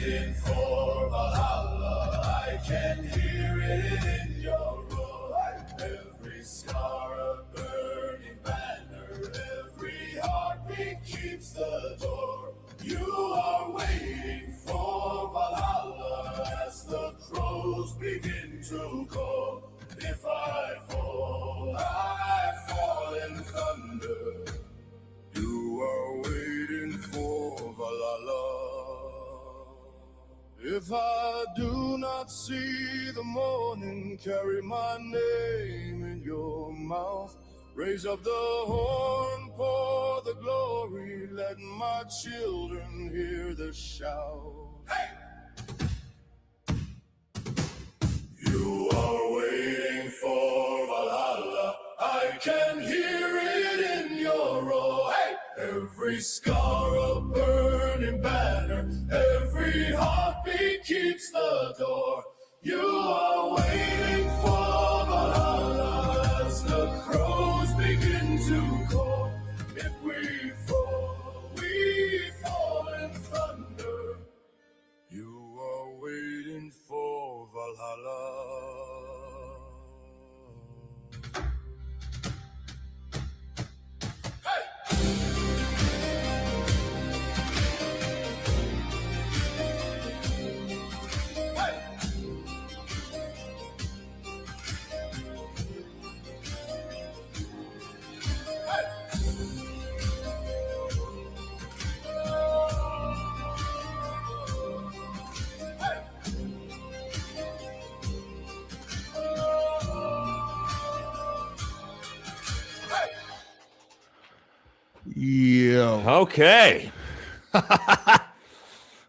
waiting for Valhalla. I can hear it in your roar. Every scar a burning banner. Every heartbeat keeps the door. You are waiting for Valhalla as the crows begin to call. If I fall in thunder. You are waiting for Valhalla. If I do not see the morning, carry my name in your mouth. Raise up the horn, pour the glory, let my children hear the shout. Hey! You are waiting for Valhalla. I can hear it in your roar. Hey! Every scar a burning banner. Every heartbeat keeps the door. You are waiting for Valhalla as the crows begin to call. If we fall in thunder. You are waiting for Valhalla. Yo. Okay.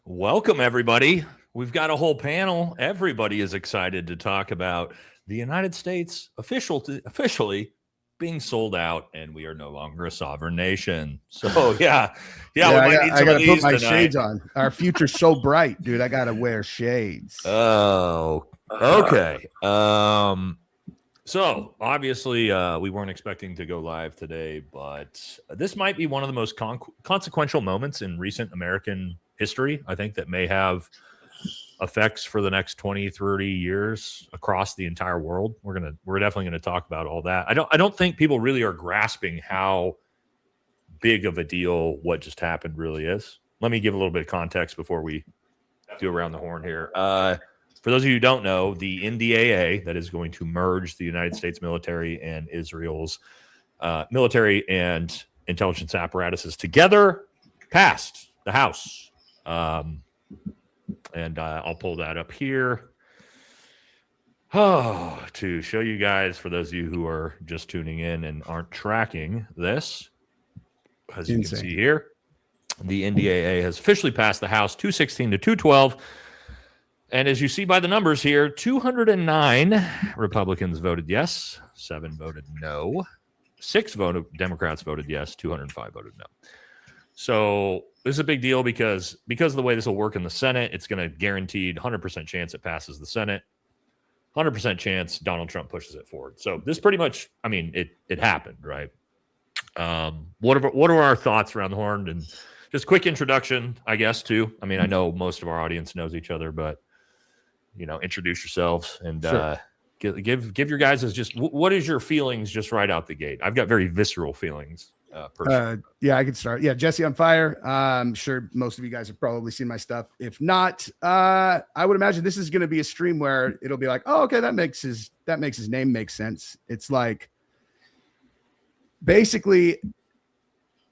Welcome, everybody. We've got a whole panel. Everybody is excited to talk about the United States officially being sold out, and we are no longer a sovereign nation. So, yeah, we might need some of these put my tonight. shades on. Our future's so bright, dude. I gotta wear shades. Oh, okay. So obviously we weren't expecting to go live today, but this might be one of the most consequential moments in recent American history. I think that may have effects for the next 20, 30 years across the entire world. We're definitely going to talk about all that. I don't think people really are grasping how big of a deal what just happened really is. Let me give a little bit of context before we do around the horn here. For those of you who don't know, the NDAA, that is going to merge the United States military and Israel's military and intelligence apparatuses together, passed the House. And I'll pull that up here to show you guys, for those of you who are just tuning in and aren't tracking this. As you can see here, the NDAA has officially passed the House 216 to 212. And as you see by the numbers here, 209 Republicans voted yes, 7 voted no, 6 Democrats voted yes, 205 voted no. So this is a big deal because of the way this will work in the Senate. It's going to guaranteed 100% chance it passes the Senate, 100% chance Donald Trump pushes it forward. So this pretty much, I mean, it happened, right? What are our thoughts around the horn? And just quick introduction, I guess, too. I mean, I know most of our audience knows each other, but introduce yourselves and sure. give your guys just what is your feelings just right out the gate? I've got very visceral feelings. Yeah, I could start. Yeah, Jesse on Fire. I'm sure most of you guys have probably seen my stuff. If not, I would imagine this is going to be a stream where it'll be like, oh, okay, that makes his name make sense. It's like basically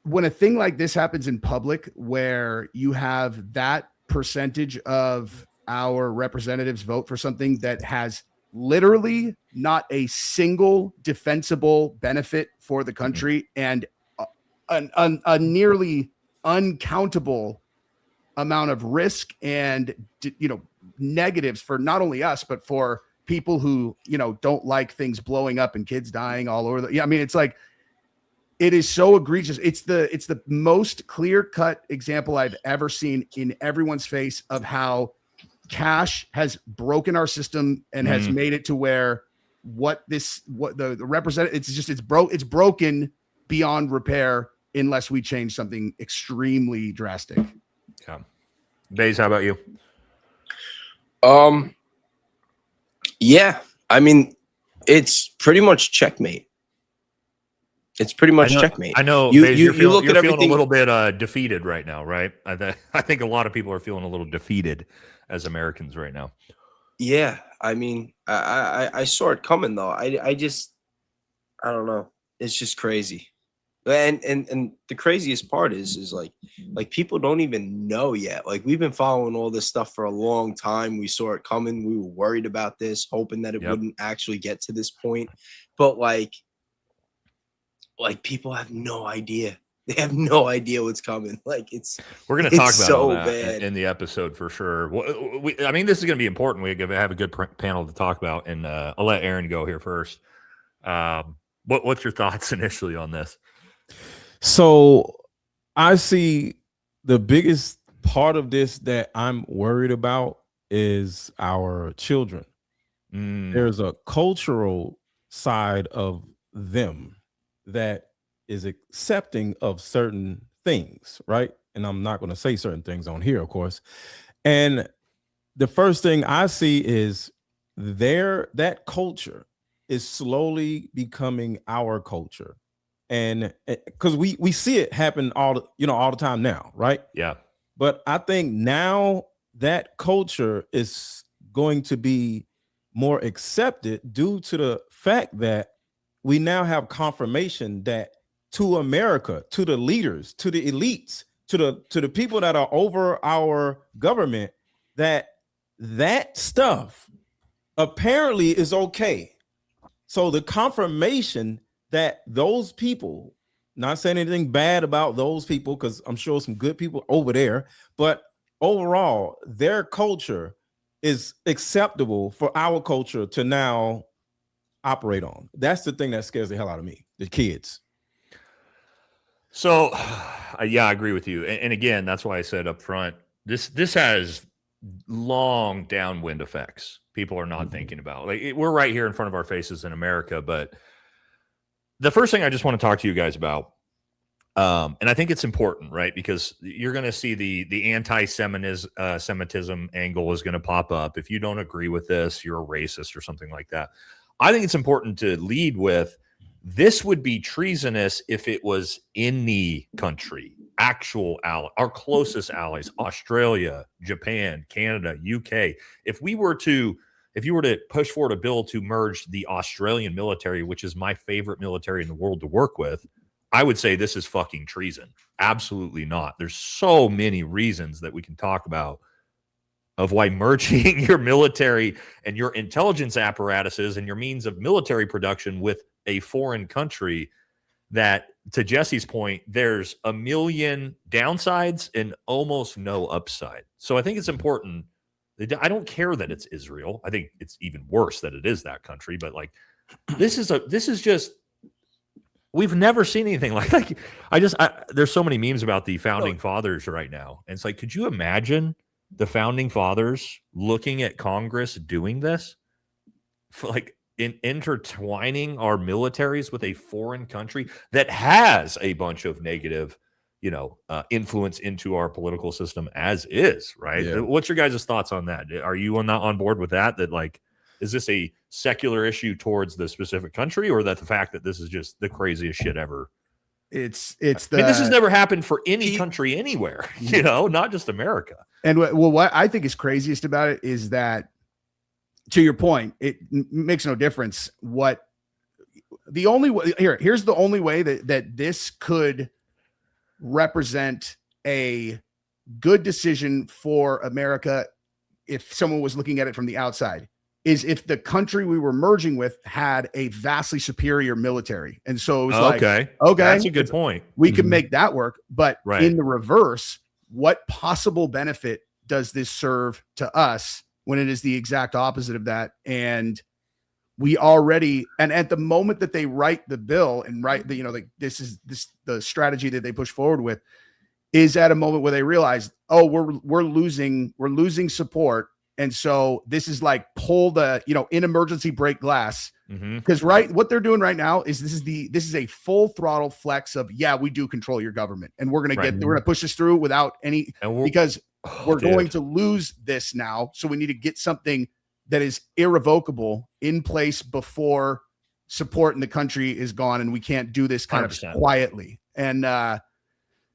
when a thing like this happens in public, where you have that percentage of our representatives vote for something that has literally not a single defensible benefit for the country and a nearly uncountable amount of risk and negatives for not only us but for people who don't like things blowing up and kids dying all over I mean, it's like, it is so egregious. It's the most clear-cut example I've ever seen in everyone's face of how cash has broken our system and has made it to where the representative, it's broken beyond repair unless we change something extremely drastic. Yeah. Baze, how about you? Yeah, I mean, it's pretty much checkmate. It's pretty much checkmate. I know. You You're look at everything. Feeling a little bit defeated right now, right? I think a lot of people are feeling a little defeated as Americans right now. Yeah, I mean, I saw it coming though. I don't know. It's just crazy. And the craziest part is like people don't even know yet. Like we've been following all this stuff for a long time. We saw it coming. We were worried about this, hoping that it wouldn't actually get to this point. But like people have no idea. They have no idea what's coming. Like we're going to talk about so all that bad in the episode for sure. I mean, this is going to be important. We have a good panel to talk about, and I'll let Aaron go here first. What's your thoughts initially on this? So I see the biggest part of this that I'm worried about is our children. There's a cultural side of them that is accepting of certain things, right? And I'm not going to say certain things on here, of course. And the first thing I see is that culture is slowly becoming our culture. And because we see it happen all the time now, right? Yeah. But I think now that culture is going to be more accepted due to the fact that we now have confirmation that to America, to the leaders, to the elites, to the people that are over our government, that stuff apparently is okay. So the confirmation that those people, not saying anything bad about those people, because I'm sure some good people over there, but overall, their culture is acceptable for our culture to now operate on. That's the thing that scares the hell out of me, the kids. So, yeah, I agree with you. And again, that's why I said up front, this has long downwind effects people are not thinking about. Like we're right here in front of our faces in America, but the first thing I just want to talk to you guys about, and I think it's important, right? Because you're going to see the anti-Semitism angle is going to pop up. If you don't agree with this, you're a racist or something like that. I think it's important to lead with, this would be treasonous if it was in the country, actual ally, our closest allies, Australia, Japan, Canada, UK. If you were to push forward a bill to merge the Australian military, which is my favorite military in the world to work with, I would say this is fucking treason. Absolutely not. There's so many reasons that we can talk about of why merging your military and your intelligence apparatuses and your means of military production with a foreign country, that, to Jesse's point, there's a million downsides and almost no upside. So I think it's important. I don't care that it's Israel. I think it's even worse that it is that country. But like, this is just, we've never seen anything like there's so many memes about the founding fathers right now. And it's like, could you imagine the founding fathers looking at Congress doing this? For like, in intertwining our militaries with a foreign country that has a bunch of negative, influence into our political system as is, right? Yeah. What's your guys' thoughts on that? Are you not on board with that? That like, is this a secular issue towards the specific country, or that the fact that this is just the craziest shit ever? This has never happened for any country anywhere, not just America. And what I think is craziest about it is that, to your point, it makes no difference. The only way here's the only way that this could represent a good decision for America, if someone was looking at it from the outside, is if the country we were merging with had a vastly superior military. And so it was okay, that's a good point. We could make that work. But in the reverse, what possible benefit does this serve to us when it is the exact opposite of that? And we already, and at the moment that they write the bill and write the, the strategy that they push forward with is at a moment where they realize, oh, we're losing support. And so this is like pull the, in emergency break glass. Because what they're doing right now is this is a full throttle flex of, yeah, we do control your government, and we're going to push this through without any, because we're going to lose this now. So we need to get something that is irrevocable in place before support in the country is gone. And we can't do this kind 100%. of quietly.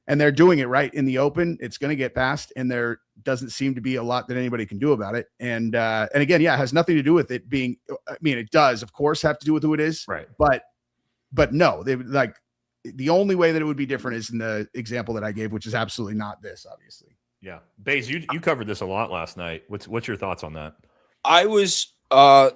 And they're doing it right in the open. It's going to get passed, and there doesn't seem to be a lot that anybody can do about it. And again, yeah, it has nothing to do with it being, I mean, it does, of course, have to do with who it is. Right. But no, they like the only way that it would be different is in the example that I gave, which is absolutely not this, obviously. Yeah. Baze, you covered this a lot last night. What's your thoughts on that? I was I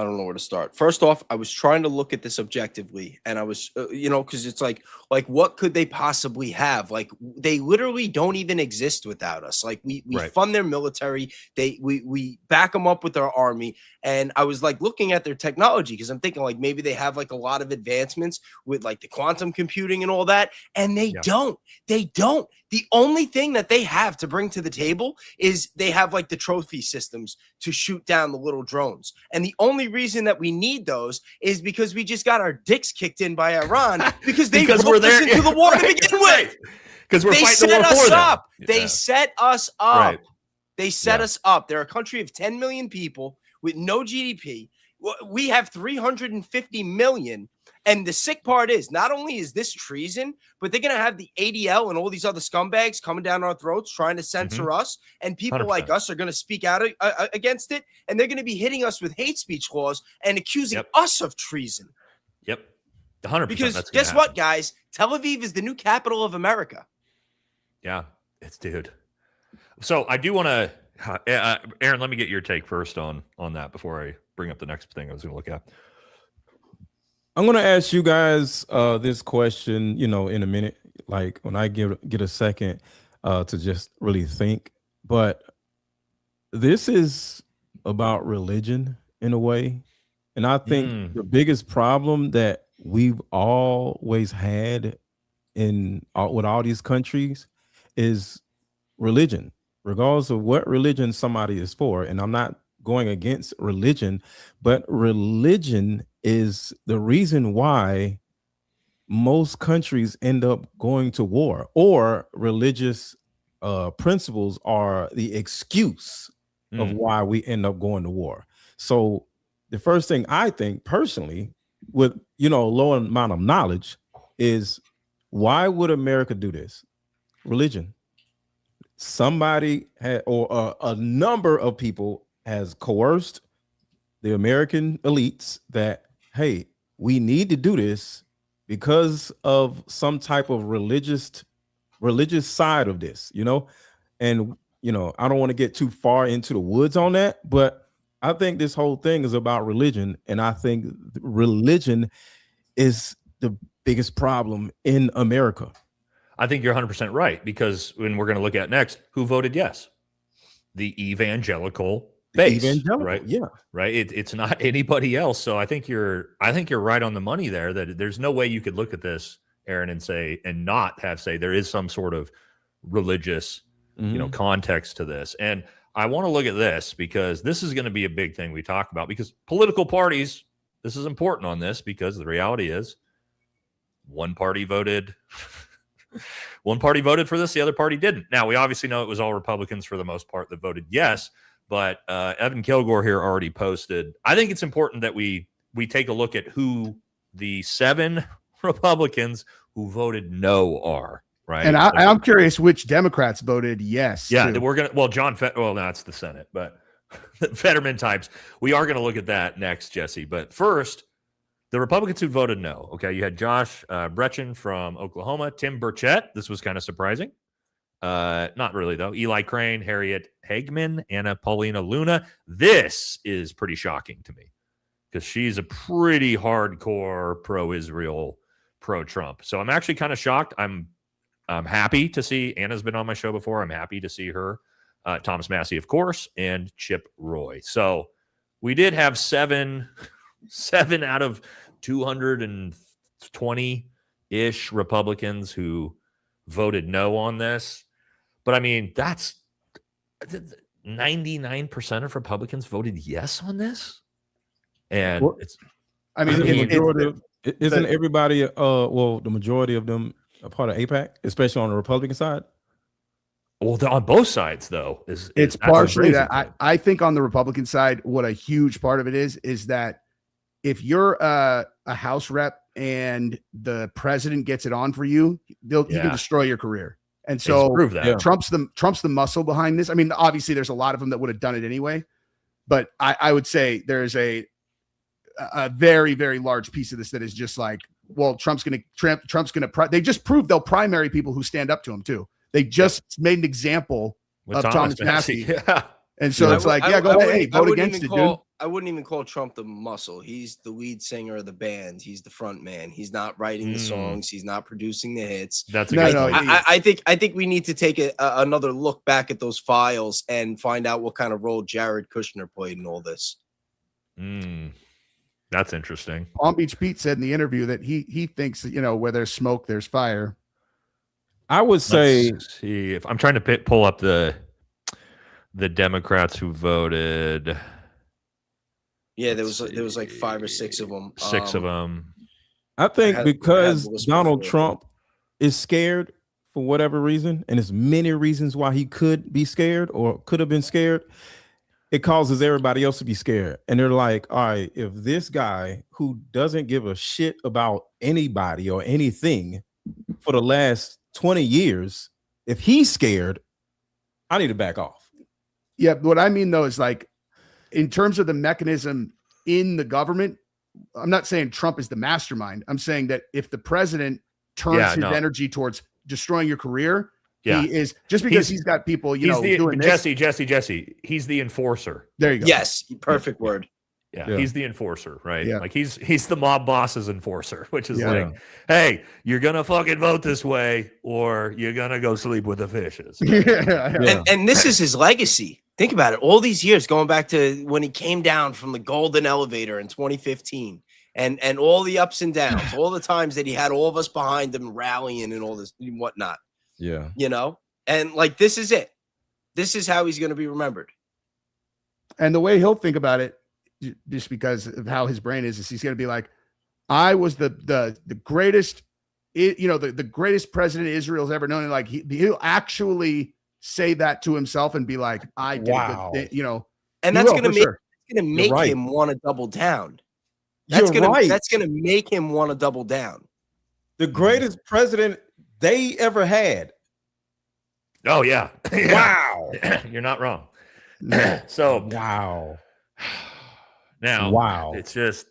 don't know where to start. First off, I was trying to look at this objectively, and I was, because it's like what could they possibly have? Like, they literally don't even exist without us. Like, we Right. fund their military, we back them up with our army, and I was like looking at their technology because I'm thinking like maybe they have like a lot of advancements with like the quantum computing and all that, and they don't. They don't. The only thing that they have to bring to the table is they have like the trophy systems to shoot down the little drones. And the only reason that we need those is because we just got our dicks kicked in by Iran because they Because roped us into the war to begin with. Because we're They fighting the set war for us them. up. Yeah. They set us up. Right. They set Yeah. us up. They're a country of 10 million people with no GDP. We have 350 million. And the sick part is not only is this treason, but they're going to have the ADL and all these other scumbags coming down our throats trying to censor us. And people 100%. like us are going to speak out against it. And they're going to be hitting us with hate speech laws and accusing Yep. us of treason. Yep. 100%. Because that's gonna guess what, guys? Tel Aviv is the new capital of America. Yeah, it's dude. So I do want to, Aaron, let me get your take first on that before I bring up the next thing I was going to look at. I'm going to ask you guys this question, in a minute, like when I get a second to just really think. But this is about religion in a way. And I think the biggest problem that we've always had with all these countries is religion, regardless of what religion somebody is for. And I'm not going against religion, but religion is the reason why most countries end up going to war, or religious principles are the excuse of why we end up going to war. So the first thing I think personally, with low amount of knowledge, is why would America do this? Religion. Somebody had, or a number of people has coerced the American elites that, hey, we need to do this because of some type of religious side of this, and I don't want to get too far into the woods on that, but I think this whole thing is about religion, and I think religion is the biggest problem in America. I think you're 100% right, because when we're going to look at next, who voted yes? The evangelical base, right? Yeah, right. It's not anybody else. So I think you're right on the money there. That there's no way you could look at this, Aaron, and say there is some sort of religious, context to this. And I want to look at this because this is going to be a big thing we talk about, because political parties, this is important on this, because the reality is one party voted for this, the other party didn't. Now, we obviously know it was all Republicans for the most part that voted yes, but Evan Kilgore here already posted. I think it's important that we take a look at who the 7 Republicans who voted no are, right? And I'm curious which Democrats voted yes. Yeah, too. we're going to, well, that's the Senate, but Fetterman types. We are going to look at that next, Jesse. But first, the Republicans who voted no. Okay, you had Josh Brechen from Oklahoma, Tim Burchett. This was kind of surprising. Not really, though. Eli Crane, Harriet Hagman, Anna Paulina Luna. This is pretty shocking to me, because she's a pretty hardcore pro-Israel, pro-Trump. So I'm actually kind of shocked. I'm happy to see Anna's been on my show before. I'm happy to see her. Thomas Massey, of course, and Chip Roy. So we did have 7 out of 220-ish Republicans who voted no on this. But I mean, that's 99% of Republicans voted yes on this. And well, it's, isn't everybody, the majority of them a part of AIPAC, especially on the Republican side? Well, on both sides, though, is it's that's partially the that. I think on the Republican side, what a huge part of it is that if you're a House rep and the president gets it on for you, he can destroy your career. And so prove that. Trump's the muscle behind this. I mean, obviously, there's a lot of them that would have done it anyway, but I would say there's a very, very large piece of this that is just like, well, Trump's gonna. They just proved they'll primary people who stand up to him too. They just made an example With of Thomas Massey. Yeah. And so it's like, go ahead, hey, vote against it, dude. I wouldn't even call Trump the muscle. He's the lead singer of the band. He's the front man. He's not writing the songs. He's not producing the hits. That's a good point. I think we need to take another look back at those files and find out what kind of role Jared Kushner played in all this. That's interesting. Palm Beach Pete said in the interview that he thinks that, where there's smoke, there's fire. I would say, let's see if I'm trying to pull up the Democrats who voted. Yeah, there was like 5 or 6 of them. Six of them. I think because Donald Trump is scared for whatever reason, and there's many reasons why he could be scared or could have been scared, it causes everybody else to be scared. And they're like, all right, if this guy who doesn't give a shit about anybody or anything for the last 20 years, if he's scared, I need to back off. Yeah, what I mean, though, is like, in terms of the mechanism in the government, I'm not saying Trump is the mastermind. I'm saying that if the president turns his energy towards destroying your career, he is, just because he's got people, doing this. Jesse, he's the enforcer. There you go. Yes, perfect word. Yeah, he's the enforcer, right? Yeah. Like he's the mob boss's enforcer, which is like, hey, you're gonna fucking vote this way, or you're gonna go sleep with the fishes. Right? And this is his legacy. Think about it. All these years, going back to when he came down from the golden elevator in 2015, and all the ups and downs, all the times that he had all of us behind him rallying and all this and whatnot. Yeah. And like, this is it. This is how he's going to be remembered. And the way he'll think about it, just because of how his brain is he's going to be like, I was the greatest, the greatest president Israel's ever known. And like, he'll actually say that to himself and be like, I did a good thing, and that's going to make him want to double down. That's going to make him want to double down. The greatest president they ever had. Oh yeah. Wow. You're not wrong. So wow. Now it's just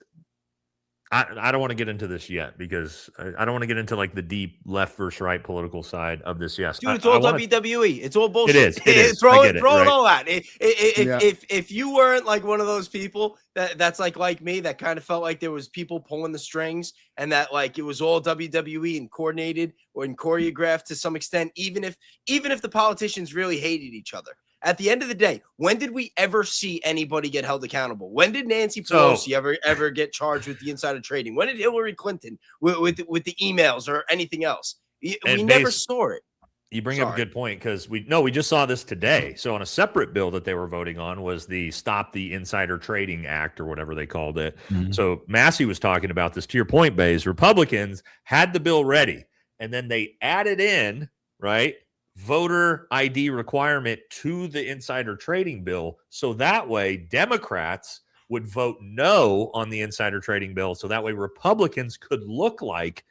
I don't want to get into this yet because I don't want to get into like the deep left versus right political side of this. Yes, dude, it's all WWE. It's all bullshit. It is. Throw it all out. If you weren't like one of those people that's like me, that kind of felt like there was people pulling the strings and that like it was all WWE and coordinated or choreographed to some extent, even if the politicians really hated each other. At the end of the day, when did we ever see anybody get held accountable? When did Nancy Pelosi ever get charged with the insider trading? When did Hillary Clinton with the emails or anything else? We never saw it. You bring up a good point because we just saw this today. So on a separate bill that they were voting on was the Stop the Insider Trading Act or whatever they called it. Mm-hmm. So Massey was talking about this. To your point, Bays, Republicans had the bill ready and then they added in, right, voter ID requirement to the insider trading bill. So that way Democrats would vote no on the insider trading bill. So that way Republicans could look like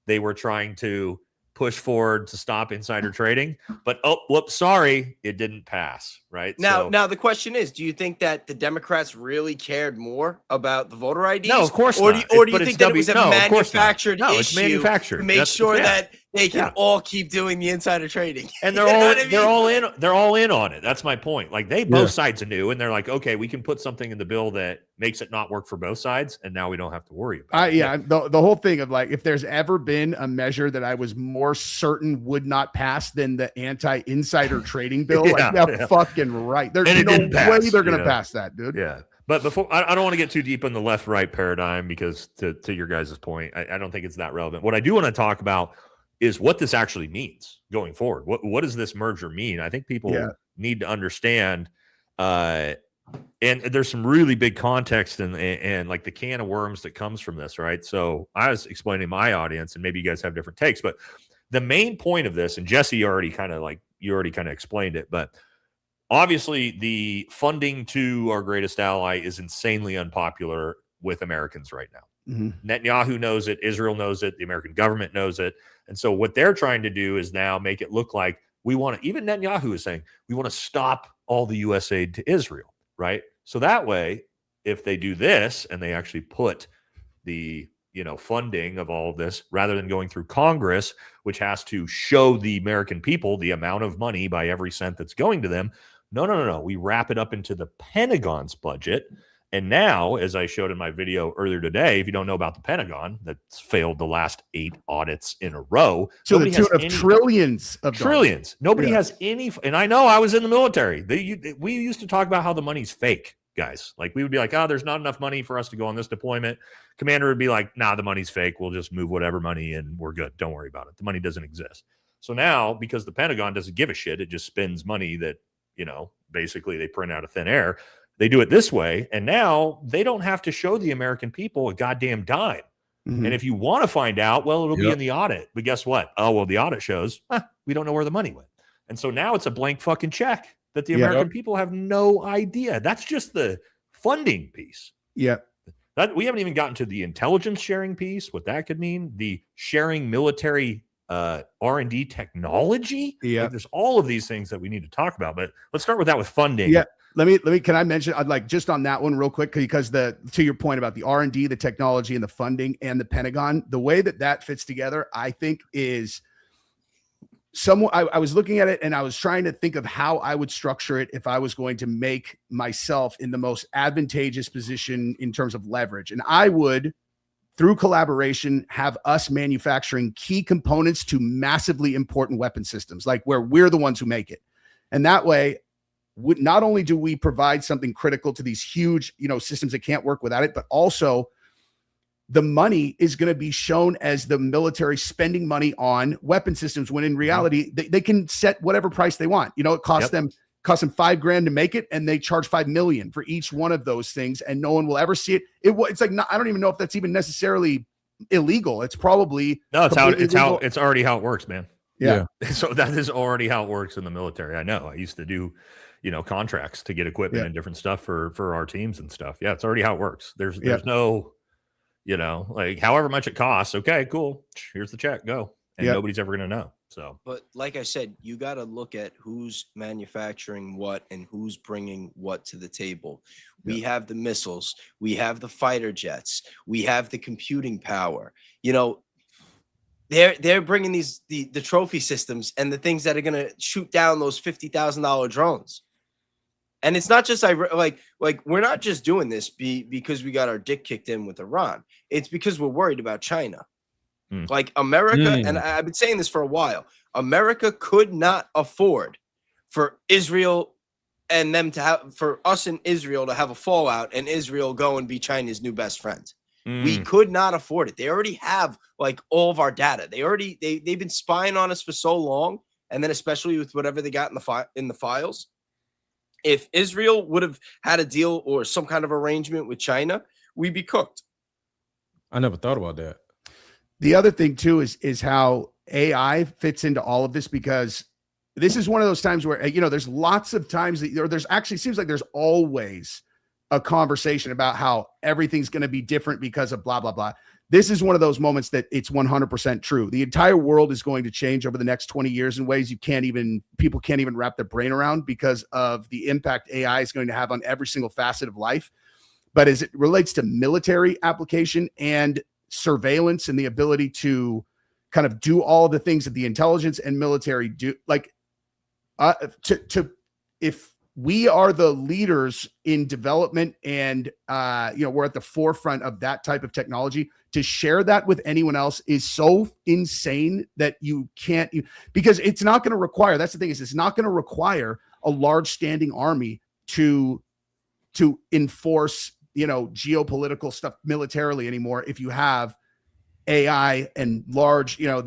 they were trying to push forward to stop insider trading, but sorry, it didn't pass. Right now, the question is: do you think that the Democrats really cared more about the voter IDs? No, of course not. Or do you but think that it was a manufactured issue? It's manufactured to make sure that they can all keep doing the insider trading, and they're all in on it. That's my point. Like both sides knew, and they're like, okay, we can put something in the bill that makes it not work for both sides, and now we don't have to worry about it. The whole thing of like, if there's ever been a measure that I was more certain would not pass than the anti-insider trading bill, fucking right. There's no way they're going to pass that, dude. Yeah. But before, I don't want to get too deep in the left-right paradigm because to your guys' point, I don't think it's that relevant. What I do want to talk about is what this actually means going forward. What does this merger mean? I think people need to understand. And there's some really big context and like the can of worms that comes from this, right? So I was explaining to my audience, and maybe you guys have different takes, but the main point of this, and Jesse already kind of like, you already kind of explained it, but obviously the funding to our greatest ally is insanely unpopular with Americans right now. Netanyahu knows it. Israel knows it. The American government knows it. And so what they're trying to do is now make it look like we want to, even Netanyahu is saying, we want to stop all the U.S. aid to Israel, right? So that way, if they do this and they actually put the, funding of all of this, rather than going through Congress, which has to show the American people the amount of money by every cent that's going to them. No. We wrap it up into the Pentagon's budget. And now, as I showed in my video earlier today, if you don't know about the Pentagon, that's failed the last 8 audits in a row. So the tune of trillions of trillions. Dollars. Nobody has any. And I know I was in the military. We used to talk about how the money's fake, guys. Like we would be like, oh, there's not enough money for us to go on this deployment. Commander would be like, nah, the money's fake. We'll just move whatever money and we're good. Don't worry about it. The money doesn't exist. So now, because the Pentagon doesn't give a shit, it just spends money that, basically they print out of thin air. They do it this way, and now they don't have to show the American people a goddamn dime. And if you want to find out, well, it'll be in the audit. But guess what? Oh, well, the audit shows we don't know where the money went. And so now it's a blank fucking check that the American people have no idea. That's just the funding piece. Yeah. That we haven't even gotten to the intelligence sharing piece, what that could mean, the sharing military R&D technology. Yeah. Like, there's all of these things that we need to talk about, but let's start with that with funding. Yeah. Let me, can I mention, I'd like just on that one real quick, because to your point about the R&D, the technology and the funding and the Pentagon, the way that fits together, I think is I was looking at it and I was trying to think of how I would structure it if I was going to make myself in the most advantageous position in terms of leverage. And I would, through collaboration, have us manufacturing key components to massively important weapon systems, like where we're the ones who make it. And that way, not only do we provide something critical to these huge, systems that can't work without it, but also the money is going to be shown as the military spending money on weapon systems, when in reality, they can set whatever price they want. It costs them $5,000 to make it, and they charge $5 million for each one of those things, and no one will ever see it. It's like, I don't even know if that's even necessarily illegal. It's probably it's already how it works, man. Yeah. So that is already how it works in the military. I know. I used to do, contracts to get equipment and different stuff for our teams and stuff. Yeah, it's already how it works. There's no, like however much it costs. Okay, cool. Here's the check. Go. And nobody's ever going to know. So, but like I said, you got to look at who's manufacturing what and who's bringing what to the table. We have the missiles, we have the fighter jets, we have the computing power. They're bringing the trophy systems and the things that are going to shoot down those $50,000 drones. And it's not just like we're not just doing this because we got our dick kicked in with Iran. It's because we're worried about China. Like America, and I've been saying this for a while, America could not afford for Israel and them for us and Israel to have a fallout and Israel go and be China's new best friend. We could not afford it. They already have like all of our data. They've been spying on us for so long. And then especially with whatever they got in the files, if Israel would have had a deal or some kind of arrangement with China, we'd be cooked. I never thought about that. The other thing too is how AI fits into all of this, because this is one of those times where, there's lots of times there's actually seems like there's always a conversation about how everything's going to be different because of blah, blah, blah. This is one of those moments that it's 100% true. The entire world is going to change over the next 20 years in ways people can't even wrap their brain around, because of the impact AI is going to have on every single facet of life. But as it relates to military application and surveillance and the ability to kind of do all the things that the intelligence and military do, like if we are the leaders in development and we're at the forefront of that type of technology, to share that with anyone else is so insane that you can't, because it's not going to require, that's the thing, is it's not going to require a large standing army to enforce geopolitical stuff militarily anymore. If you have AI and large, I don't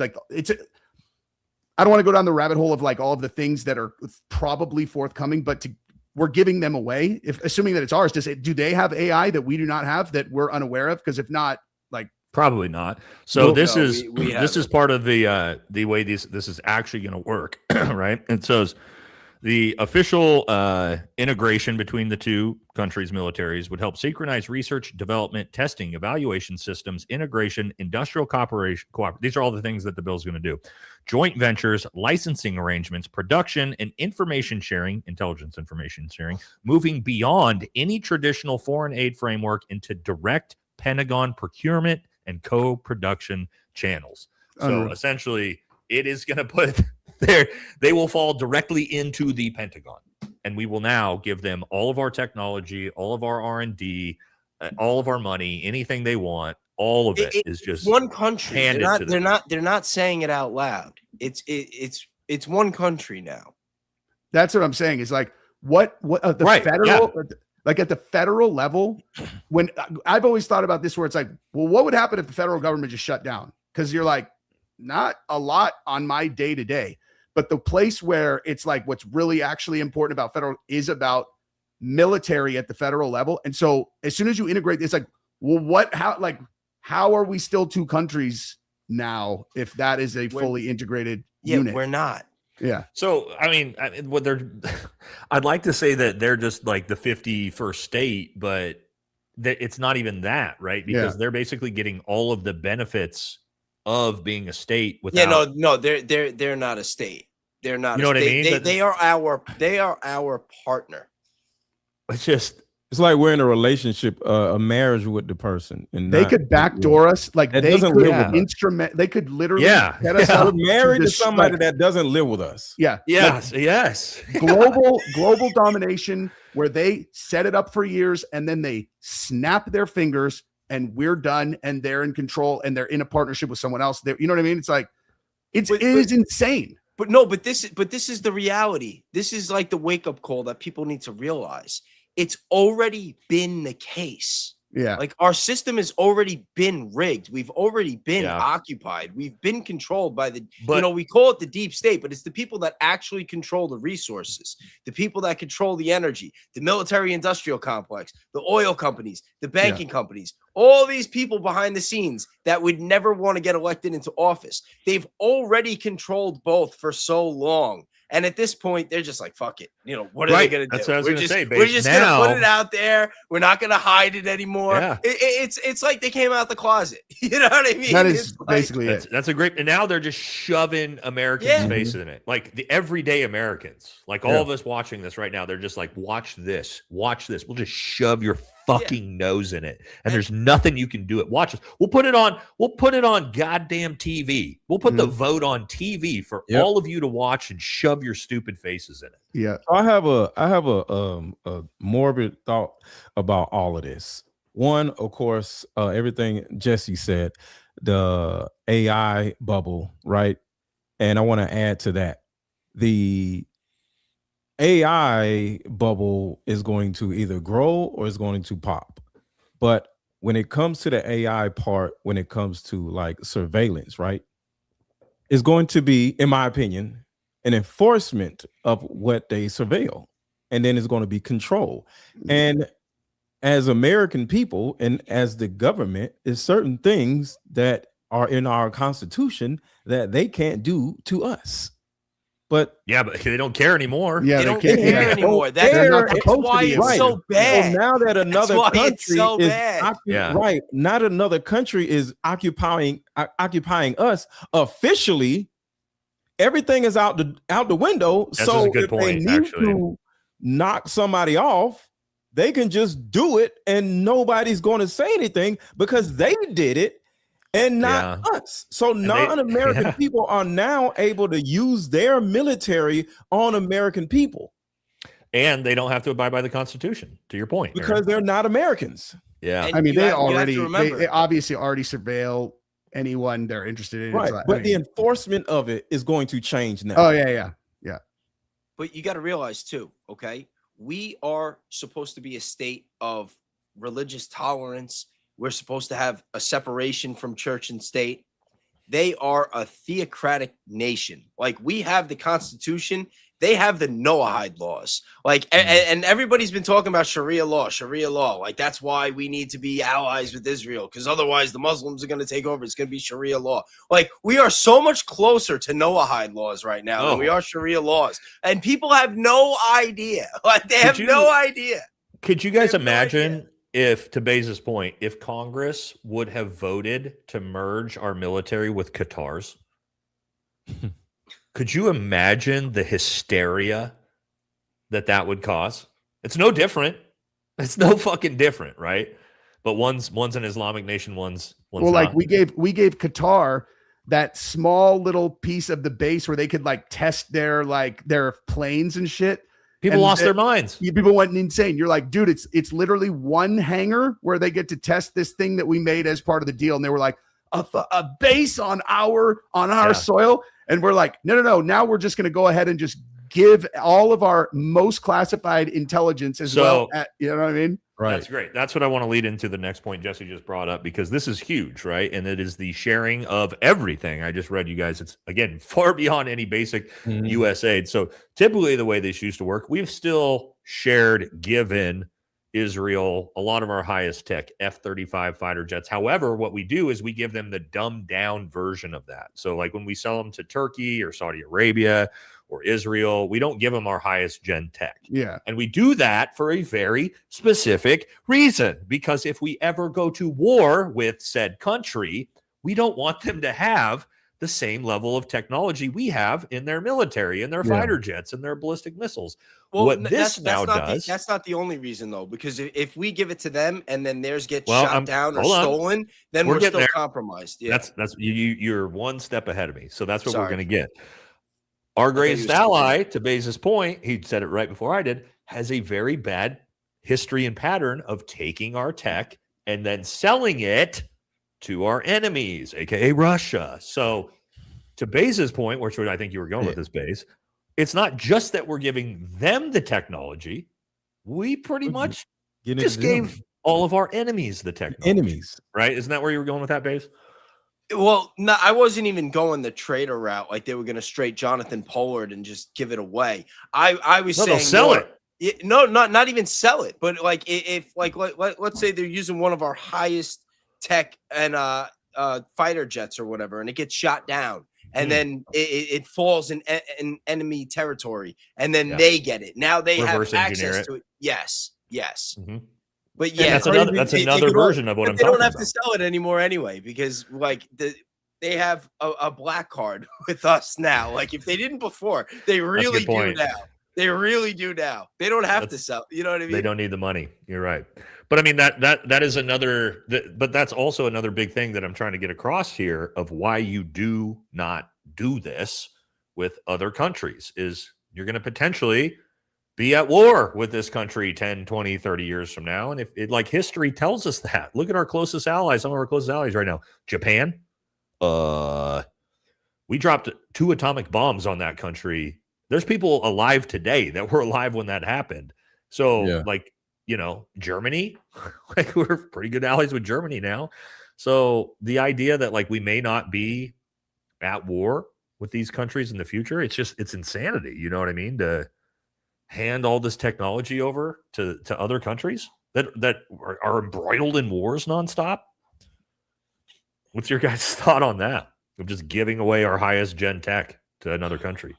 want to go down the rabbit hole of like all of the things that are probably forthcoming, but we're giving them away. Assuming that it's ours, do they have AI that we do not have that we're unaware of? Because if not, like Probably not. So this No, is we this is haven't. part of the way this is actually going to work, right? And so the official integration between the two countries' militaries would help synchronize research, development, testing, evaluation systems, integration, industrial cooperation. These are all the things that the bill is going to do. Joint ventures, licensing arrangements, production, and information sharing, intelligence information sharing, moving beyond any traditional foreign aid framework into direct Pentagon procurement and co-production channels. So essentially, it is going to put they will fall directly into the Pentagon, and we will now give them all of our technology, all of our R&D, all of our money, anything they want. All of it is just one country. handed to them. They're not saying it out loud. It's one country now. That's what I'm saying. Is like what the Right, federal, like at the federal level. When I've always thought about this, where it's like, well, what would happen if the federal government just shut down? Because you're like, not a lot on my day to day. But the place where it's like what's really actually important about federal is about military at the federal level. And so as soon as you integrate, it's like, well, how are we still two countries now if that is a fully integrated unit? We're not. Yeah. So, I mean, what I'd like to say that they're just like the 51st state, but it's not even that, right? Because they're basically getting all of the benefits of being a state without. They're not a state. They're not. You know what I mean? They are our partner. It's like we're in a relationship, a marriage with the person, and they could backdoor us. Like that they doesn't could live with instrument. They could literally get us out. Married to somebody that doesn't live with us. Yeah. Yes. Global domination, where they set it up for years and then they snap their fingers and we're done and they're in control and they're in a partnership with someone else. You know what I mean? It's like it is insane. But this is the reality. This is like the wake-up call that people need to realize. It's already been the case. Yeah. Like our system has already been rigged. We've already been occupied. We've been controlled by we call it the deep state, but it's the people that actually control the resources, the people that control the energy, the military industrial complex, the oil companies, the banking companies, all these people behind the scenes that would never want to get elected into office. They've already controlled both for so long. And at this point, they're just like, fuck it. What are they going to do? That's what I was going to say. We're just going to put it out there. We're not going to hide it anymore. Yeah. It's like they came out the closet. You know what I mean? That is basically it. That's a great. And now they're just shoving Americans' faces in it. Like the everyday Americans, like all of us watching this right now, they're just like, watch this. We'll just shove your fucking nose in it. And there's nothing you can do it. Watch us. We'll put it on goddamn TV. We'll put the vote on TV for all of you to watch and shove your stupid faces in it. Yeah. I have a morbid thought about all of this. One, of course, everything Jesse said, the AI bubble, right? And I want to add to that. The AI bubble is going to either grow or is going to pop. But when it comes to the AI part, when it comes to like surveillance, right, is going to be, in my opinion, an enforcement of what they surveil. And then it's going to be control. And as American people and as the government, is certain things that are in our Constitution that they can't do to us. But they don't care anymore. Yeah, they don't care anymore. That's why it's so bad. So now that another country is not another country is occupying us officially. Everything is out the window. That's a good point, they need to knock somebody off, they can just do it, and nobody's going to say anything because they did it. And not us. So non-American people are now able to use their military on American people. And they don't have to abide by the Constitution, to your point. Because they're not Americans. Yeah. And I mean, they obviously already surveil anyone they're interested in. Right. But the enforcement of it is going to change now. Oh, yeah. But you got to realize too, okay, we are supposed to be a state of religious tolerance. We're supposed to have a separation from church and state. They are a theocratic nation. Like, we have the Constitution they have the Noahide laws. Like, and everybody's been talking about Sharia law. Like, that's why we need to be allies with Israel, because otherwise the Muslims are going to take over. It's going to be Sharia law. Like, we are so much closer to Noahide laws right now than we are Sharia laws. And people have no idea. Like, they have no idea. Could you guys imagine if, to Bezos' point, if Congress would have voted to merge our military with Qatar's? Could you imagine the hysteria that would cause? It's no different. It's no fucking different, right? But one's an Islamic nation, one's well, not. like we gave Qatar that small little piece of the base where they could like test their planes and shit. People lost their minds. People went insane. You're like, dude, it's literally one hangar where they get to test this thing that we made as part of the deal, and they were like, a base on our soil. And we're like, no. Now we're just going to go ahead and just give all of our most classified intelligence as well. You know what I mean? Right. That's great. That's what I want to lead into the next point Jesse just brought up, because this is huge, right? And it is the sharing of everything. I just read you guys. It's, again, far beyond any basic U.S. aid. So typically the way this used to work, we've still given Israel a lot of our highest tech F-35 fighter jets. However, what we do is we give them the dumbed down version of that. So like when we sell them to Turkey or Saudi Arabia or Israel, we don't give them our highest gen tech. Yeah. And we do that for a very specific reason, because if we ever go to war with said country, we don't want them to have the same level of technology we have in their military and their fighter jets and their ballistic missiles. Well, what this now does, that's not the only reason though, because if we give it to them and then theirs gets shot down or stolen, then we're still compromised. Yeah, that's you're one step ahead of me. So that's what we're going to get. Our greatest ally, to Bezos' point, he said it right before I did, has a very bad history and pattern of taking our tech and then selling it to our enemies, aka Russia. So to Bezos' point, which I think you were going with this, Bez, it's not just that we're giving them the technology. We pretty much just gave all of our enemies the technology. Right? Isn't that where you were going with that, Bez? Well, no, I wasn't even going the trader route. Like they were going to straight Jonathan Pollard and just give it away. I was saying sell it. No, not even sell it. But like if let's say they're using one of our highest tech and fighter jets or whatever, and it gets shot down, and then it falls in enemy territory, and then they get it. Now they have access to it. Yes. But yeah, that's another version of what I'm talking about. They don't have to sell it anymore anyway, because like they have a black card with us now. Like if they didn't before, they really do now. They really do now. They don't have to sell. You know what I mean? They don't need the money. You're right. But I mean that is another. But that's also another big thing that I'm trying to get across here of why you do not do this with other countries is you're going to potentially be at war with this country 10, 20, 30 years from now. And if it, like history tells us that, look at our closest allies, some of our closest allies right now. Japan, we dropped 2 atomic bombs on that country. There's people alive today that were alive when that happened. So like, you know, Germany, like we're pretty good allies with Germany now. So the idea that like we may not be at war with these countries in the future, it's insanity. You know what I mean? To hand all this technology over to other countries that are embroiled in wars nonstop. What's your guys' thought on that? Of just giving away our highest gen tech to another country?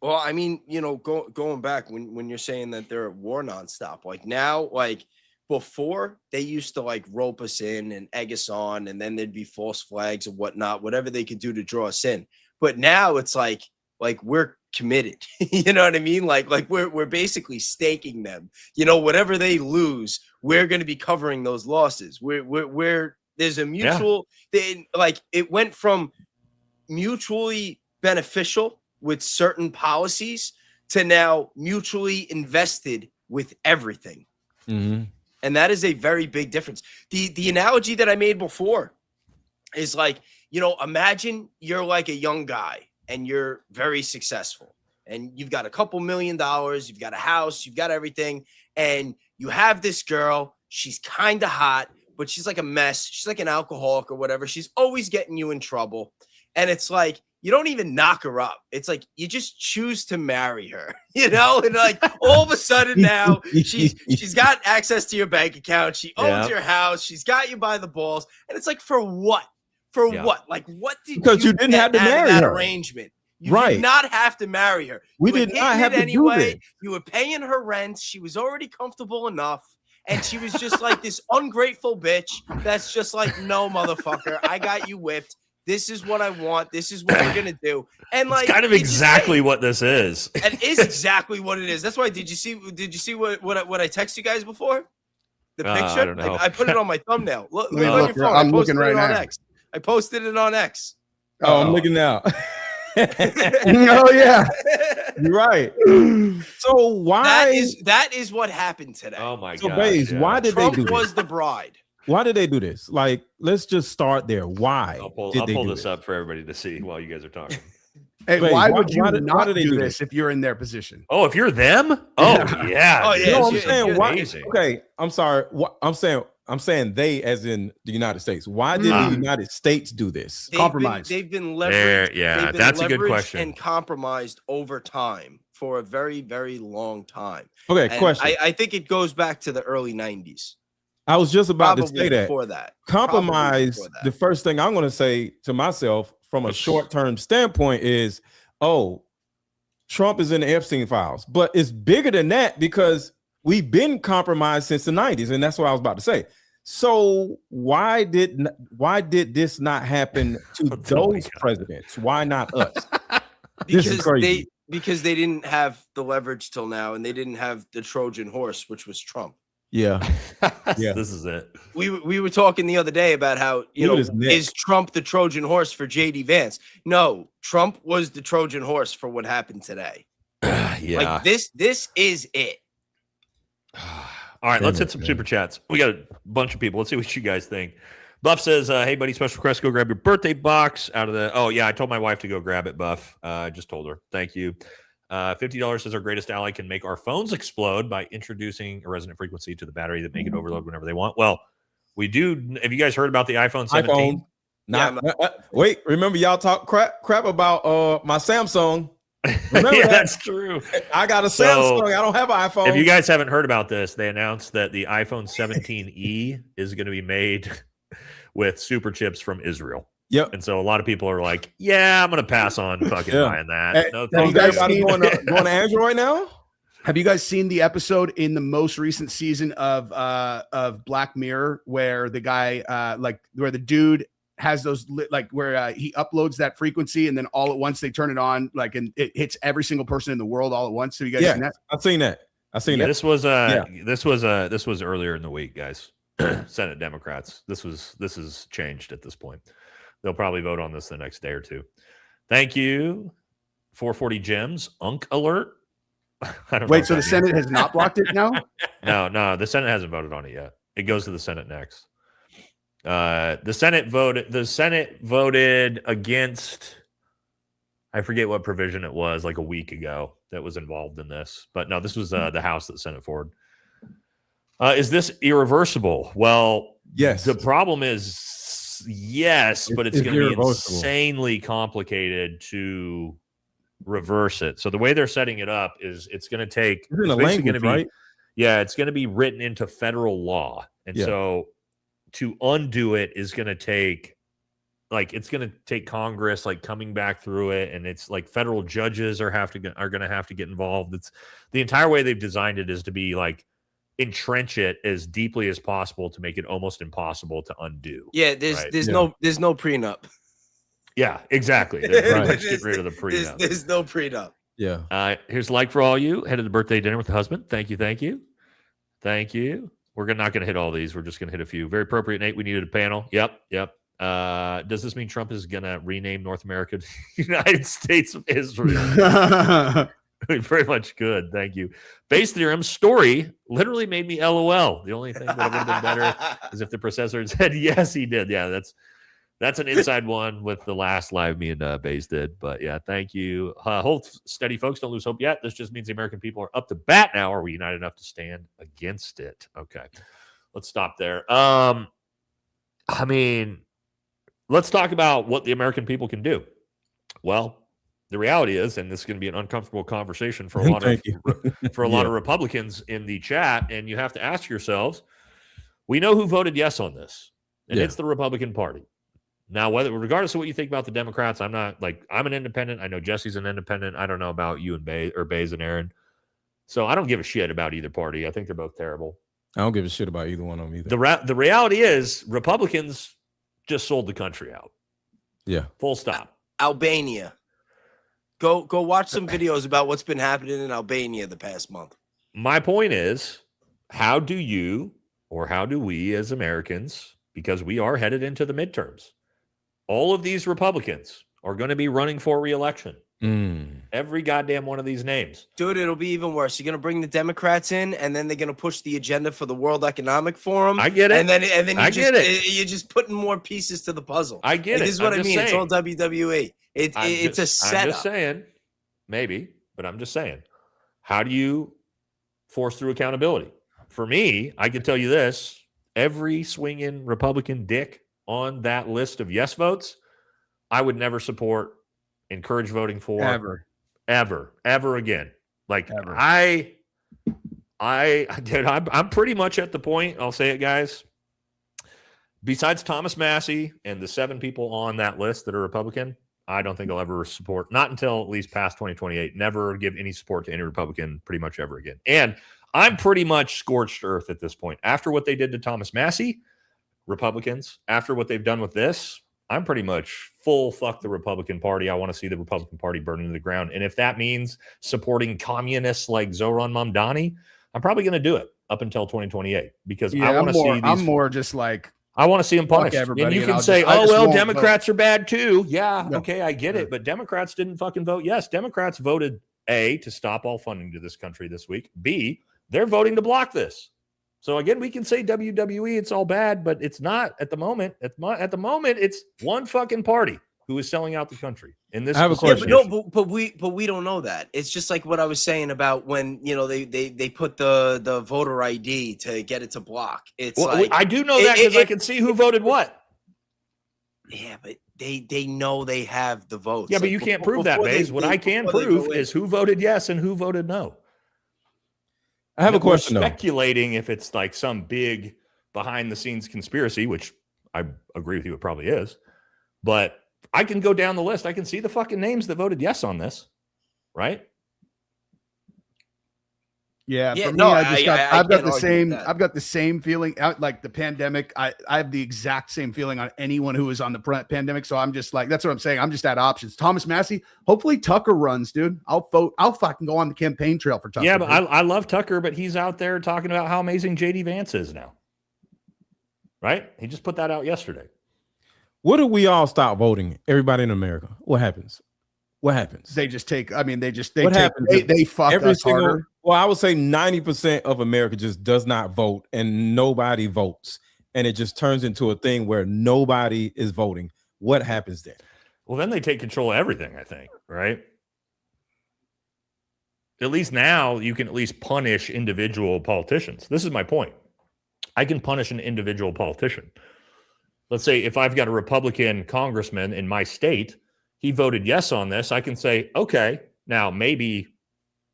Well, I mean, you know, going back when you're saying that they're at war nonstop, like now, like before they used to like rope us in and egg us on, and then there'd be false flags and whatnot, whatever they could do to draw us in. But now it's like we're committed. You know what I mean? Like we're basically staking them. You know, whatever they lose, we're going to be covering those losses. We're there's a mutual like it went from mutually beneficial with certain policies to now mutually invested with everything. And that is a very big difference. The analogy that I made before is like, you know, imagine you're like a young guy and you're very successful and you've got a couple $1 million, you've got a house, you've got everything. And you have this girl, she's kind of hot, but she's like a mess. She's like an alcoholic or whatever. She's always getting you in trouble. And it's like, you don't even knock her up. It's like you just choose to marry her, you know? And like all of a sudden now she's got access to your bank account. She owns your house. She's got you by the balls. And it's like, for what? For what? Like, what did because you didn't have to marry that her. arrangement? You did not have to marry her. We did not have to do this. You were paying her rent. She was already comfortable enough. And she was just like this ungrateful bitch that's just like, no, motherfucker, I got you whipped. This is what I want. This is what we're going to do. And like, it's kind of exactly what this is. It is exactly what it is. That's why, did you see what I texted you guys before? The picture? I don't know. I put it on my thumbnail. Look on your phone. I'm looking right now. X. I posted it on X. Oh, I'm looking now. Oh yeah, you're right. So why that is what happened today? Oh my god. So Baze, why did Trump they do this? was the bride. Why did they do this? Like, let's just start there. Why? I'll pull this up for everybody to see while you guys are talking. Hey, Wait, why would you why not did they do do this if you're in their position? Oh, if you're them? Oh yeah. Oh, yeah. You know what I'm It's saying? Why? amazing. Okay, I'm sorry. What I'm saying they, as in the United States. Why did the United States do this? Compromise. They've been leveraged. Yeah, that's a good question. And compromised over time for a very, very long time. Okay, And question. I think it goes back to the early 90s. I was just about Probably to say that. before that. Compromise. Probably before that. The first thing I'm going to say to myself from a short-term standpoint is, oh, Trump is in the Epstein files, but it's bigger than that because we've been compromised since the 90s, and that's what I was about to say. So why did this not happen to those presidents? Why not us? This is crazy. Because they didn't have the leverage till now, and they didn't have the Trojan horse, which was Trump. Yeah. Yeah. This is it. We were talking the other day about how, is Trump the Trojan horse for JD Vance? No, Trump was the Trojan horse for what happened today. Yeah. Like this is it. All right, let's hit some super chats. We got a bunch of people. Let's see what you guys think. Buff says, hey, buddy, special request, go grab your birthday box out of the... Oh, yeah, I told my wife to go grab it, Buff. I just told her. Thank you. $50 says our greatest ally can make our phones explode by introducing a resonant frequency to the battery that make it overload whenever they want. Well, we do... Have you guys heard about the iPhone 17? Wait, remember y'all talk crap about my Samsung. Remember yeah, that? that's true. I got a Samsung. I don't have an iPhone. If you guys haven't heard about this, they announced that the iPhone 17e is going to be made with super chips from Israel. Yep. And so a lot of people are like, yeah, I'm going to pass on fucking buying that. Hey, No, have you guys seen, going to Android now? Have you guys seen the episode in the most recent season of Black Mirror where the guy where the dude has those where he uploads that frequency and then all at once they turn it on and it hits every single person in the world all at once? So you guys seen that? I've seen that. that. This was earlier in the week, guys. Senate Democrats. This is changed at this point. They'll probably vote on this the next day or two. Thank you. 440 gems. Unk alert. Wait, so the Senate has not blocked it now? No, the Senate hasn't voted on it yet. It goes to the Senate next. The Senate voted against, I forget what provision it was, like a week ago that was involved in this. But no, this was the House that sent it forward. Is this irreversible? Well, yes. The problem is yes, but it's going to be insanely complicated to reverse it. So the way they're setting it up is it's going to take it's in a language, right? Yeah, it's going to be written into federal law. And so to undo it is going to take it's going to take Congress coming back through it, and it's federal judges are going to have to get involved. It's the entire way they've designed it is to be entrench it as deeply as possible to make it almost impossible to undo. Yeah, there's no prenup. Yeah, exactly. Let's get rid of the prenup. There's no prenup. Yeah. Here's a like for all you. Headed to birthday dinner with the husband. Thank you. We're not going to hit all these. We're just going to hit a few. Very appropriate, Nate. We needed a panel. Yep. Does this mean Trump is going to rename North America to United States of Israel? Very much good. Thank you. Base theorem story literally made me LOL. The only thing that would have been better is if the processor said, yes, he did. Yeah, that's an inside one with the last live me and Baze did. But yeah, thank you. Hold steady, folks. Don't lose hope yet. This just means the American people are up to bat now. Are we united enough to stand against it? Okay. Let's stop there. Let's talk about what the American people can do. Well, the reality is, and this is going to be an uncomfortable conversation for a lot of lot of Republicans in the chat, and you have to ask yourselves, we know who voted yes on this, and it's the Republican Party. Now, regardless of what you think about the Democrats, I'm an independent. I know Jesse's an independent. I don't know about you and Bays and Aaron. So I don't give a shit about either party. I think they're both terrible. I don't give a shit about either one of them either. The reality is Republicans just sold the country out. Yeah. Full stop. Albania. Go watch some videos about what's been happening in Albania the past month. My point is, how do we as Americans, because we are headed into the midterms, all of these Republicans are going to be running for re-election. Every goddamn one of these names. Dude, it'll be even worse. You're going to bring the Democrats in, and then they're going to push the agenda for the World Economic Forum. I get it. And then you're just putting more pieces to the puzzle. I get it. This is what I mean. Saying. It's all WWE. It's a setup. I'm just saying, maybe, but I'm just saying, how do you force through accountability? For me, I can tell you this, every swinging Republican dick on that list of yes votes, I would never support, encourage voting for ever again. Ever. I'm pretty much at the point, I'll say it, guys. Besides Thomas Massey and the 7 people on that list that are Republican, I don't think I'll ever support, not until at least past 2028, never give any support to any Republican pretty much ever again. And I'm pretty much scorched earth at this point. After what they did to Thomas Massey, Republicans, after what they've done with this, I'm pretty much full fuck the Republican Party. I want to see the Republican Party burn into the ground. And if that means supporting communists like Zoran Mamdani, I'm probably going to do it up until 2028 because I want to see these. I'm more just like, I want to see them punished. And you can say, Democrats are bad too. Yeah, okay, I get it. But Democrats didn't fucking vote yes. Democrats voted A, to stop all funding to this country this week. B, they're voting to block this. So again, we can say WWE, it's all bad, but it's not at the moment. At the moment, it's one fucking party who is selling out the country. In this, I have a question. But we don't know that. It's just like what I was saying about when they put the voter ID to get it to block. It's I do know that because I can see who voted what. Yeah, but they know they have the votes. Yeah, but you can't prove that, Baze. What I can prove is who voted yes and who voted no. I have a question. Speculating if it's like some big behind the scenes conspiracy, which I agree with you, it probably is. But I can go down the list. I can see the fucking names that voted yes on this, right? Yeah, for me, I've got the same feeling. Like the pandemic, I have the exact same feeling on anyone who is on the pandemic. So I'm just like, that's what I'm saying. I'm just at options. Thomas Massey, hopefully Tucker runs, dude. I'll vote. I'll fucking go on the campaign trail for Tucker. Yeah, but I love Tucker, but he's out there talking about how amazing JD Vance is now. Right? He just put that out yesterday. What do we all stop voting? Everybody in America. What happens? What happens? They just take. I mean, they fuck every us single. harder. Well, I would say 90% of America just does not vote, and nobody votes, and it just turns into a thing where nobody is voting. What happens then? Well, then they take control of everything. I think, right? At least now you can at least punish individual politicians. This is my point. I can punish an individual politician. Let's say if I've got a Republican congressman in my state, he voted yes on this. I can say, okay, now maybe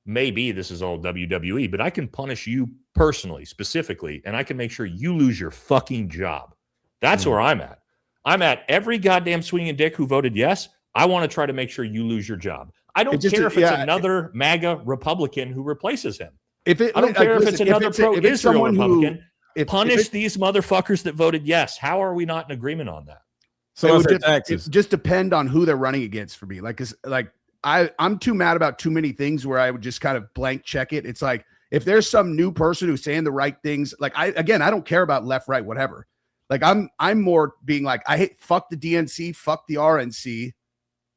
this is all WWE, but I can punish you personally, specifically, and I can make sure you lose your fucking job. That's where I'm at. I'm at every goddamn swinging dick who voted yes. I want to try to make sure you lose your job. I don't care if it's another MAGA Republican who replaces him. I don't care if it's another pro-Israel Republican. Punish these motherfuckers that voted yes. How are we not in agreement on that? So it just depend on who they're running against for me. I'm too mad about too many things where I would just kind of blank check it. It's like if there's some new person who's saying the right things, I don't care about left, right, whatever. Like I'm more being like, fuck the DNC, fuck the RNC.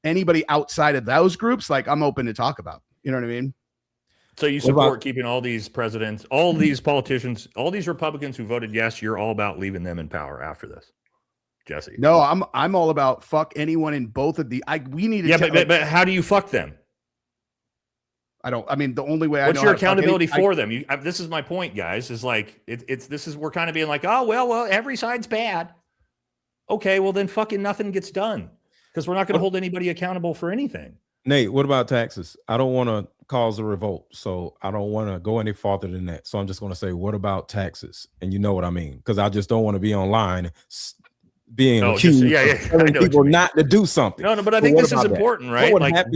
Anybody outside of those groups, I'm open to talk about. You know what I mean? So you support keeping all these presidents, all these politicians, all these Republicans who voted yes, you're all about leaving them in power after this. Jesse. No, I'm all about fuck anyone in both of the we need to. Yeah, but how do you fuck them? The only way what's your accountability for them? This is my point, guys, is like we're kind of being like, oh well, every side's bad. Okay, well then fucking nothing gets done. because we're not going to hold anybody accountable for anything. Nate, what about taxes? I don't want to cause a revolt, so I don't want to go any farther than that. So I'm just going to say, what about taxes? And you know what I mean, because I just don't want to be online being accused of telling people not to do something. No, but I think this is important, right? Like,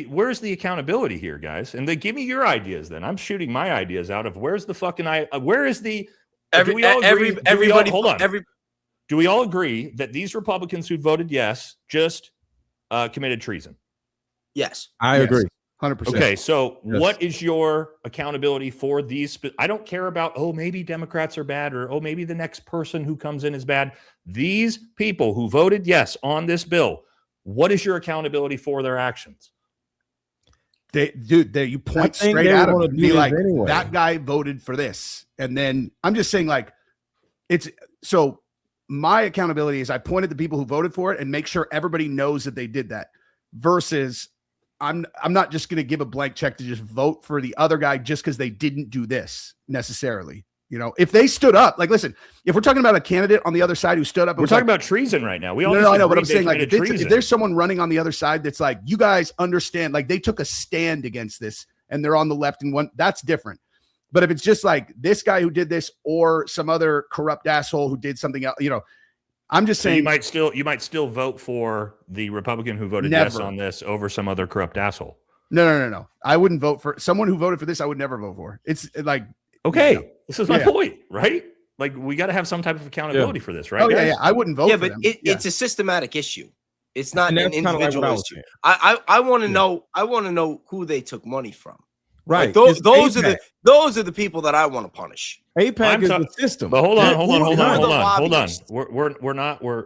where's the accountability here, guys? And give me your ideas. Then I'm shooting my ideas out of where's the fucking where is the everybody? Hold on. Do we all agree that these Republicans who voted yes just committed treason? Yes, I agree. 100%. Okay, so what is your accountability for these? I don't care about, maybe Democrats are bad, or maybe the next person who comes in is bad. These people who voted yes on this bill, what is your accountability for their actions? You point straight at them and be like, that guy voted for this. And then I'm just saying, like, so my accountability is I point at the people who voted for it and make sure everybody knows that they did that, versus I'm not just going to give a blank check to just vote for the other guy just because they didn't do this necessarily. You know, if they stood up, like, listen, if we're talking about a candidate on the other side who stood up, we're talking about treason right now. We all I know, but I'm saying, like, if there's someone running on the other side that's like, you guys understand, like, they took a stand against this and they're on the left and one, that's different. But if it's just like this guy who did this or some other corrupt asshole who did something else, you know, I'm just saying you might still vote for the Republican who voted yes on this over some other corrupt asshole. No. I wouldn't vote for someone who voted for this. I would never vote for. It's like, okay, this is my point, right? Like, we got to have some type of accountability for this, right? Yeah. I wouldn't vote for them. It's a systematic issue. It's not an individual issue. I want to know. I want to know who they took money from. Right. Like those are the people that I want to punish. APAC is the system. But hold on.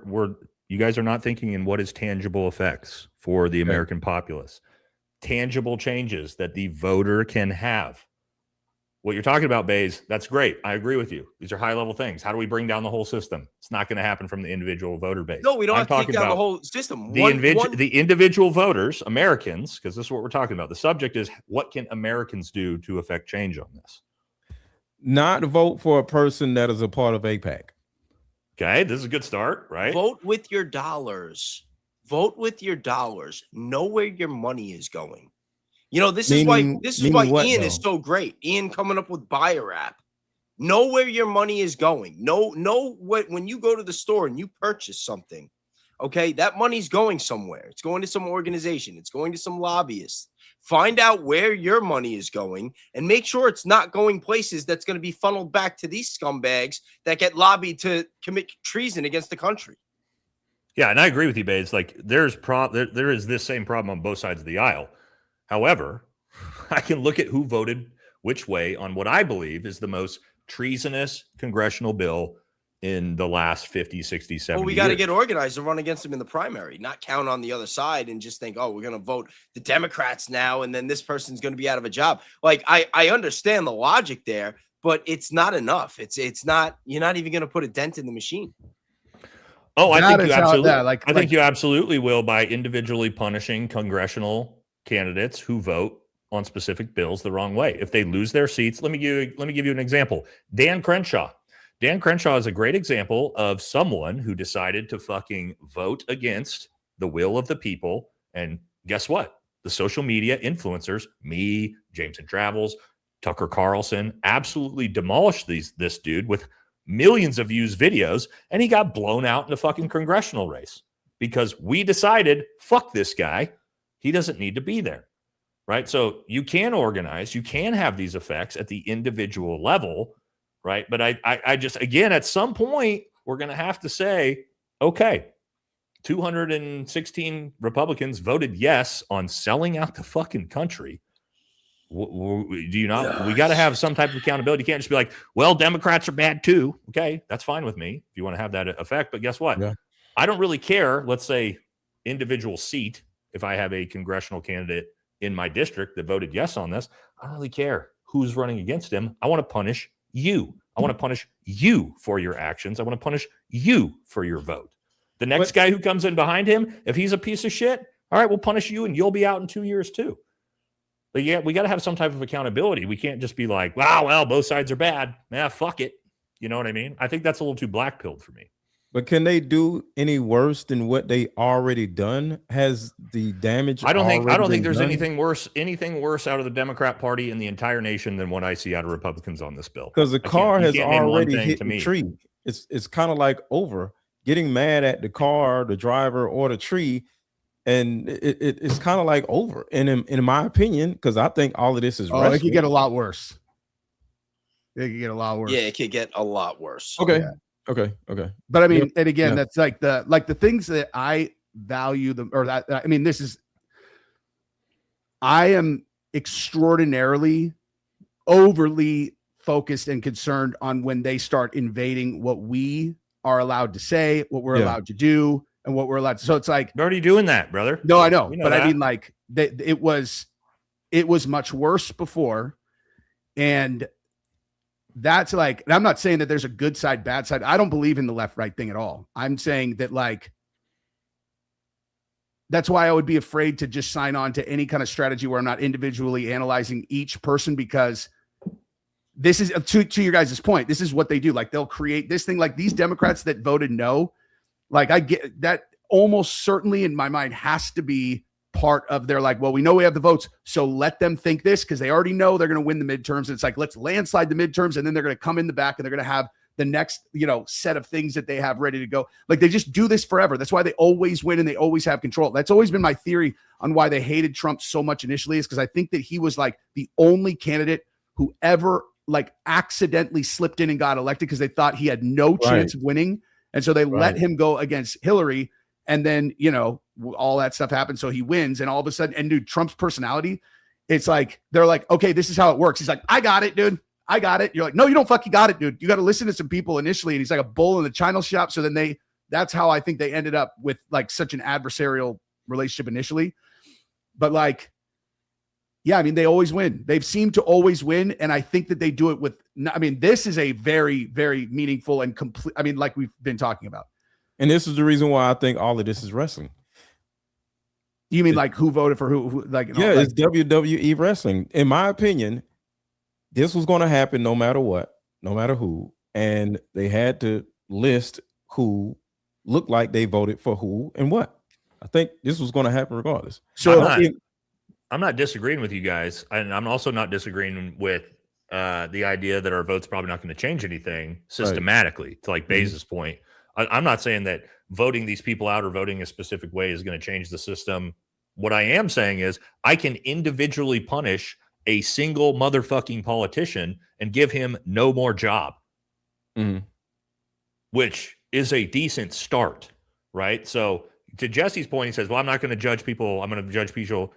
We're you guys are not thinking in what is tangible effects for the American populace. Tangible changes that the voter can have. What you're talking about, Bays, that's great. I agree with you. These are high-level things. How do we bring down the whole system? It's not going to happen from the individual voter base. No, we don't have to take down the whole system. The individual voters, Americans, because this is what we're talking about. The subject is, what can Americans do to affect change on this? Not vote for a person that is a part of APAC. Okay, this is a good start, right? Vote with your dollars. Vote with your dollars. Know where your money is going. You know, this is why Ian is so great. Ian coming up with Buyer App. Know where your money is going. Know what, when you go to the store and you purchase something, okay, that money's going somewhere. It's going to some organization. It's going to some lobbyists. Find out where your money is going and make sure it's not going places that's going to be funneled back to these scumbags that get lobbied to commit treason against the country. Yeah, and I agree with you, Bates. Like, there is this same problem on both sides of the aisle. However, I can look at who voted which way on what I believe is the most treasonous congressional bill in the last 50, 60, 70 Well, we got to get organized and run against them in the primary, not count on the other side and just think, we're going to vote the Democrats now, and then this person's going to be out of a job. Like, I understand the logic there, but it's not enough. It's not, you're not even going to put a dent in the machine. Oh, I think you absolutely, I think you absolutely will by individually punishing congressional candidates who vote on specific bills the wrong way. If they lose their seats, let me give you an example. Dan Crenshaw. Dan Crenshaw is a great example of someone who decided to fucking vote against the will of the people. And guess what? The social media influencers, me, James and Travels, Tucker Carlson, absolutely demolished this dude with millions of views videos, and he got blown out in the fucking congressional race because we decided, fuck this guy. He doesn't need to be there, right? So you can organize, you can have these effects at the individual level, right? But I just, again, at some point, we're going to have to say, okay, 216 Republicans voted yes on selling out the fucking country. Do you not? We got to have some type of accountability. You can't just be like, well, Democrats are bad too. Okay, that's fine with me if you want to have that effect. But guess what? Yeah. I don't really care. Let's say individual seat. If I have a congressional candidate in my district that voted yes on this, I don't really care who's running against him. I want to punish you. I want to punish you for your actions. I want to punish you for your vote. The next guy who comes in behind him, if he's a piece of shit, all right, we'll punish you and you'll be out in 2 years too. But yeah, we got to have some type of accountability. We can't just be like, wow, well, both sides are bad. Fuck it. You know what I mean? I think that's a little too black-pilled for me. But can they do any worse than what they already done? Has the damage? I don't think there's done? anything worse out of the Democrat Party in the entire nation than what I see out of Republicans on this bill. Because the car has already hit to the me. tree. It's kind of like over. Getting mad at the car, the driver, or the tree, and it's kind of like over. And in my opinion, because I think all of this is it could get a lot worse. It could get a lot worse. Yeah, it could get a lot worse. Okay. Yeah. Okay. But I mean, and again, Yeah. that's like the things that I value them, or that I mean, I am extraordinarily overly focused and concerned on when they start invading what we are allowed to say, what we're allowed to do, and what we're allowed to. So it's like they're already doing that, brother. No, I know, but that. I mean, like it was much worse before, and that's like, and I'm not saying that there's a good side, bad side. I don't believe in the left right thing at all. I'm saying that like that's why I would be afraid to just sign on to any kind of strategy where I'm not individually analyzing each person, because this is to your guys' point. This is what they do. Like they'll create this thing, like these Democrats that voted no. Like I get that almost certainly in my mind has to be part of their like, well, we know we have the votes, so let them think this because they already know they're going to win the midterms. It's like, let's landslide the midterms, and then they're going to come in the back and they're going to have the next, set of things that they have ready to go. Like they just do this forever. That's why they always win and they always have control. That's always been my theory on why they hated Trump so much initially, is because I think that he was like the only candidate who ever like accidentally slipped in and got elected because they thought he had no chance of winning. And so they let him go against Hillary. And then, all that stuff happened. So he wins. And all of a sudden, and dude, Trump's personality, it's like, they're like, okay, this is how it works. He's like, I got it, dude. I got it. You're like, no, you don't fucking got it, dude. You got to listen to some people initially. And he's like a bull in the china shop. So then that's how I think they ended up with like such an adversarial relationship initially. But like, yeah, I mean, they always win. They've seemed to always win. And I think that they do it with, I mean, this is a very, very meaningful and complete, I mean, like we've been talking about. And this is the reason why I think all of this is wrestling. You mean like who voted for who like, yeah, it's WWE wrestling. In my opinion, this was going to happen no matter what, no matter who. And they had to list who looked like they voted for who and what. I think this was going to happen regardless. So I'm not disagreeing with you guys. And I'm also not disagreeing with the idea that our vote's probably not going to change anything systematically, to like Baze's point. I'm not saying that voting these people out or voting a specific way is going to change the system. What I am saying is I can individually punish a single motherfucking politician and give him no more job, which is a decent start, right? So to Jesse's point, he says, well, I'm not going to judge people. I'm going to judge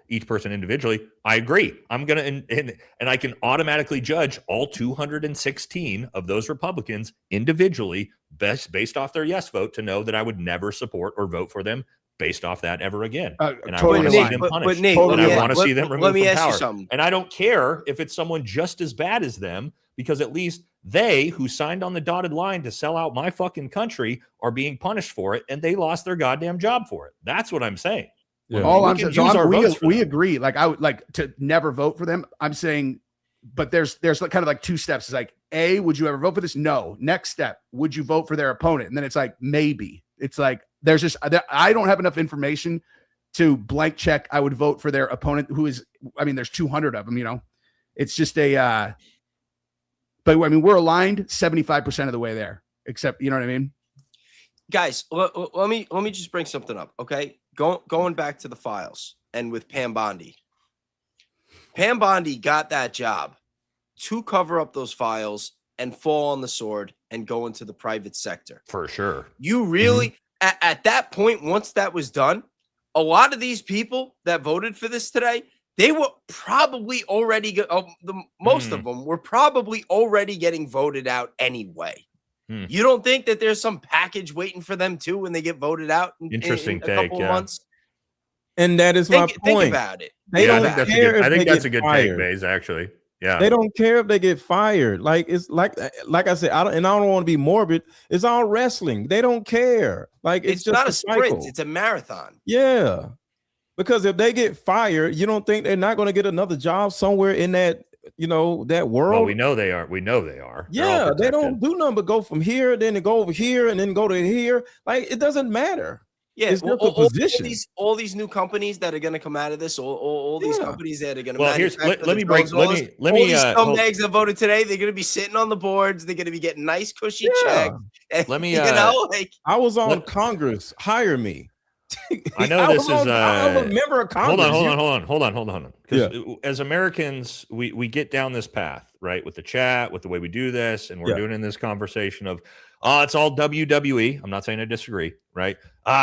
each person individually. I agree. I'm going to, and I can automatically judge all 216 of those Republicans individually based off their yes vote, to know that I would never support or vote for them based off that ever again. And I want to see them punished. And I want to see them removed from power. And I don't care if it's someone just as bad as them, because at least they who signed on the dotted line to sell out my fucking country are being punished for it, and they lost their goddamn job for it. That's what I'm saying. Yeah. All I'm saying, we agree. Like I would like to never vote for them. I'm saying, but there's kind of like two steps. It's like, A, would you ever vote for this? No. Next step, would you vote for their opponent? And then it's like, maybe. It's like, there's just, I don't have enough information to blank check. I would vote for their opponent, who is, I mean, there's 200 of them, it's just but I mean, we're aligned 75% of the way there, except, you know what I mean? Guys, let me just bring something up. Okay. Going back to the files and with Pam Bondi. Pam Bondi got that job to cover up those files and fall on the sword and go into the private sector. For sure. You really, at that point, once that was done, a lot of these people that voted for this today, they were probably already, most of them were probably already getting voted out anyway. You don't think that there's some package waiting for them too when they get voted out in a couple of months? And that is my point. Think about it. They don't care. I think that's a good take, Baze, actually. Yeah. They don't care if they get fired. Like it's like I said, I don't want to be morbid. It's all wrestling. They don't care. Like it's just not a sprint, cycle. it's a marathon. Yeah. Because if they get fired, you don't think they're not going to get another job somewhere in that that world. Well, we know they are. We know they are. Yeah, they don't do nothing but go from here, then they go over here, and then go to here. Like, it doesn't matter. Yeah, it's just a position. All these new companies that are going to come out of this, all these companies that are going to. Well, let me break. Let me. These scumbags that voted today, they're going to be sitting on the boards. They're going to be getting nice, cushy checks. And, let me. I was on Congress. Hire me. I know this is. I'm a member of Congress. Hold on. Because as Americans, we get down this path, right? With the chat, with the way we do this, and we're doing in this conversation of, it's all WWE. I'm not saying I disagree, right?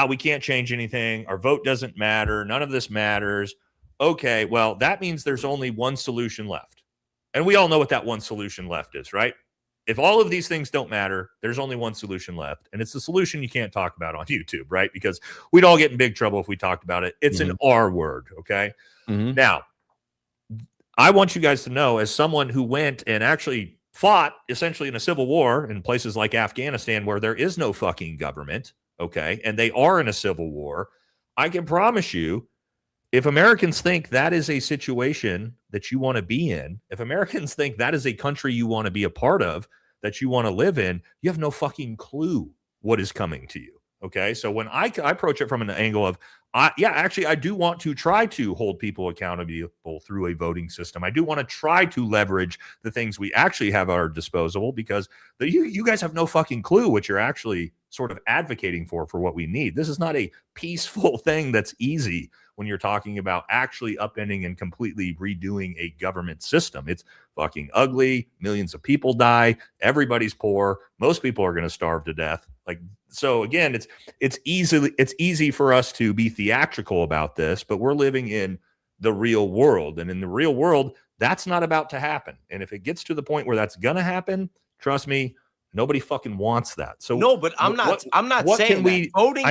We can't change anything. Our vote doesn't matter. None of this matters. Okay, well, that means there's only one solution left. And we all know what that one solution left is, right? If all of these things don't matter, there's only one solution left. And it's the solution you can't talk about on YouTube, right? Because we'd all get in big trouble if we talked about it. It's an R word, okay? Now, I want you guys to know, as someone who went and actually fought essentially in a civil war in places like Afghanistan where there is no fucking government, okay, and they are in a civil war, I can promise you, if Americans think that is a situation that you want to be in, if Americans think that is a country you want to be a part of, that you want to live in, you have no fucking clue what is coming to you, okay? So when I approach it from an angle of, I do want to try to hold people accountable through a voting system. I do want to try to leverage the things we actually have at our disposal, because you guys have no fucking clue what you're actually sort of advocating for what we need. This is not a peaceful thing that's easy when you're talking about actually upending and completely redoing a government system. It's fucking ugly. Millions of people die. Everybody's poor. Most people are going to starve to death. So again, it's easy for us to be theatrical about this, but we're living in the real world. And in the real world, that's not about to happen. And if it gets to the point where that's going to happen, trust me, nobody fucking wants that. So no, but I'm not saying that. Voting.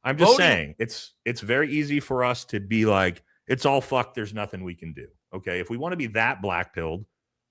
I'm just saying it's very easy for us to be like, it's all fucked. There's nothing we can do. Okay. If we want to be that black-pilled,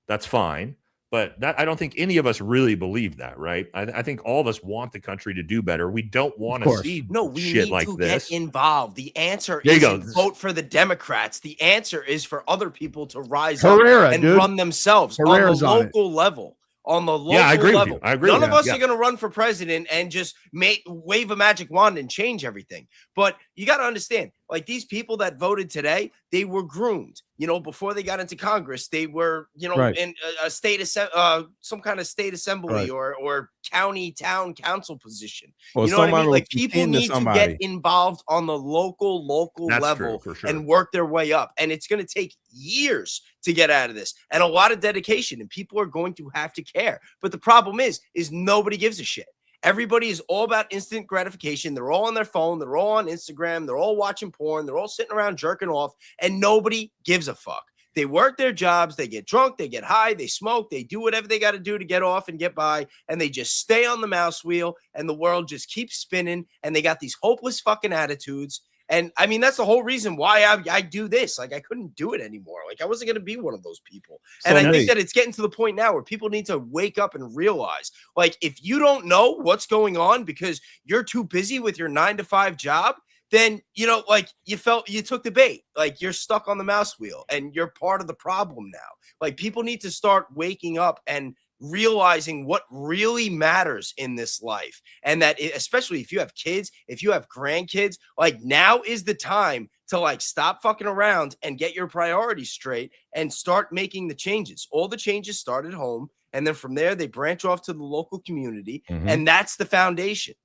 that's fine. But I don't think any of us really believe that, right? I think all of us want the country to do better. We don't want to see shit like this. Get involved. The answer isn't vote for the Democrats. The answer is for other people to rise up and run themselves on the local level. On the local I agree level. With you. I agree. None of us are going to run for president and just wave a magic wand and change everything. But you got to understand, like, these people that voted today, they were groomed. Before they got into Congress, they were, in a state, some kind of state assembly or county town council position. Or you know what I mean? Like, people need to get involved on the local level and work their way up. And it's going to take years to get out of this, and a lot of dedication, and people are going to have to care. But the problem is nobody gives a shit. Everybody is all about instant gratification. They're all on their phone. They're all on Instagram. They're all watching porn. They're all sitting around jerking off, and nobody gives a fuck. They work their jobs. They get drunk. They get high. They smoke. They do whatever they got to do to get off and get by, and they just stay on the mouse wheel, and the world just keeps spinning, and they got these hopeless fucking attitudes. And I mean, that's the whole reason why I do this. Like, I couldn't do it anymore. Like, I wasn't going to be one of those people. And I think that it's getting to the point now where people need to wake up and realize, like, if you don't know what's going on because you're too busy with your 9-to-5 job, then, you took the bait. Like, you're stuck on the mouse wheel and you're part of the problem now. Like, people need to start waking up and realizing what really matters in this life, and that especially if you have kids, if you have grandkids, like, now is the time to, like, stop fucking around and get your priorities straight and start making the changes. All the changes start at home, and then from there they branch off to the local community, and that's the foundation.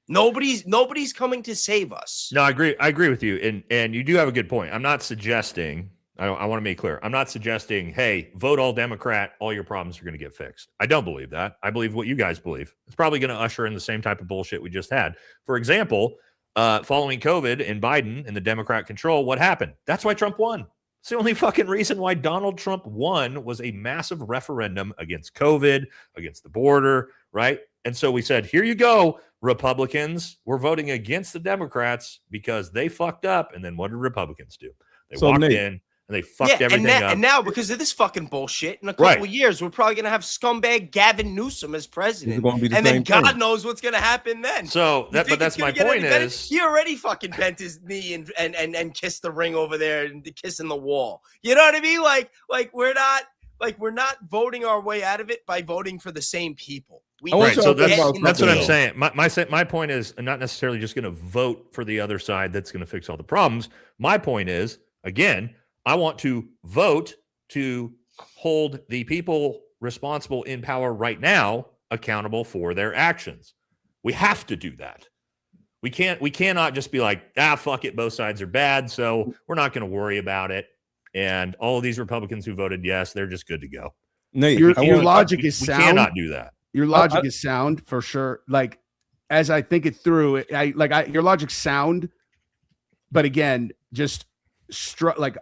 Nobody's coming to save us. No, I agree with you, and you do have a good point. I'm not suggesting, I want to make clear, I'm not suggesting, hey, vote all Democrat, all your problems are going to get fixed. I don't believe that. I believe what you guys believe. It's probably going to usher in the same type of bullshit we just had. For example, following COVID and Biden and the Democrat control, what happened? That's why Trump won. It's the only fucking reason why Donald Trump won was a massive referendum against COVID, against the border, right? And so we said, here you go, Republicans. We're voting against the Democrats because they fucked up. And then what did Republicans do? They walked in. and they fucked everything up. And now, because of this fucking bullshit, in a couple of years, we're probably gonna have scumbag Gavin Newsom as president, and then God knows what's gonna happen then. So that's my point is he already fucking bent his knee and kissed the ring over there and kissing the wall. You know what I mean? Like we're not voting our way out of it by voting for the same people. So that's what I'm saying. My point is I'm not necessarily just going to vote for the other side that's going to fix all the problems. My point is, again, I want to vote to hold the people responsible in power right now accountable for their actions. We have to do that. We cannot just be like, fuck it, both sides are bad, so we're not going to worry about it. And all of these Republicans who voted yes, they're just good to go. Nate, your logic is sound. We cannot do that. Your logic is sound for sure. Like, as I think it through, your logic's sound, but again, just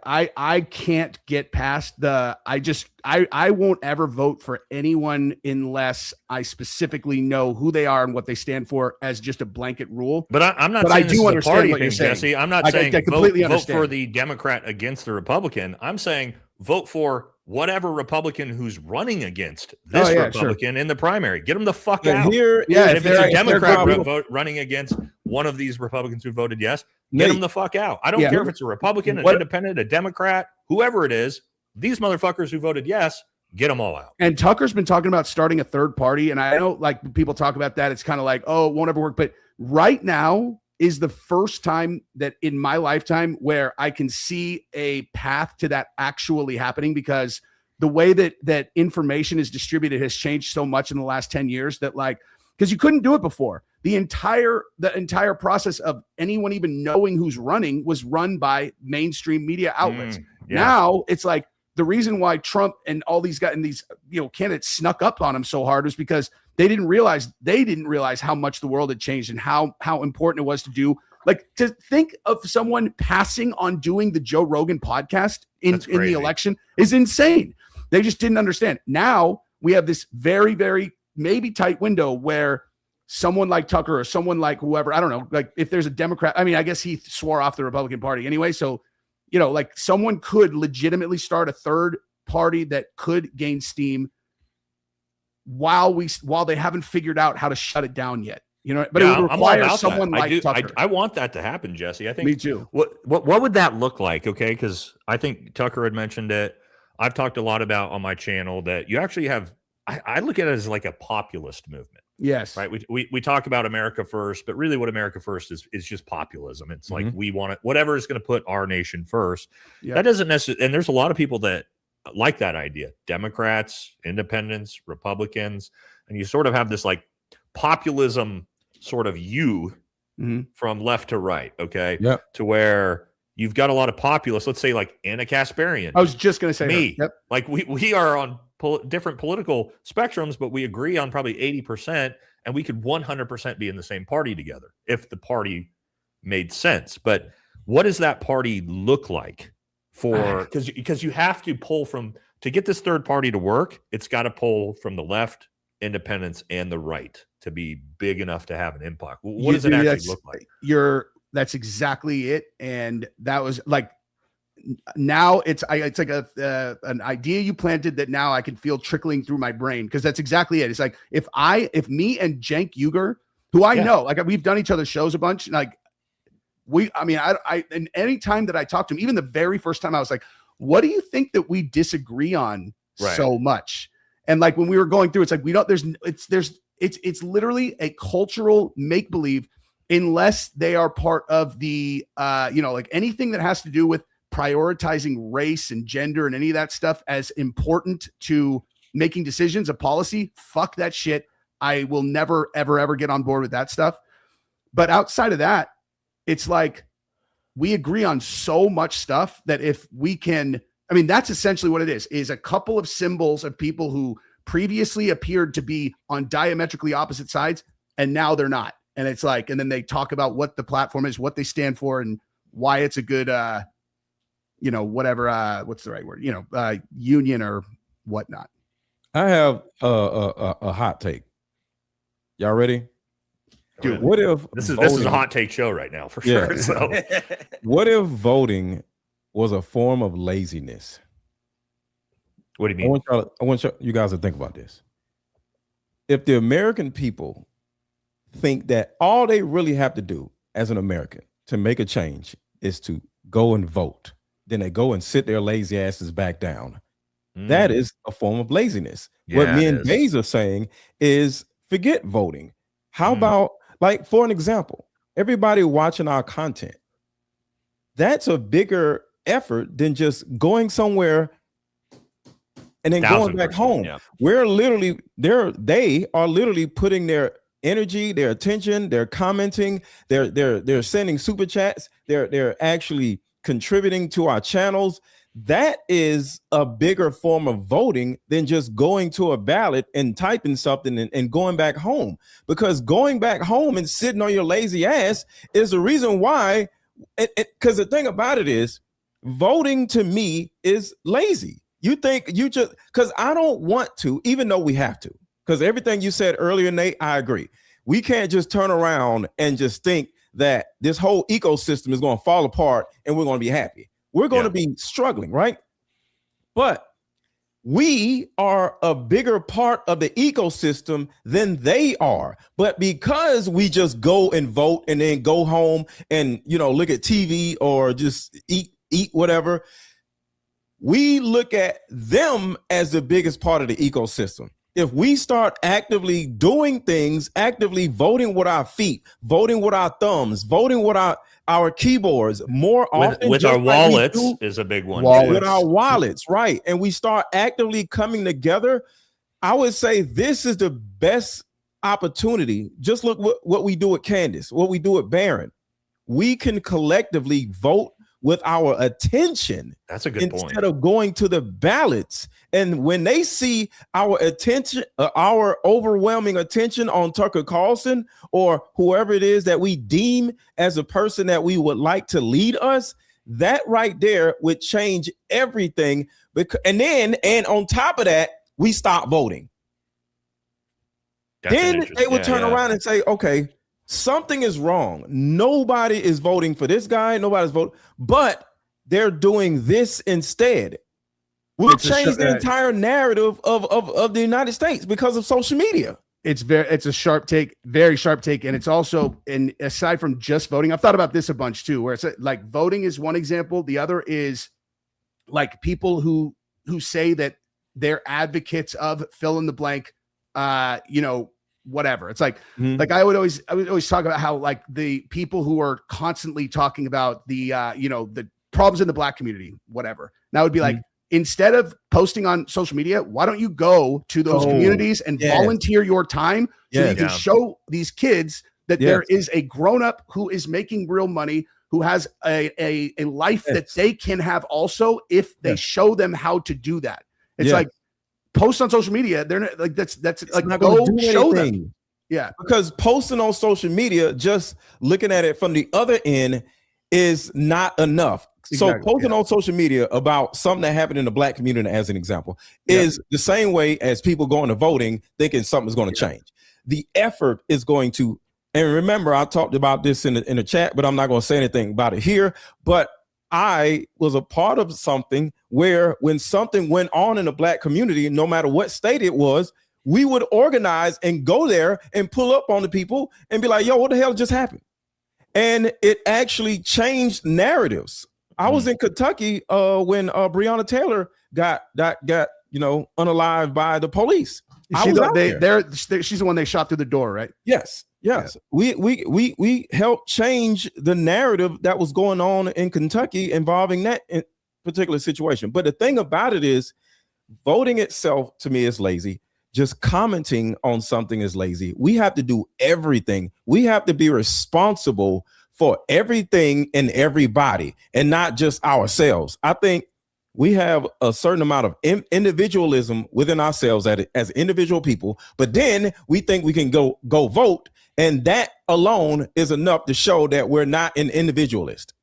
I can't get past I won't ever vote for anyone unless I specifically know who they are and what they stand for as just a blanket rule. But I'm not saying this is a party thing, Jesse. I'm not saying vote for the Democrat against the Republican. I'm saying vote for whatever Republican who's running against this Republican in the primary. Get them the fuck out. If there's a Democrat running against one of these Republicans who voted yes, get them the fuck out. I don't care if it's a Republican, an independent, a Democrat, whoever it is. These motherfuckers who voted yes, get them all out. And Tucker's been talking about starting a third party. And I know, like, people talk about that. It's kind of like, oh, it won't ever work. But right now is the first time that in my lifetime where I can see a path to that actually happening, because the way that information is distributed has changed so much in the last 10 years that, like, because you couldn't do it before. The entire process of anyone even knowing who's running was run by mainstream media outlets. Now it's like the reason why Trump and all these guys and these candidates snuck up on him so hard was because they didn't realize how much the world had changed and how important it was to do, like, to think of someone passing on doing the Joe Rogan podcast in the election is insane. They just didn't understand. Now we have this very, very maybe tight window where someone like Tucker or someone like whoever, I don't know, like if there's a Democrat, I mean, I guess he swore off the Republican Party anyway. So, like someone could legitimately start a third party that could gain steam while they haven't figured out how to shut it down yet. But it would require someone like Tucker. I want that to happen, Jesse. I think me too. What would that look like? Okay, because I think Tucker had mentioned it. I've talked a lot about on my channel that you actually have. I look at it as like a populist movement. Yes. Right. We talk about America first, but really what America first is just populism. It's like we want it, whatever is going to put our nation first. That doesn't necessarily, and there's a lot of people that like that idea. Democrats, independents, Republicans, and you sort of have this like populism sort of from left to right. Okay. Yeah. To where you've got a lot of populists, let's say like Anna Kasparian. I was just going to say me. Yep. Like we are on different political spectrums, but we agree on probably 80%, and we could 100% be in the same party together if the party made sense. But what does that party look like for, because you have to pull from, to get this third party to work, it's got to pull from the left, independents, and the right to be big enough to have an impact. What does it actually look like? That's exactly it. And that was like, now it's like an idea you planted that now I can feel trickling through my brain, because that's exactly it. It's like if me and Cenk Uygur, who I know, like we've done each other's shows a bunch, like and any time that I talked to him, even the very first time, I was like, what do you think that we disagree on so much? And like when we were going through, it's like it's literally a cultural make-believe unless they are part of the like anything that has to do with prioritizing race and gender and any of that stuff as important to making decisions of policy. Fuck that shit. I will never, ever get on board with that stuff. But outside of that, it's like we agree on so much stuff that if we can, I mean, that's essentially what it is a couple of symbols of people who previously appeared to be on diametrically opposite sides, and now they're not. And it's like, and then they talk about what the platform is, what they stand for, and why it's a good, whatever, what's the right word, union or whatnot. I have a hot take. Y'all ready? Dude, what if this is a hot take show right now for sure. So what if voting was a form of laziness. What do you mean? I want you guys to think about this. If the American people think that all they really have to do as an American to make a change is to go and vote, then they go and sit their lazy asses back down. That is a form of laziness. Yeah, what me and Bays are saying is forget voting. How about, like, for an example, everybody watching our content? That's a bigger effort than just going somewhere and then going back home. Yeah. We're literally they are literally putting their energy, their attention, they're commenting, they're sending super chats, they're actually contributing to our channels. That is a bigger form of voting than just going to a ballot and typing something and going back home. Because going back home and sitting on your lazy ass is the reason why. Because the thing about it is, voting to me is lazy. You think you just, because I don't want to, even though we have to. Because everything you said earlier, Nate, I agree. We can't just turn around and just think that this whole ecosystem is going to fall apart and we're going to be happy. We're going to be struggling, right? But we are a bigger part of the ecosystem than they are. But because we just go and vote and then go home and, you know, look at TV or just eat whatever, we look at them as the biggest part of the ecosystem. If we start actively doing things, actively voting with our feet, voting with our thumbs, voting with our keyboards more often, with our wallets is a big one. With our wallets, right? And we start actively coming together. I would say this is the best opportunity. Just look what we do at Candace, what we do at Barron. We can collectively vote with our attention. That's a good point. Instead of going to the ballots. And when they see our attention, our overwhelming attention on Tucker Carlson or whoever it is that we deem as a person that we would like to lead us, that right there would change everything. And on top of that, we stop voting. Then they would turn around and say, okay, something is wrong. Nobody is voting for this guy. Nobody's voting, but they're doing this instead. We'll change the entire narrative of the United States because of social media. It's a sharp take, very sharp take. And it's also, and aside from just voting, I've thought about this a bunch too, where it's like voting is one example. The other is like people who say that they're advocates of fill in the blank, whatever. It's like, like I would always talk about how like the people who are constantly talking about the, the problems in the Black community, whatever. Now would be like, instead of posting on social media, why don't you go to those communities and volunteer your time so you can show these kids that there is a grown-up who is making real money, who has a life that they can have also if they show them how to do that. It's like post on social media. They're not, like that's like not go show them. Yeah, because posting on social media, just looking at it from the other end, is not enough. Exactly. So posting on social media about something that happened in the Black community, as an example, is the same way as people going to voting thinking something's going to change. The effort is going to, and remember, I talked about this in the chat, but I'm not going to say anything about it here. But I was a part of something where when something went on in the Black community, no matter what state it was, we would organize and go there and pull up on the people and be like, yo, what the hell just happened? And it actually changed narratives. I was in Kentucky when Breonna Taylor got unalived by the police. She's the one they shot through the door, right? Yes. Yeah. We helped change the narrative that was going on in Kentucky involving that particular situation. But the thing about it is, voting itself to me is lazy. Just commenting on something is lazy. We have to do everything. We have to be responsible for everything and everybody, and not just ourselves. I think we have a certain amount of individualism within ourselves as individual people, but then we think we can go vote, and that alone is enough to show that we're not an individualist.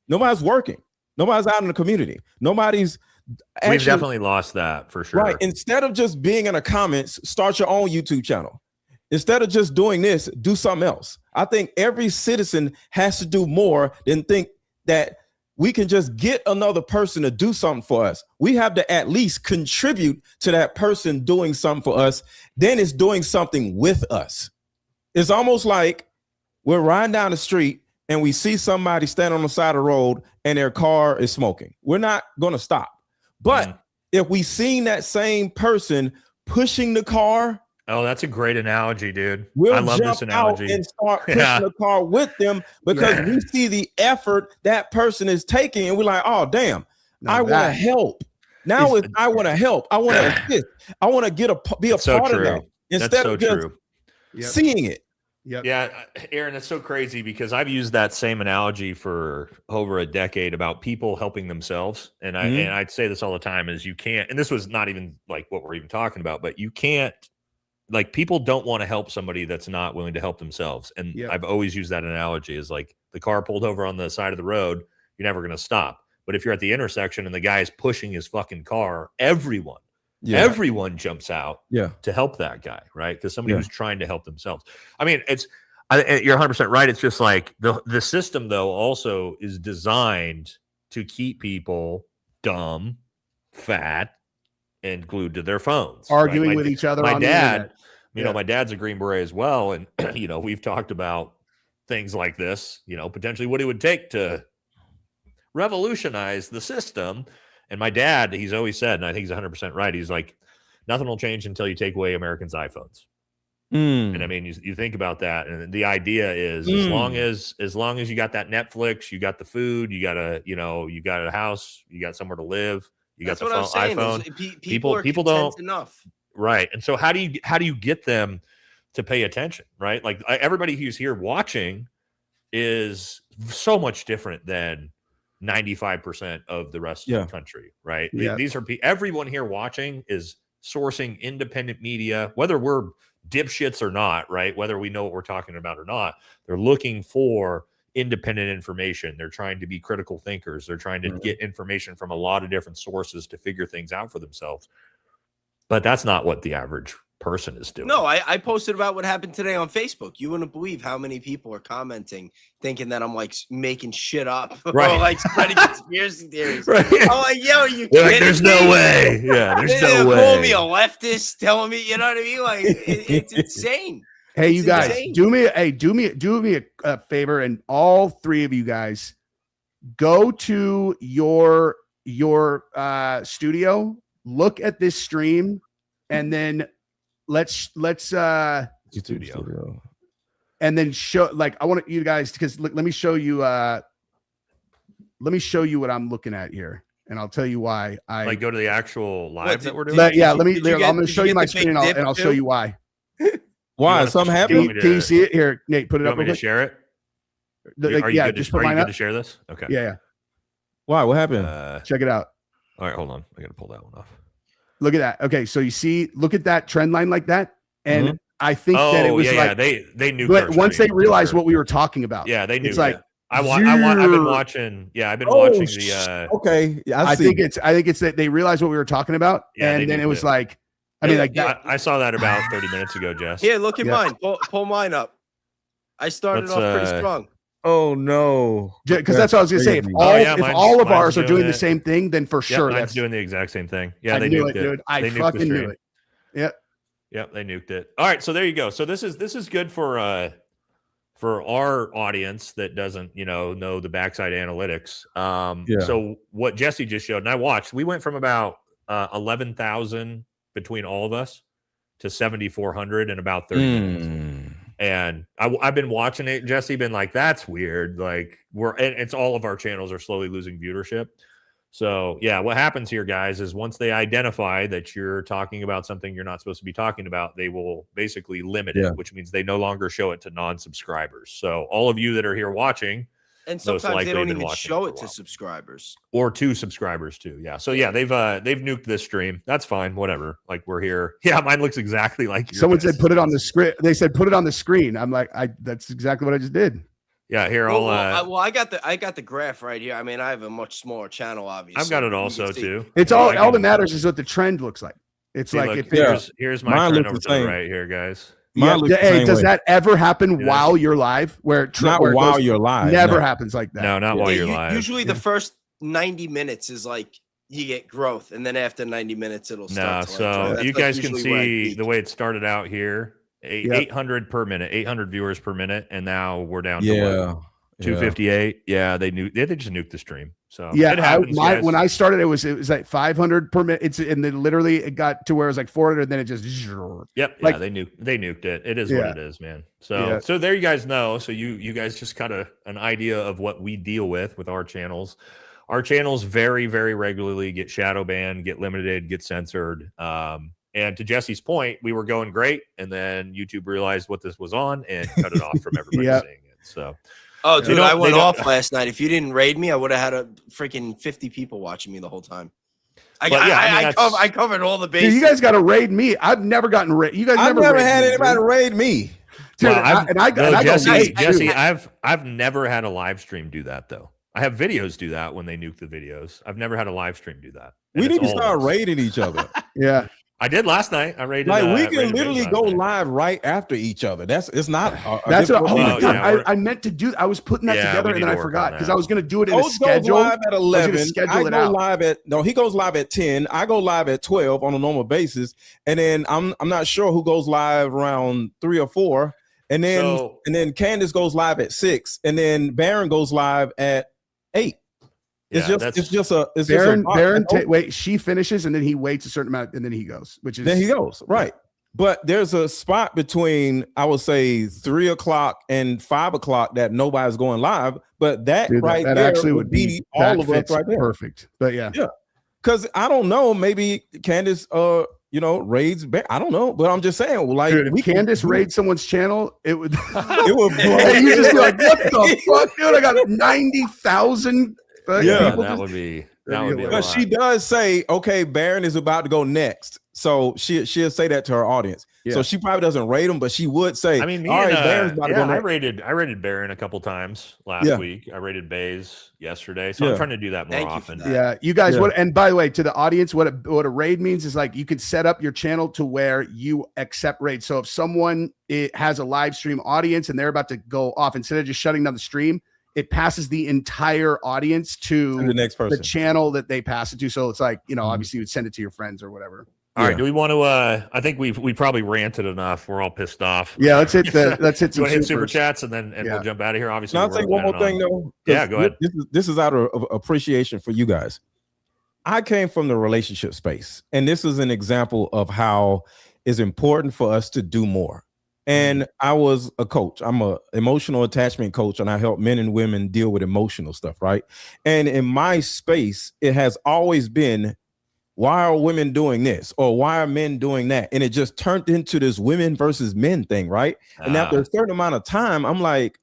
Nobody's working. Nobody's out in the community. Nobody's We've definitely lost that for sure. Right. Instead of just being in the comments, start your own YouTube channel. Instead of just doing this, do something else. I think every citizen has to do more than think that we can just get another person to do something for us. We have to at least contribute to that person doing something for us. Then it's doing something with us. It's almost like we're riding down the street and we see somebody stand on the side of the road and their car is smoking. We're not going to stop. But if we seen that same person pushing the car, oh, that's a great analogy, dude. we'll I love jump this analogy. out and start pushing the car with them because we see the effort that person is taking, and we're like, oh, damn, I want to help. Now I want to help. I want to assist. I want to be a part of that instead of just seeing it. Yep. Yeah, Aaron, that's so crazy because I've used that same analogy for over a decade about people helping themselves. And I'd say this all the time is you can't, and this was not even like what we're even talking about, but you can't, like, people don't want to help somebody that's not willing to help themselves. And I've always used that analogy is like the car pulled over on the side of the road, you're never going to stop. But if you're at the intersection and the guy is pushing his fucking car, everyone jumps out to help that guy, right? Because somebody who's trying to help themselves. I mean, you're 100% right. It's just like the system, though, also is designed to keep people dumb, fat, and glued to their phones, arguing right? with each other. My on dad, you know, my dad's a Green Beret as well, and you know, we've talked about things like this. You know, potentially what it would take to revolutionize the system. And my dad, he's always said, and I think he's 100% right. He's like, nothing will change until you take away Americans' iPhones. And I mean, you think about that, and the idea is as long as you got that Netflix, you got the food, you got a house, you got somewhere to live, you got the iPhone. People don't enough, right? And so how do you get them to pay attention, right? Like everybody who's here watching is so much different than 95% of the rest of the country, right? These are everyone here watching is sourcing independent media, whether we're dipshits or not, right? Whether we know what we're talking about or not, they're looking for independent information. They're trying to be critical thinkers. They're trying to get information from a lot of different sources to figure things out for themselves. But that's not what the average person is doing. No, I posted about what happened today on Facebook. You wouldn't believe how many people are commenting thinking that I'm like making shit up or like spreading conspiracy theories. I'm like, yo, you kidding like, there's no way. Yeah, there's no way. Call me a leftist, telling me, you know what I mean? Like it's insane. Hey, you guys, do me a favor, and all three of you guys go to your studio, look at this stream, and then let's studio. And then show, like, I want you guys, because let me show you what I'm looking at here, and I'll tell you why. I like go to the actual live that we're doing. I'm going to show you my screen, and I'll show you why. Why? Something happened? Can you see it here, Nate? Put it up. Want me to share it? Just put mine up. To share this? Okay. Yeah. Why? What happened? Check it out. All right, hold on. I got to pull that one off. Look at that. Okay, so you see, look at that trend line like that, and I think that it was they knew. But once they realized what we were talking about, they knew. It's like I've been watching. Yeah, I've been watching the. Okay, I think it's that they realized what we were talking about, and then it was like, I mean, like I saw that about 30 minutes ago, Jess. Here, look at mine. Pull mine up. I started off pretty strong. Oh no! Because that's what I was gonna say. If all of ours are doing the same thing, then for sure that's doing the exact same thing. Yeah, they knew it, dude. I fucking knew it. Yep, they nuked it. All right, so there you go. So this is good for our audience that doesn't know the backside analytics. So what Jesse just showed, and I watched, we went from about 11,000 between all of us to 7,400 in about 30 minutes. And I've been watching it, Jesse, been like, that's weird. Like it's all of our channels are slowly losing viewership. So yeah, what happens here, guys, is once they identify that you're talking about something you're not supposed to be talking about, they will basically limit it, which means they no longer show it to non-subscribers. So all of you that are here watching, and sometimes they don't even show it to subscribers or to subscribers too. Yeah. So yeah, they've nuked this stream. That's fine. Whatever. Like we're here. Yeah. Mine looks exactly like yours. Someone said, put it on the screen. They said, put it on the screen. I'm like, that's exactly what I just did. Yeah. Here. I got the graph right here. I mean, I have a much smaller channel, obviously. I've got it also too. It's all that matters is what the trend looks like. It's like, here's my trend over to the right here, guys. Yeah. looks the Hey, same does way. that ever happen Yeah. while you're live? Not where it while goes- you're live. Never no. happens like that. No, not while you're live. Usually the first 90 minutes is like you get growth, and then after 90 minutes it'll No, start. To so like, you guys can usually where I see peak. the way it started out here. Yep. 800 per minute, 800 viewers per minute, and now we're down to Yeah. 258. Yeah, they just nuked the stream. So Yeah, it happens. Guys. when I started, it was like 500 per minute. And then literally it got to where it was like 400, and then it just Yep. like- Yeah, they nuked it. It is Yeah. what it is, man. So so there you guys know. So you guys just got an idea of what we deal with our channels. Our channels very, very regularly get shadow banned, get limited, get censored. And to Jesse's point, we were going great, and then YouTube realized what this was on and cut it off from everybody Yep. seeing it. So Oh, dude, don't- I went they don't- off last night. If you didn't raid me, I would have had a freaking 50 people watching me the whole time. I covered all the Dude, bases. you guys got to raid me. I've never gotten raid. You guys I've never never raid had me, anybody dude. raid me. Dude, Well, I go Jesse, raid, Jesse, too. I've never had a live stream do that though. I have videos do that when they nuke the videos. I've never had a live stream do that. And We it's need to start always- raiding each other. Yeah. I did last night. I raided. Like we raided can Big literally last go night. live right after each other. It's not. That's what, oh my Oh, god! yeah, I meant to do. I was putting that Yeah, together we and need then I to work forgot on because that. I was going to do it in a Coach goes schedule. live at 11. schedule I it go out. live at he goes live at 10. I go live at 12 on a normal basis, and then I'm not sure who goes live around 3 or 4, and then Candace goes live at 6, and then Baron goes live at 8. It's Baron, just wait, she finishes and then he waits a certain amount and then he goes, which is then he goes right. But there's a spot between, I would say, 3 o'clock and 5 o'clock that nobody's going live. But that Dude, right that there actually would be all of us fits right there. perfect. But yeah. Because I don't know, maybe Candace, raids. I don't know, but I'm just saying, like, Dude, if we can Candace do- raid someone's channel, it would it would blow. you just be like, what the fuck, dude? I got 90,000 Yeah. people that just- would be That'd a be lot. But she does say, okay, Baron is about to go next. So she'll say that to her audience. Yeah. So she probably doesn't rate him, but she would say, I mean, me all right, and, Baron's about to go I next. rated Baron a couple times last Yeah. week. I rated Baze yesterday, so Yeah. I'm trying to do that more Thank you often. for that. Yeah, you guys. Yeah. What? And by the way, to the audience, what a raid means is like you can set up your channel to where you accept raids. So if someone has a live stream audience and they're about to go off, instead of just shutting down the stream, it passes the entire audience to To the next the person. channel that they pass it to. So it's like, Mhm. obviously you would send it to your friends or whatever. All Yeah. right, do we want to? I think we probably ranted enough. We're all pissed off. Yeah, let's hit Do some you want to hit super supers. chats and then Yeah. we'll jump out of here. Obviously, Now, I'll we're say one more running thing, on. though. 'cause Yeah, go ahead. This is out of appreciation for you guys. I came from the relationship space, and this is an example of how it's important for us to do more. And I was a coach. I'm a emotional attachment coach, and I help men and women deal with emotional stuff, right? And in my space, it has always been, why are women doing this? Or why are men doing that? And it just turned into this women versus men thing, right? And after a certain amount of time, I'm like,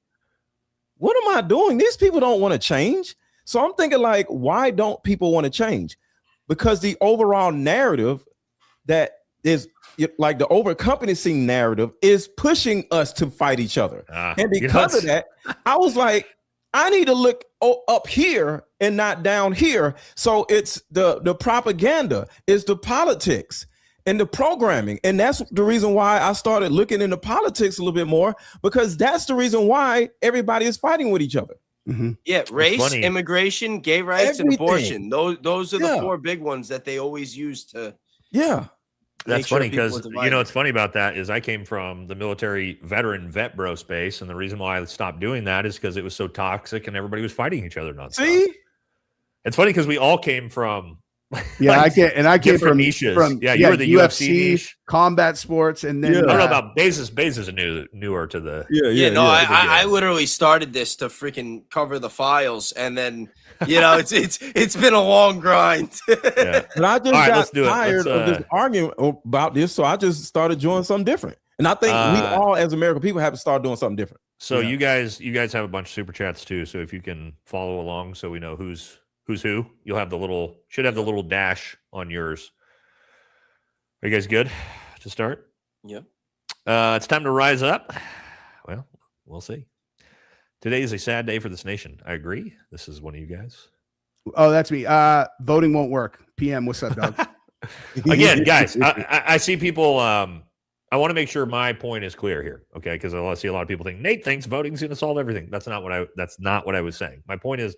what am I doing? These people don't want to change. So I'm thinking, like, why don't people want to change? Because the overall narrative that is like the over-encompassing narrative is pushing us to fight each other. And because of that, I was like, I need to look up here and not down here. So it's the propaganda, it's the politics and the programming. And that's the reason why I started looking into politics a little bit more, because that's the reason why everybody is fighting with each other. Mhm. Yeah, race, funny. immigration, gay rights, and Everything. abortion. Those are the Yeah. 4 big ones that they always use to. Yeah. That's make sure funny people because are divided. what's funny about that is I came from the military vet bro space, and the reason why I stopped doing that is because it was so toxic and everybody was fighting each other nonstop. See? It's funny because we all came from Yeah, like, I came different from niches. from Yeah, you were the UFC niche. combat sports, and then Yeah. I don't know about Baze is newer to the. Yeah. No, I literally started this to freaking cover the files, and then it's been a long grind. Yeah. But I just All right, got let's do it. tired Let's, of this argument about this, so I just started doing something different. And I think we all, as American people, have to start doing something different. So Yeah. you guys have a bunch of super chats too. So if you can follow along, so we know who's who, you'll have should have the little dash on yours. Are you guys good to start? Yep. It's time to rise up. Well, we'll see. Today is a sad day for this nation. I agree. This is one of you guys. Oh, that's me. Voting won't work. PM, what's up, dog? Again, guys, I see people I want to make sure my point is clear here, okay? Because I see a lot of people think Nate thinks voting's going to solve everything. That's not what I was saying. My point is,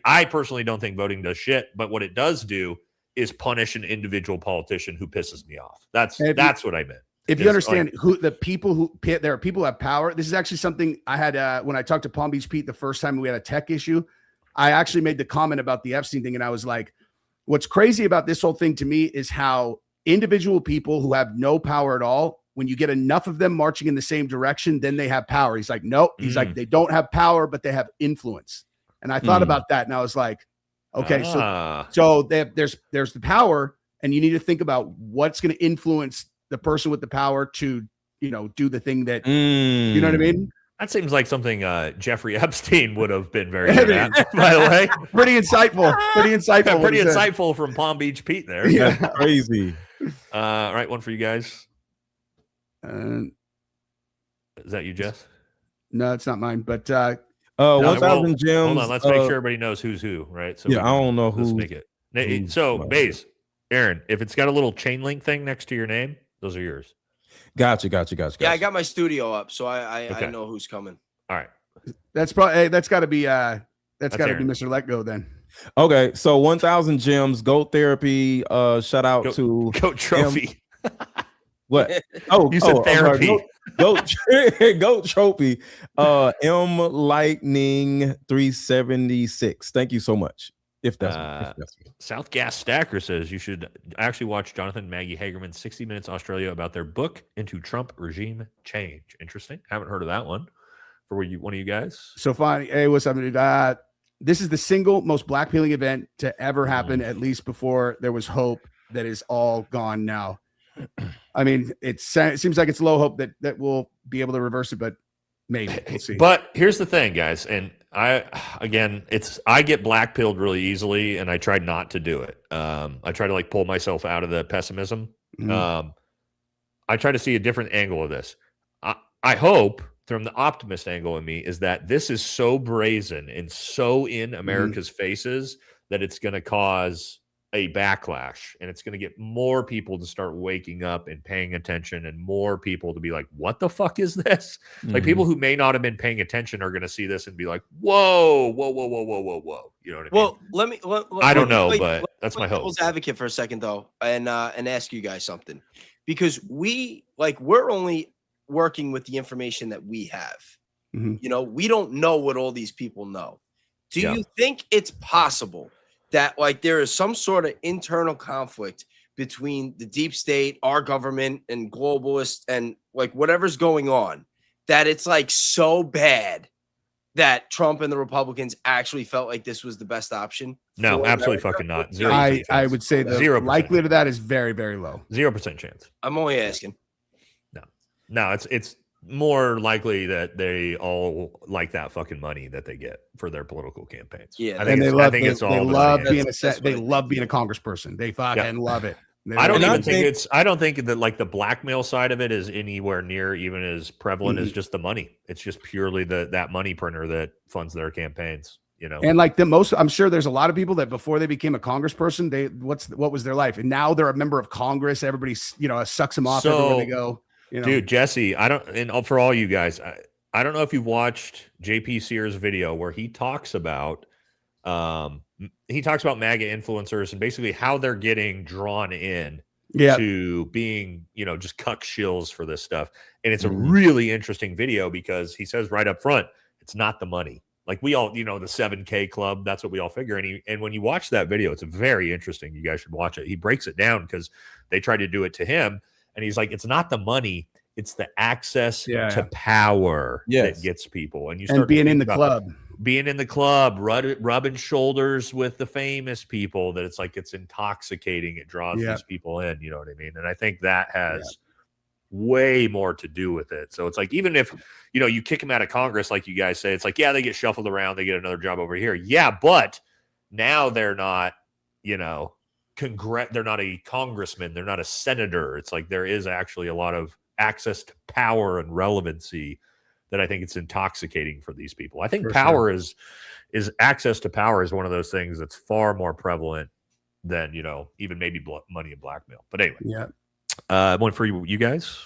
I personally don't think voting does shit, but what it does do is punish an individual politician who pisses me off. That's what I meant. If you understand who there are people who have power. This is actually something I had when I talked to Palm Beach Pete the first time we had a tech issue. I actually made the comment about the Epstein thing, and I was like, what's crazy about this whole thing to me is how individual people who have no power at all, when you get enough of them marching in the same direction, then they have power. He's like, nope. He's like, they don't have power, but they have influence. And I thought about that, and I was like, okay, so there's the power, and you need to think about what's going to influence the person with the power to, do the thing that, you know what I mean? That seems like something Jeffrey Epstein would have been very good at, by the way. Pretty insightful. Pretty insightful from Palm Beach Pete there. Yeah. That's crazy. All right, one for you guys. Is that you, Jess? No, it's not mine. But 1,000 gems. Hold on, let's make sure everybody knows who's who, right? So I don't know who. Let's make it. So, Baze, Aaron, if it's got a little chain link thing next to your name, those are yours. Gotcha. Yeah, I got my studio up, so I know who's coming. All right. That's probably that's got to be Mr. Let Go then. Okay, so 1,000 gems, Goat Therapy. Shout out to Goat Trophy. What? Oh, you said therapy. Goat Trophy. M Lightning 376. Thank you so much. If that's South Gas Stacker says you should actually watch Jonathan and Maggie Hagerman's 60 Minutes Australia about their book Into Trump Regime Change. Interesting. Haven't heard of that one. For one of you guys. So fine. Hey, what's up, dude? This is the single most blackpilling event to ever happen, at least before there was hope. That is all gone now. I mean, it seems like it's low hope that we'll be able to reverse it, but maybe we'll see. But here's the thing, guys, and I get blackpilled really easily, and I try not to do it. I try to pull myself out of the pessimism. Mm-hmm. I try to see a different angle of this. I hope from the optimist angle in me is that this is so brazen and so in America's faces that it's going to cause a backlash, and it's going to get more people to start waking up and paying attention, and more people to be like, what the fuck is this? Like, people who may not have been paying attention are going to see this and be like, whoa. You know what I mean? Well, I don't know, but that's my hope. Devil's advocate for a second though, and ask you guys something, because we're only working with the information that we have. We don't know what all these people know. Do you think it's possible that there is some sort of internal conflict between the deep state, our government, and globalists, and whatever's going on, that it's so bad that Trump and the Republicans actually felt like this was the best option? No, absolutely fucking not. I would say the 0% likelihood of that is very, very low. 0% chance. I'm only asking. No, it's more likely that they all like that fucking money that they get for their political campaigns. Yeah, they love being a congressperson. They fucking love it. I don't think that the blackmail side of it is anywhere near even as prevalent as just the money. It's just purely that money printer that funds their campaigns. And I'm sure there's a lot of people that before they became a congressperson, what was their life, and now they're a member of Congress. Everybody sucks them off everywhere they go. Dude, Jesse, for all you guys, I don't know if you've watched JP Sears' video where he talks about MAGA influencers and basically how they're getting drawn in to being, just cuck shills for this stuff. And it's a really interesting video because he says right up front, it's not the money. We all, the 7K club, that's what we all figure. And when you watch that video, it's very interesting. You guys should watch it. He breaks it down because they tried to do it to him. And he's like, it's not the money, it's the access to power that gets people. And you start being in the club, rubbing shoulders with the famous people, that it's intoxicating. It draws these people in, you know what I mean? And I think that has way more to do with it. So it's even if, you kick them out of Congress, like you guys say, it's they get shuffled around, they get another job over here. Yeah, but now they're not, they're not a congressman, they're not a senator. It's there is actually a lot of access to power and relevancy that I think it's intoxicating for these people. I think power is access to power is one of those things that's far more prevalent than even maybe money and blackmail. But anyway, one for you guys.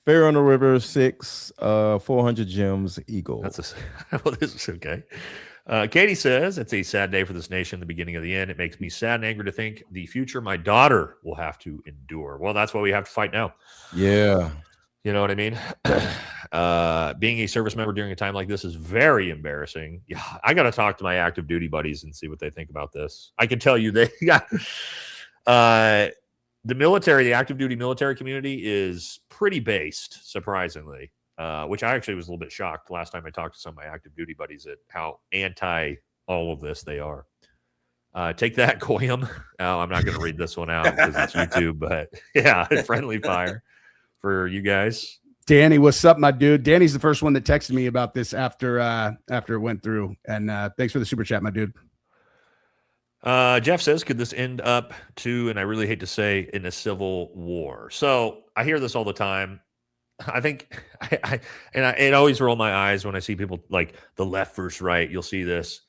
Fair on the River 6, 400 gems, Eagle. That's well, this is okay. Katie says, it's a sad day for this nation, the beginning of the end. It makes me sad and angry to think the future my daughter will have to endure. Well, that's why we have to fight now. Yeah. You know what I mean? Being a service member during a time like this is very embarrassing. Yeah, I got to talk to my active duty buddies and see what they think about this. I can tell you they got the military, the active duty military community is pretty based, surprisingly, which I actually was a little bit shocked last time I talked to some of my active duty buddies at how anti all of this they are. Take that, Goyam. Oh, I'm not going to read this one out because it's YouTube, but yeah, friendly fire for you guys. Danny, what's up, my dude? Danny's the first one that texted me about this after it went through. And thanks for the super chat, my dude. Jeff says, could this end up to, and I really hate to say, in a civil war? So I hear this all the time. I think it always rolls my eyes when I see people like the left versus right. You'll see this.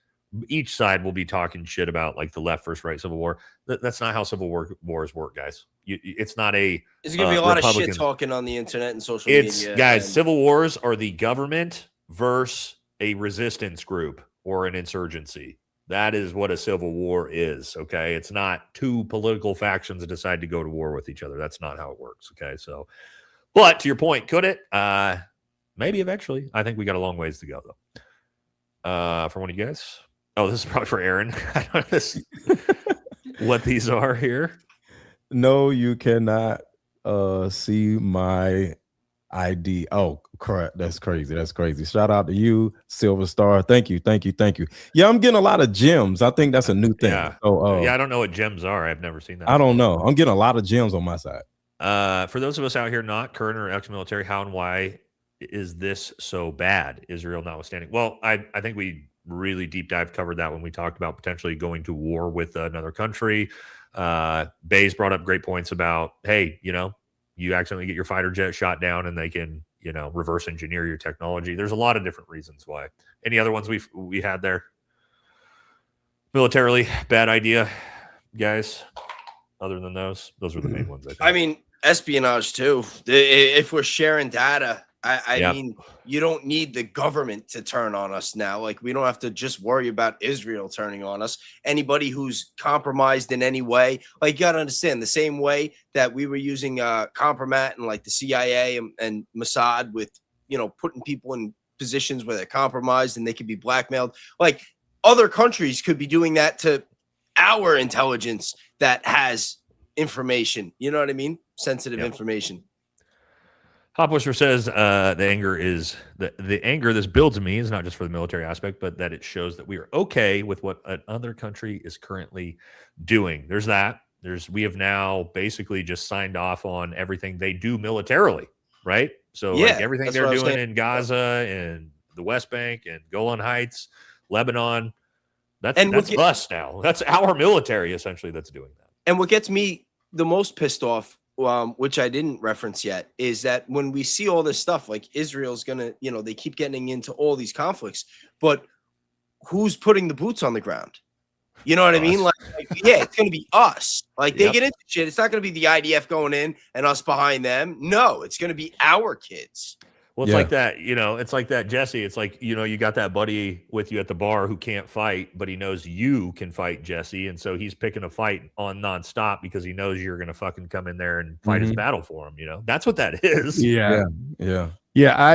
Each side will be talking shit about like the left versus right civil war. That's not how civil wars work, guys. It's not a. There's gonna be a lot of shit talking on the internet and social media. Guys, civil wars are the government versus a resistance group or an insurgency. That is what a civil war is. Okay, it's not two political factions that decide to go to war with each other. That's not how it works. Okay, so, but to your point, could it? Maybe eventually. I think we got a long ways to go though. For one of you guys. Oh, this is probably for Aaron. I don't know what these are here. No, you cannot see my ID. Oh, crap. That's crazy. That's crazy. Shout out to you, Silver Star. Thank you. Thank you. Thank you. Yeah, I'm getting a lot of gems. I think that's a new thing. Yeah. So, yeah, I don't know what gems are. I've never seen that. I don't know. I'm getting a lot of gems on my side. For those of us out here not current or ex-military, how and why is this so bad? Israel notwithstanding. Well, I think we really deep dive covered that when we talked about potentially going to war with another country. Bays brought up great points about, hey, you accidentally get your fighter jet shot down and they can, reverse engineer your technology. There's a lot of different reasons why. Any other ones we had there? Militarily, bad idea, guys. Other than those were the main ones. I mean, espionage too. If we're sharing data, I mean, you don't need the government to turn on us now. Like, we don't have to just worry about Israel turning on us. Anybody who's compromised in any way, like, you got to understand, the same way that we were using compromat and like the CIA and Mossad with, putting people in positions where they're compromised and they could be blackmailed. Like, other countries could be doing that to our intelligence that has information. You know what I mean? Sensitive information. Hopwisher says the anger is the anger this builds in me is not just for the military aspect, but that it shows that we are okay with what another country is currently doing. There's that. We have now basically just signed off on everything they do militarily, right? So like everything they're doing in Gaza and the West Bank and Golan Heights, Lebanon, that's us now. That's our military essentially that's doing that. And what gets me the most pissed off, which I didn't reference yet, is that when we see all this stuff, like Israel's gonna, they keep getting into all these conflicts, but who's putting the boots on the ground? You know what I mean? Like, it's gonna be us. Like, they get into shit. It's not gonna be the IDF going in and us behind them. No, it's gonna be our kids. Well, it's like that, it's like that, Jesse. It's like, you got that buddy with you at the bar who can't fight, but he knows you can fight, Jesse. And so he's picking a fight on nonstop because he knows you're going to fucking come in there and fight his battle for him. That's what that is. Yeah.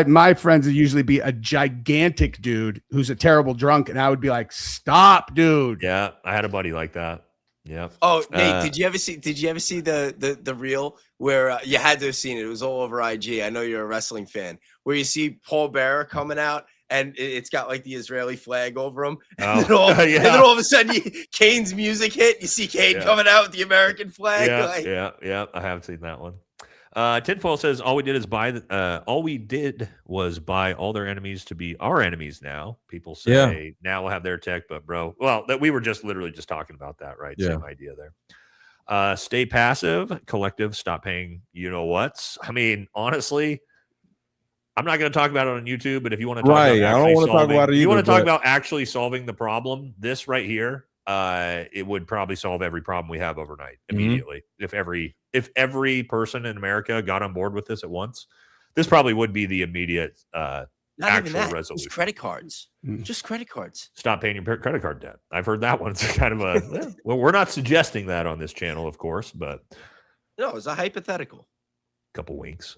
My friends would usually be a gigantic dude who's a terrible drunk. And I would be like, stop, dude. Yeah. I had a buddy like that. Yeah. Oh, Nate, did you ever see the reel where you had to have seen it? It was all over IG. I know you're a wrestling fan, where you see Paul Bearer coming out and it's got like the Israeli flag over him. And then all of a sudden Kane's music hit. You see Kane coming out with the American flag. Yeah. I have seen that one. Tinfoil says all we did was buy all their enemies to be our enemies now. People say now we'll have their tech, but bro, that we were just literally just talking about that, right? Same idea there. Stay passive, collective, stop paying whats. I mean, honestly, I'm not going to talk about it on YouTube, but if you want to talk about I don't want to talk about it either, you want to talk about actually solving the problem, this right here, it would probably solve every problem we have overnight immediately. If every person in America got on board with this at once, This probably would be the immediate Not actual even that. resolution. Just credit cards. Mm. Just credit cards. Stop paying your credit card debt. I've heard that one. It's kind of a well, we're not suggesting that on this channel, of course, but No, it's a hypothetical. couple winks.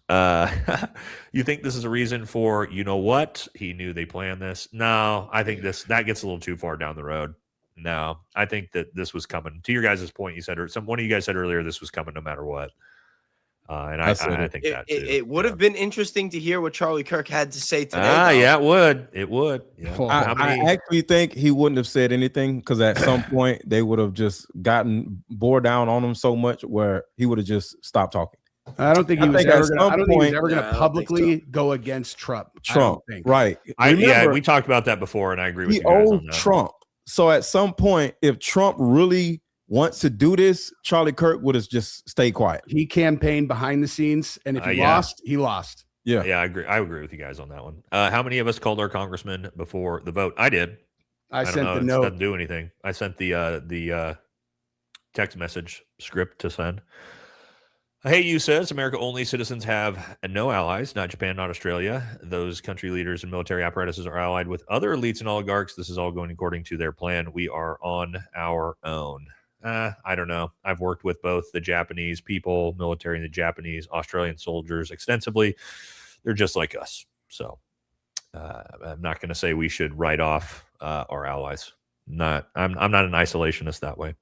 You think this is a reason for, you know what? He knew they planned this. No, I think that gets a little too far down the road. No, I think that this was coming. To your guys' point, you said, or one of you guys said earlier, this was coming no matter what. And I think that too. It would have been interesting to hear what Charlie Kirk had to say today. Yeah, it would. It would. Yeah. Well, I actually think he wouldn't have said anything because at some point they would have just bore down on him so much where he would have just stopped talking. I don't think he was ever going to publicly go against Trump. Right? We talked about that before, and I agree with you guys on that. Trump. So at some point, if Trump really wants to do this, Charlie Kirk would have just stayed quiet. He campaigned behind the scenes, and if he lost, he lost. Yeah, I agree. I agree with you guys on that one. How many of us called our congressman before the vote? I did. I sent the note. It doesn't do anything. I sent the text message script to send. Hey, you says America only citizens have no allies, not Japan, not Australia. Those country leaders and military apparatuses are allied with other elites and oligarchs. This is all going according to their plan. We are on our own. I don't know. I've worked with both the Japanese people, military, and the Japanese Australian soldiers extensively. They're just like us. So I'm not going to say we should write off our allies. I'm not an isolationist that way.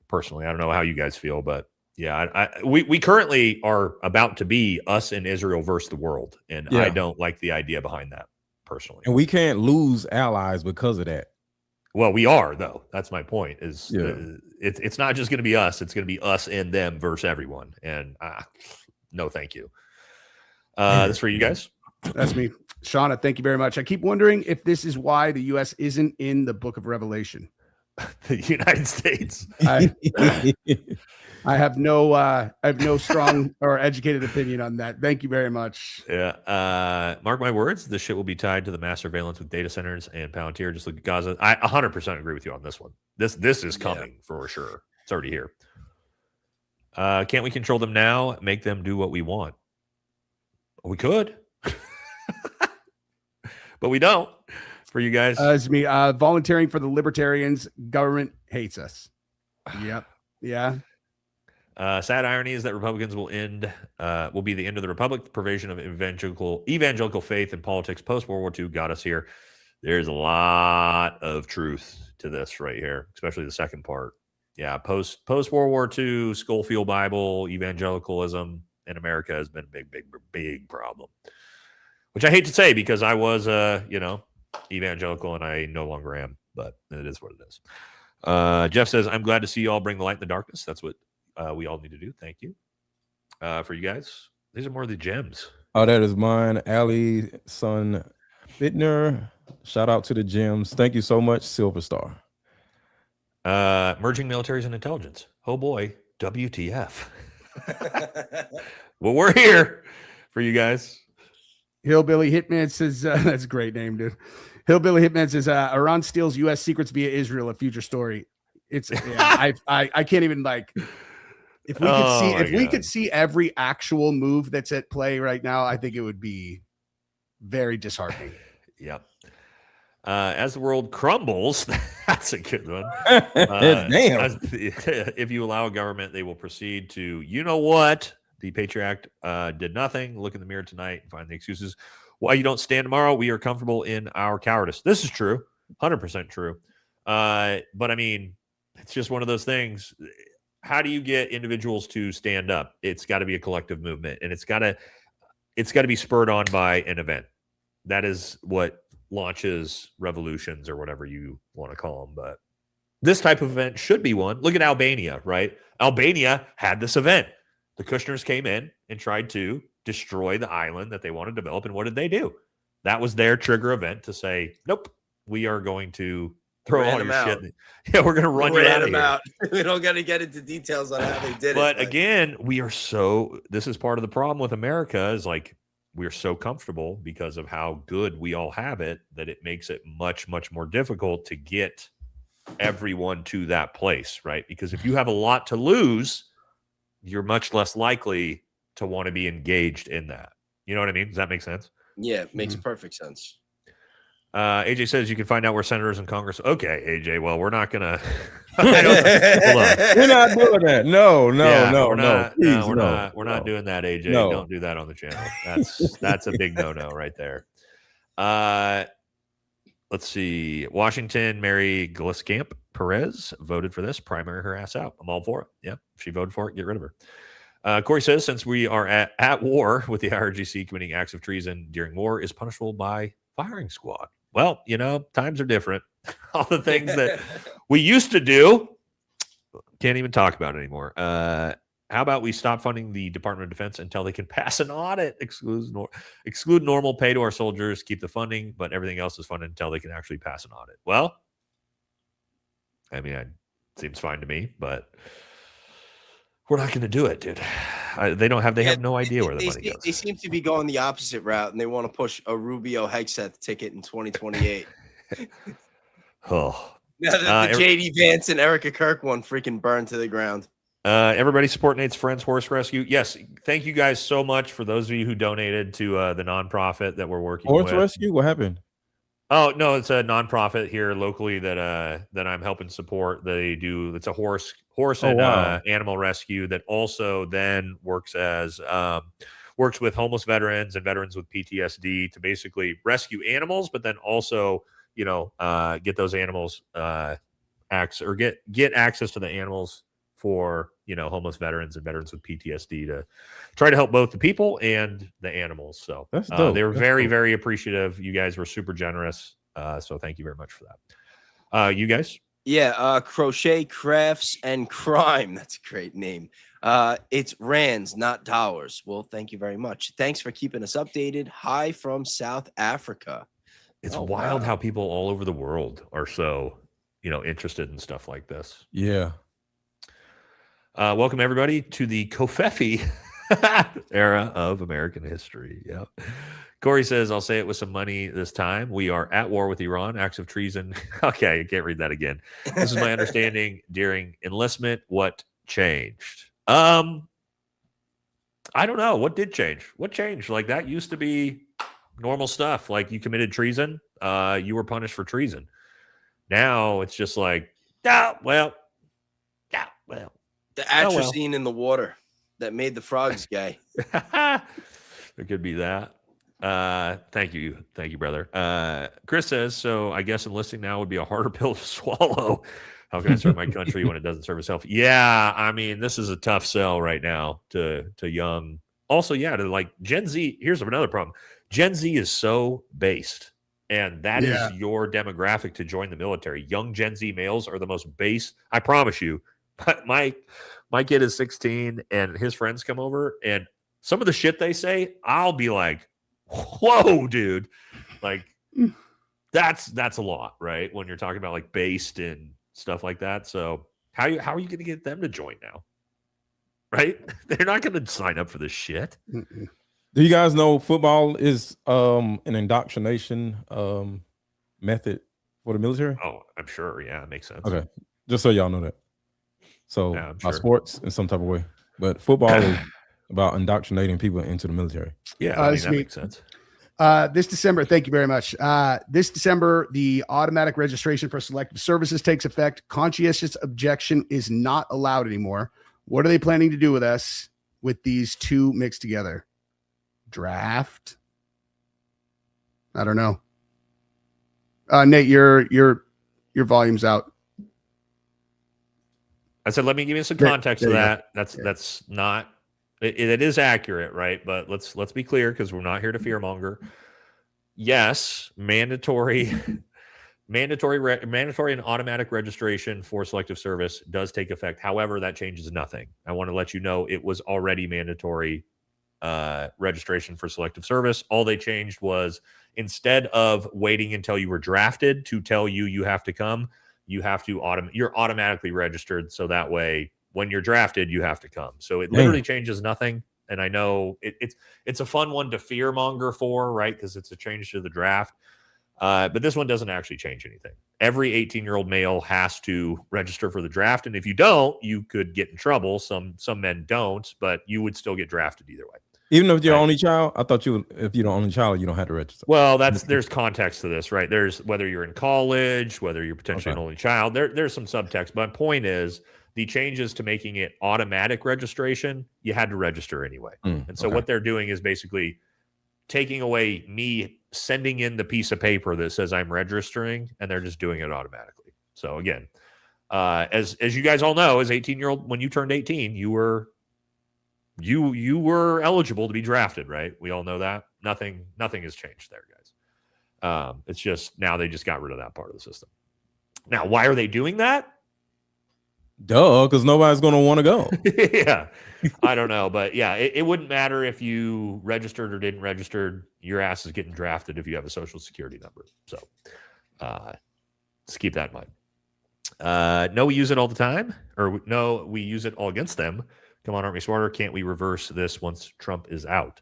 Personally, I don't know how you guys feel, but yeah, we currently are about to be us in Israel versus the world, and I don't like the idea behind that personally. And we can't lose allies because of that. Well, we are though. That's my point. It's not just going to be us; it's going to be us and them versus everyone. And no, thank you. That's for you guys. That's me, Shauna. Thank you very much. I keep wondering if this is why the U.S. isn't in the Book of Revelation. The United States. I have no strong or educated opinion on that. Thank you very much. Yeah. Mark my words, this shit will be tied to the mass surveillance with data centers and Palantir. Just look at Gaza. I 100% agree with you on this one. This is coming for sure. It's already here. Can't we control them now? Make them do what we want. We could. But we don't. For you guys. It's me. Volunteering for the libertarians. Government hates us. Yep. Yeah. Sad irony is that Republicans will be the end of the republic. The provision of evangelical faith and politics post World War II got us here. There's a lot of truth to this right here, especially the second part. Yeah, post World War II, Schofield Bible, evangelicalism in America has been a big problem. Which I hate to say because I was evangelical and I no longer am, but it is what it is. Jeff says, I'm glad to see you all bring the light in the darkness. That's what we all need to do. Thank you. For you guys, these are more of the gems. Oh, that is mine. Ali Son Bittner. Shout out to the gems. Thank you so much, Silver Star. Merging militaries and intelligence. Oh boy, WTF. Well, we're here for you guys. Hillbilly Hitman says, that's a great name, dude. Hillbilly Hitman says, Iran steals U.S. secrets via Israel, a future story. It's, I can't even if we could see every actual move that's at play right now, I think it would be very disheartening. Yep. As the world crumbles, that's a good one. Damn. If you allow a government, they will proceed to, you know what? The Patriot Act did nothing. Look in the mirror tonight and find the excuses why you don't stand tomorrow. We are comfortable in our cowardice. This is true. 100% true. But I mean, it's just one of those things. How do you get individuals to stand up? It's got to be a collective movement, and it's got to be spurred on by an event. That is what launches revolutions or whatever you want to call them. But this type of event should be one. Look at Albania, right? Albania had this event. The Kushners came in and tried to destroy the island that they want to develop. And what did they do? That was their trigger event to say, nope, we are going to throw all your shit. Yeah, we're going to run you out of here. We don't got to get into details on how they did it. But again, this is part of the problem with America is we're so comfortable because of how good we all have it that it makes it much, much more difficult to get everyone to that place, right? Because if you have a lot to lose, you're much less likely to want to be engaged in that. You know what I mean? Does that make sense? Yeah, it makes perfect sense. AJ says you can find out where senators and Congress. Okay, AJ. Well, we're not gonna. Hold on. We're not doing that. No. Please, we're not doing that, AJ. No. Don't do that on the channel. That's a big no right there. Let's see. Washington, Mary Gliscamp Perez voted for this. Primary her ass out. I'm all for it. Yeah, if she voted for it, get rid of her. Corey says, since we are at war with the IRGC, committing acts of treason during war is punishable by firing squad. Well, times are different. All the things that we used to do, can't even talk about it anymore. How about we stop funding the Department of Defense until they can pass an audit, exclude normal pay to our soldiers, keep the funding, but everything else is funded until they can actually pass an audit. Well, I mean, it seems fine to me, but we're not going to do it, dude. They have no idea where the money goes. They seem to be going the opposite route, and they want to push a Rubio Hegseth ticket in 2028. Oh, now that the JD Vance and Erica Kirk one freaking burned to the ground. Everybody support Nate's Friends Horse Rescue. Yes, thank you guys so much for those of you who donated to the nonprofit that we're working with. Horse Rescue? What happened? Oh no, it's a nonprofit here locally that I'm helping support. It's a horse and animal rescue that also then works with homeless veterans and veterans with PTSD to basically rescue animals, but then also get those animals get access to the animals for homeless veterans and veterans with PTSD to try to help both the people and the animals. So that's dope. They were very appreciative. You guys were super generous. So thank you very much for that. You guys? Yeah, Crochet Crafts and Crime. That's a great name. It's rands, not dollars. Well, thank you very much. Thanks for keeping us updated. Hi from South Africa. It's wild how people all over the world are so, interested in stuff like this. Yeah. Welcome everybody to the Kofefi era of American history. Yep. Corey says, I'll say it with some money this time. We are at war with Iran, acts of treason. Okay, I can't read that again. This is my understanding during enlistment. What changed? I don't know. What did change? What changed? Like that used to be normal stuff. Like you committed treason, you were punished for treason. Now it's just like, well. The atrazine in the water that made the frogs gay. There could be that. Thank you, brother. Chris says, so I guess enlisting now would be a harder pill to swallow. How can I serve my country when it doesn't serve itself? Yeah, I mean, this is a tough sell right now to young. Also, yeah, to like Gen Z. Here's another problem. Gen Z is so based, and that is your demographic to join the military. Young Gen Z males are the most based. I promise you. But my kid is 16, and his friends come over, and some of the shit they say, I'll be like, whoa, dude. Like, that's a lot, right? When you're talking about like based and stuff like that. So how are you going to get them to join now? Right? They're not going to sign up for this shit. Do you guys know football is an indoctrination method for the military? Oh, I'm sure. Yeah, it makes sense. Okay. Just so y'all know that. So Yeah, sure. sports in some type of way, but football is about indoctrinating people into the military. Yeah, I mean, that makes sense. This December, thank you very much. This December, the automatic registration for selective services takes effect. Conscientious objection is not allowed anymore. What are they planning to do with us with these two mixed together? Draft? I don't know. Nate, your volume's out. I said, let me give you some context to that. That's not, it is accurate, right? But let's be clear because we're not here to fearmonger. Yes, mandatory and automatic registration for selective service does take effect. However, that changes nothing. I want to let you know it was already mandatory registration for selective service. All they changed was instead of waiting until you were drafted to tell you have to come, you have to you're automatically registered. So that way, when you're drafted, you have to come. So it literally changes nothing. And I know it's a fun one to fearmonger for, right? Because it's a change to the draft. But this one doesn't actually change anything. Every 18-year-old male has to register for the draft. And if you don't, you could get in trouble. Some men don't, but you would still get drafted either way. Even if you're Right. only child, I thought if you're the only child, you don't have to register. Well, there's context to this, right? There's whether you're in college, whether you're potentially Okay. an only child. There's some subtext. My point is the changes to making it automatic registration. You had to register anyway, and so what they're doing is basically taking away me sending in the piece of paper that says I'm registering, and they're just doing it automatically. So again, as you guys all know, as 18-year-old, when you turned 18, you were eligible to be drafted, right? We all know that. Nothing has changed there, guys. It's just now they just got rid of that part of the system. Now, why are they doing that? Duh, because nobody's going to want to go. Yeah, I don't know, but yeah, it wouldn't matter if you registered or didn't register. Your ass is getting drafted if you have a social security number. So, let's keep that in mind. No, we use it all the time, or no, we use it all against them. Come on, aren't we smarter? Can't we reverse this once Trump is out?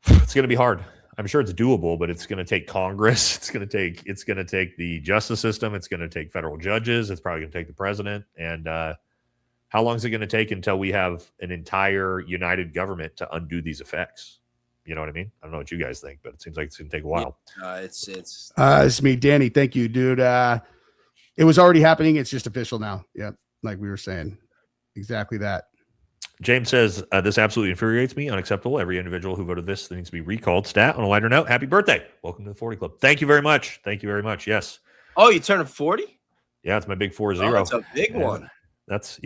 It's going to be hard. I'm sure it's doable, but it's going to take Congress. It's going to take the justice system. It's going to take federal judges. It's probably going to take the president. And how long is it going to take until we have an entire united government to undo these effects? You know what I mean? I don't know what you guys think, but it seems like it's going to take a while. It's me, Danny. Thank you, dude. It was already happening. It's just official now. Yep, like we were saying. Exactly that. James says, this absolutely infuriates me. Unacceptable. Every individual who voted this needs to be recalled. Stat, on a lighter note, happy birthday. Welcome to the 40 Club. Thank you very much. Thank you very much. Yes. Oh, you turning 40? Yeah, it's my big 40. Oh, that's a big one. That's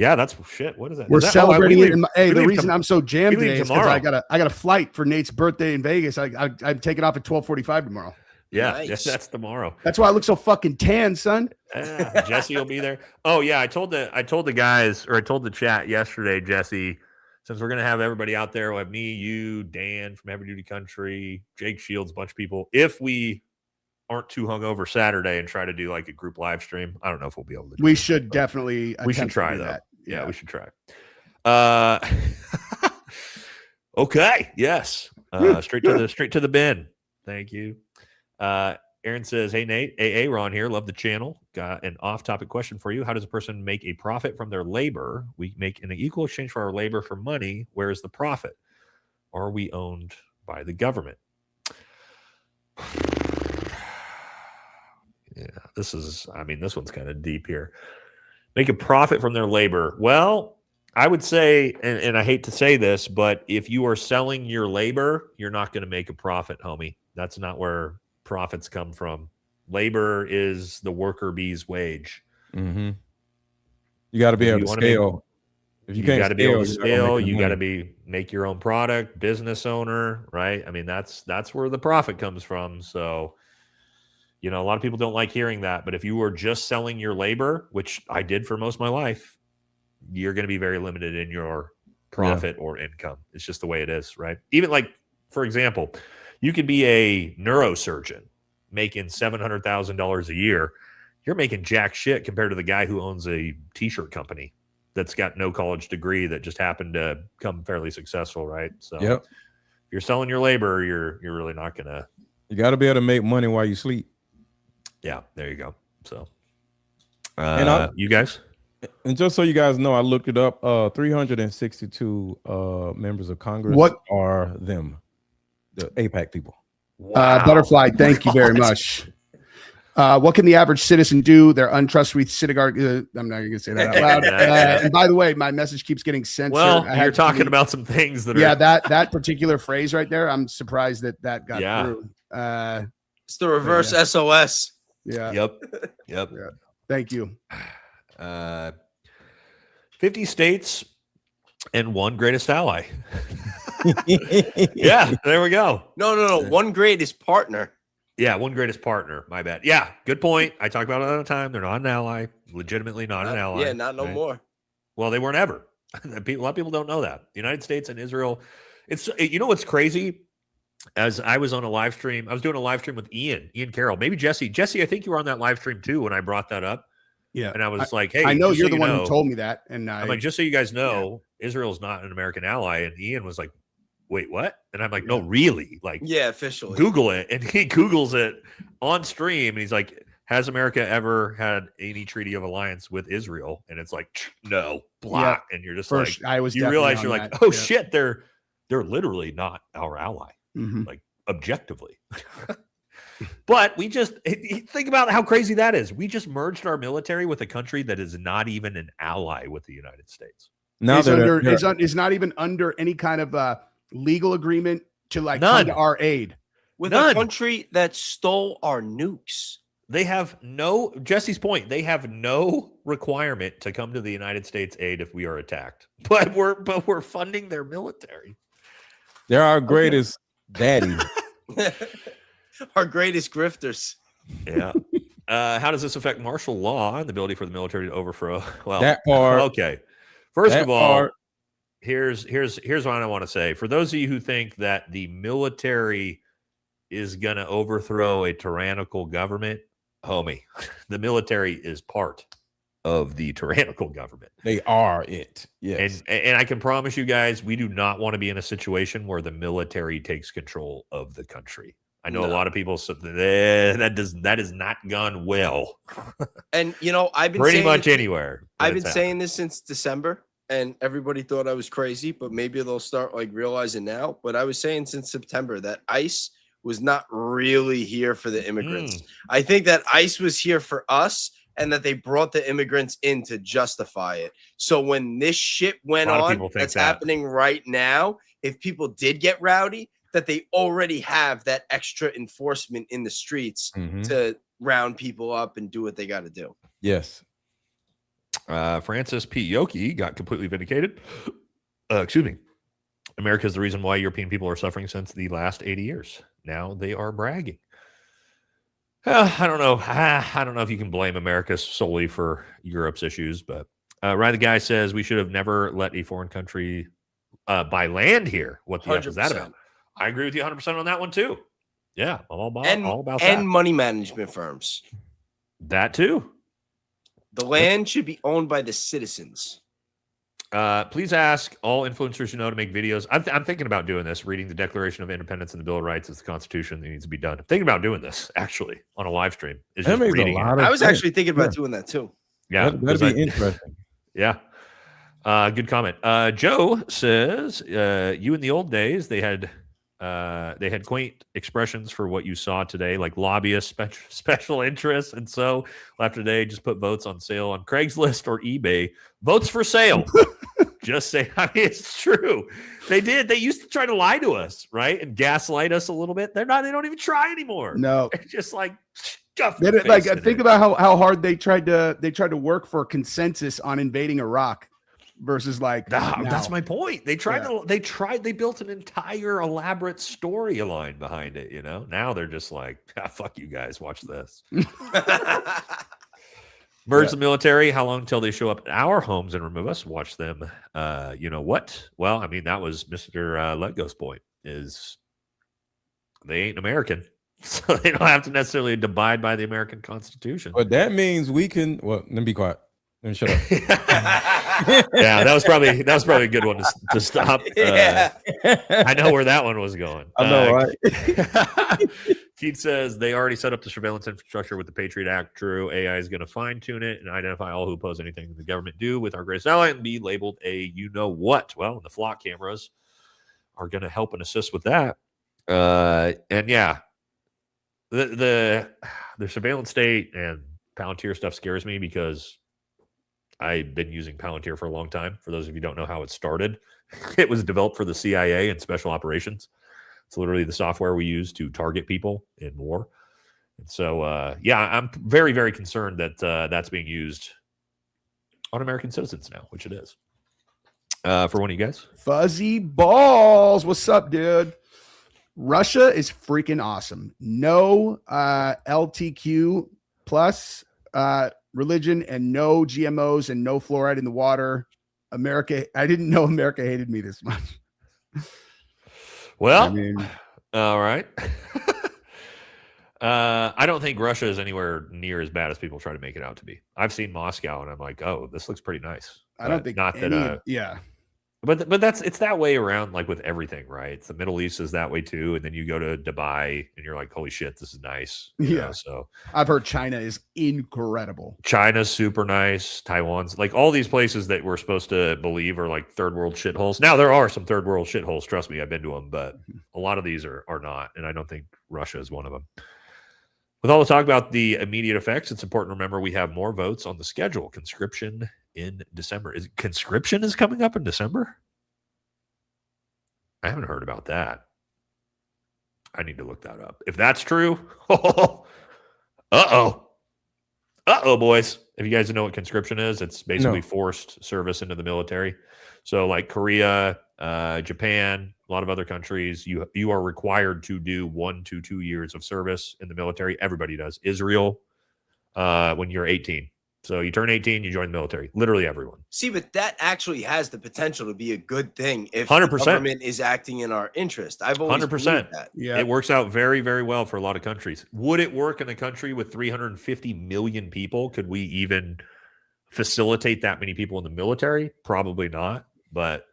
shit. What is that? We're celebrating it. Hey, the reason I'm so jammed today is because I got a flight for Nate's birthday in Vegas. I'm taking off at 12:45 tomorrow. Yeah, Nice. that's tomorrow. That's why I look so fucking tan, son. Yeah, Jesse will be there. Oh yeah, I told the guys, or I told the chat yesterday, Jesse, since we're gonna have everybody out there, we'll have me, you, Dan from Heavy Duty Country, Jake Shields, a bunch of people. If we aren't too hungover Saturday and try to do like a group live stream, I don't know if we'll be able to. We should definitely. We should try though. That. Yeah, we should try. Okay. Yes. Straight to the bin. Thank you. Aaron says, hey, Nate, AA Ron here. Love the channel. Got an off-topic question for you. How does a person make a profit from their labor? We make an equal exchange for our labor for money. Where is the profit? Are we owned by the government? Yeah, this one's kind of deep here. Make a profit from their labor. Well, I would say, and I hate to say this, but if you are selling your labor, you're not going to make a profit, homie. That's not where profits come from. Labor is the worker bee's wage. Mm-hmm. You got to be able to scale. If you can't got to be able to scale, you got to to make your own product, business owner, right? I mean, that's where the profit comes from. So, a lot of people don't like hearing that, but if you were just selling your labor, which I did for most of my life, you're going to be very limited in your profit or income. It's just the way it is, right? Even like, for example, you could be a neurosurgeon making $700,000 a year. You're making jack shit compared to the guy who owns a t-shirt company that's got no college degree that just happened to become fairly successful, right? So if you're selling your labor, you're really not going to. You got to be able to make money while you sleep. Yeah, there you go. So and you guys? And just so you guys know, I looked it up. 362 members of Congress. What are them? The APAC people. Wow. Butterfly, thank you very much. What can the average citizen do? They're untrustworthy synagogue. I'm not going to say that out loud. And by the way, my message keeps getting censored. Well, you're talking about some things that are. that particular phrase right there. I'm surprised that got through. It's the reverse SOS. Yeah. Yep. Yeah. Thank you. 50 states and one greatest ally. Yeah, there we go. No. One greatest partner. Yeah, one greatest partner. My bad. Yeah, good point. I talk about it all the time. They're not an ally. Legitimately not an ally. Yeah, not no more. Well, they weren't ever. A lot of people don't know that. The United States and Israel. It's what's crazy. As I was on a live stream, I was doing a live stream with Ian Carroll, maybe Jesse. Jesse, I think you were on that live stream too when I brought that up. Yeah, and I was like, "Hey, I know you're the one who told me that." And I'm like, just so you guys know, Israel's not an American ally. And Ian was like, "Wait, what?" And I'm like, "No, really? Like, officially, Google it." And he Googles it on stream, and he's like, "Has America ever had any treaty of alliance with Israel?" And it's like, "No, block." And you're just you realize you're like, "Oh shit, they're They're literally not our ally, Mhm. like objectively. But we just think about how crazy that is. We just merged our military with a country that is not even an ally with the United States. Now is not even under any kind of legal agreement to like come None. to our aid. With None. a country that stole our nukes. They have no, Jesse's point, they have no requirement to come to the United States aid if we are attacked. But we're funding their military. they're our greatest daddy. Our greatest grifters. Yeah. How does this affect martial law and the ability for the military to overthrow? Well, That part. okay. First That of all, part. here's what I want to say. For those of you who think that the military is going to overthrow a tyrannical government, homie, the military is part of the tyrannical government. They are it. Yes. And I can promise you guys, we do not want to be in a situation where the military takes control of the country. I know a lot of people said that has not gone well. And you know, I've been pretty saying much anywhere. I've been saying this since December, and everybody thought I was crazy, but maybe they'll start like realizing now. But I was saying since September that ICE was not really here for the immigrants. I think that ICE was here for us, and that they brought the immigrants in to justify it. So when this shit went on, that's happening right now, if people did get rowdy, that they already have that extra enforcement in the streets to round people up and do what they got to do. Yes. Francis P. Yoki got completely vindicated. Excuse me. America is the reason why European people are suffering since the last 80 years. Now they are bragging. I don't know. I don't know if you can blame America solely for Europe's issues, but Ryan the Guy says we should have never let a foreign country buy land here. What the F is that about? I agree with you 100% on that one too. Yeah, I'm all about that. And money management firms. That too. The land should be owned by the citizens. Please ask all influencers you know to make videos. I'm thinking about doing this, reading the Declaration of Independence and the Bill of Rights as the Constitution that needs to be done. I'm thinking about doing this, actually, on a live stream. I was actually thinking about doing that, too. Yeah. That'd be interesting. Yeah. Good comment. Joe says, you in the old days, they had quaint expressions for what you saw today, like lobbyist, special interests. And so after today, just put votes on sale on Craigslist or eBay. Votes for sale. Just say, I mean, it's true. They did. They used to try to lie to us, right? And gaslight us a little bit. They don't even try anymore. No. It's just like think about how hard they tried to work for consensus on invading Iraq. Versus like that's my point. They built an entire elaborate storyline behind it, you know. Now they're just like, fuck you guys, watch this. Merge the military. How long until they show up at our homes and remove us? Watch them. You know what? Well, I mean, that was Mr. Letgo's point, is they ain't American. So they don't have to necessarily abide by the American Constitution. But that means we can let me be quiet. Let me shut up. Yeah, that was probably a good one to stop. I know where that one was going. I know, right? Keith says they already set up the surveillance infrastructure with the Patriot Act. True, AI is going to fine tune it and identify all who oppose anything the government do with our greatest ally and be labeled a you know what. Well, the flock cameras are going to help and assist with that. And yeah, the surveillance state and Palantir stuff scares me because I've been using Palantir for a long time. For those of you who don't know how it started, it was developed for the CIA and special operations. It's literally the software we use to target people in war. And so, yeah, I'm very, very concerned that that's being used on American citizens now, which it is. For one of you guys. Fuzzy Balls. What's up, dude? Russia is freaking awesome. No LTQ plus religion and no GMOs and no fluoride in the water. America, I didn't know America hated me this much. Well, I mean, all right. I don't think Russia is anywhere near as bad as people try to make it out to be. I've seen Moscow and I'm like, oh, this looks pretty nice. I don't think not that. Yeah. But it's that way around, like with everything, right? It's the Middle East is that way too, and then you go to Dubai and you're like, holy shit, this is nice. You know? So I've heard China is incredible. China's super nice. Taiwan's like all these places that we're supposed to believe are like third world shitholes. Now there are some third world shitholes. Trust me, I've been to them, but a lot of these are not, and I don't think Russia is one of them. With all the talk about the immediate effects, it's important to remember we have more votes on the schedule. Conscription in December. Conscription is coming up in December? I haven't heard about that. I need to look that up. If that's true, boys. If you guys know what conscription is, it's basically forced service into the military. So like Korea, Japan, a lot of other countries, you are required to do 1 to 2 years of service in the military. Everybody does. Israel, when you're 18. So you turn 18, you join the military. Literally everyone. See, but that actually has the potential to be a good thing if 100%. the government is acting in our interest. I've always 100%. believed that. Yeah. It works out very, very well for a lot of countries. Would it work in a country with 350 million people? Could we even facilitate that many people in the military? Probably not. But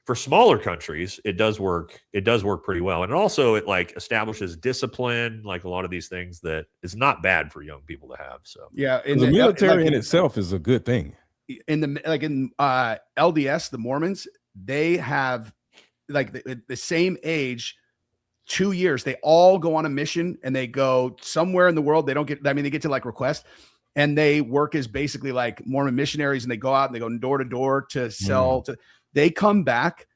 for smaller countries, it does work. It does work pretty well. And also it like establishes discipline, like a lot of these things that is not bad for young people to have. So Yeah. The military in itself is a good thing. In LDS, the Mormons, they have like the same age, 2 years. They all go on a mission and they go somewhere in the world. They don't get, they get to like request, and they work as basically like Mormon missionaries, and they go out and they go door to door to sell to. They come back.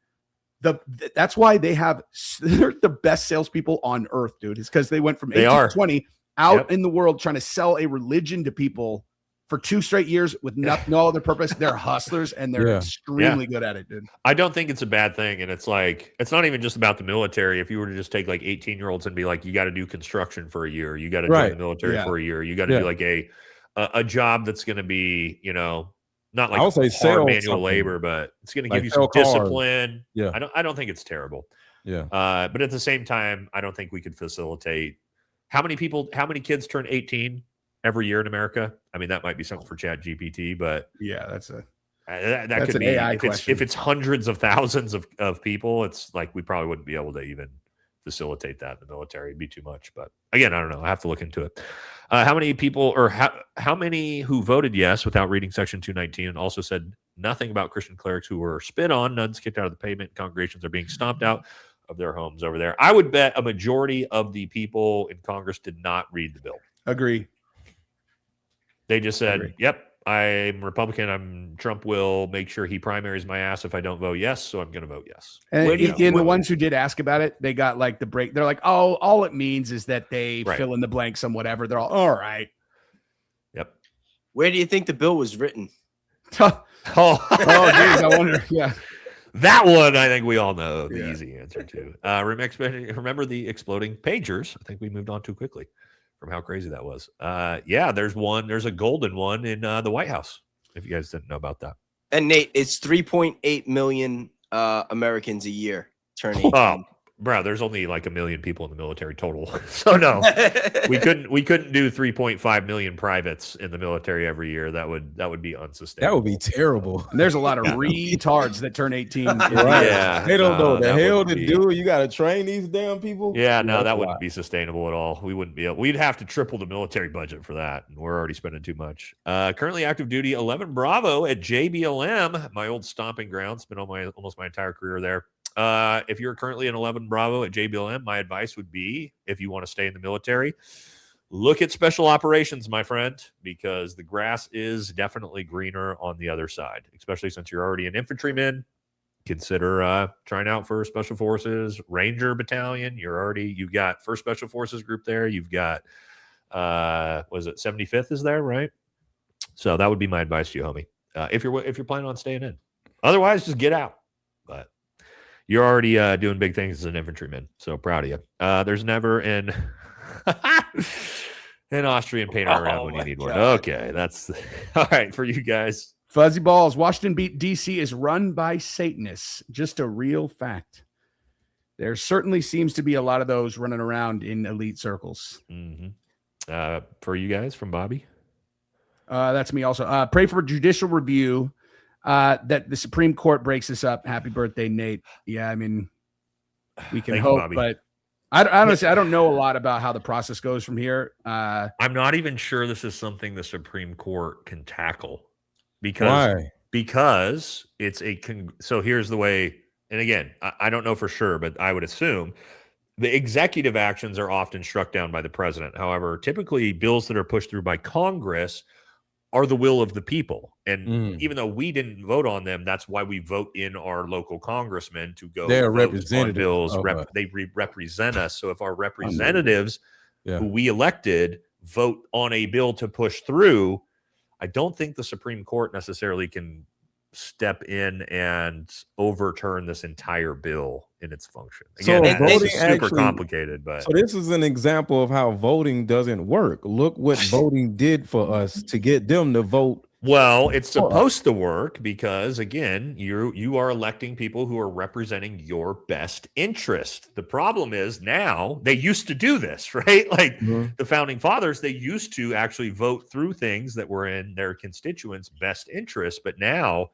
That's why they're the best salespeople on earth, dude. It's because they went from 18 to 20 out in the world trying to sell a religion to people for 2 straight years with no other purpose. They're hustlers and they're extremely good at it, dude. I don't think it's a bad thing. And it's like, it's not even just about the military. If you were to just take like 18-year-olds and be like, you got to do construction for a year, you got to join the military for a year, you got to do like a job that's going to be, not like hard manual labor, but it's going to give you some discipline. Yeah. I don't think it's terrible. Yeah. But at the same time, I don't think we could facilitate how many kids turn 18 every year in America. I mean, that might be something for Chat GPT, but yeah, that's that could be AI if it's hundreds of thousands of people, it's like we probably wouldn't be able to even facilitate that in the military. It'd be too much. But again, I don't know. I have to look into it. How many people, or how many who voted yes without reading Section 219 and also said nothing about Christian clerics who were spit on, nuns kicked out of the pavement, congregations are being stomped out of their homes over there? I would bet a majority of the people in Congress did not read the bill. Agree. They just said, yep, I'm Republican. Trump will make sure he primaries my ass if I don't vote yes, so I'm going to vote yes. And the ones who did ask about it, they got like the break. They're like, oh, all it means is that they fill in the blanks and whatever. They're all right. Yep. Where do you think the bill was written? Geez, I wonder. Yeah. That one, I think we all know the easy answer to. Remember the exploding pagers? I think we moved on too quickly from how crazy that was. There's a golden one in the White House, if you guys didn't know about that. And Nate, it's 3.8 million Americans a year turning 18. Oh, bro, there's only like 1 million people in the military total. So no, we couldn't do 3.5 million privates in the military every year. That would be unsustainable. That would be terrible. And there's a lot of retards that turn 18. Right. Yeah, they don't know the hell to do. You got to train these damn people. Yeah, no, that wouldn't be sustainable at all. We wouldn't be able. We'd have to triple the military budget for that, and we're already spending too much. Currently active duty 11 Bravo at JBLM, my old stomping ground. Spent almost my entire career there. If you're currently an 11 Bravo at JBLM, my advice would be, if you want to stay in the military, look at special operations, my friend, because the grass is definitely greener on the other side, especially since you're already an infantryman. Consider trying out for Special Forces, Ranger Battalion. You've got 1st Special Forces Group there. You've got, was it 75th is there, right? So that would be my advice to you, homie, if you're planning on staying in. Otherwise, just get out. But you're already doing big things as an infantryman, so proud of you. There's never an Austrian painter around when you need one. Okay, that's all right for you guys. Fuzzy balls. Washington D.C. is run by Satanists. Just a real fact. There certainly seems to be a lot of those running around in elite circles. Mm-hmm. For you guys, from Bobby. That's me also. Pray for judicial review that the Supreme Court breaks this up. Happy birthday, Nate. Yeah, I mean, we can Thank you, hope, Bobby. but honestly, I don't know a lot about how the process goes from here. I'm not even sure this is something the Supreme Court can tackle because Why? because it's so here's the way. And again, I don't know for sure, but I would assume the executive actions are often struck down by the president. However, typically bills that are pushed through by Congress are the will of the people. And even though we didn't vote on them, that's why we vote in our local congressmen to go They're vote on representatives bills. of us. They represent us. So if our representatives who we elected vote on a bill to push through, I don't think the Supreme Court necessarily can step in and overturn this entire bill in its function. Again, So this voting is super actually- complicated, but So this is an example of how voting doesn't work. Look what voting did for us to get them to vote. well, it's supposed to work because again, you are electing people who are representing your best interest. The problem is now they used to do this, right? Like the founding fathers, they used to actually vote through things that were in their constituents' best interest, but now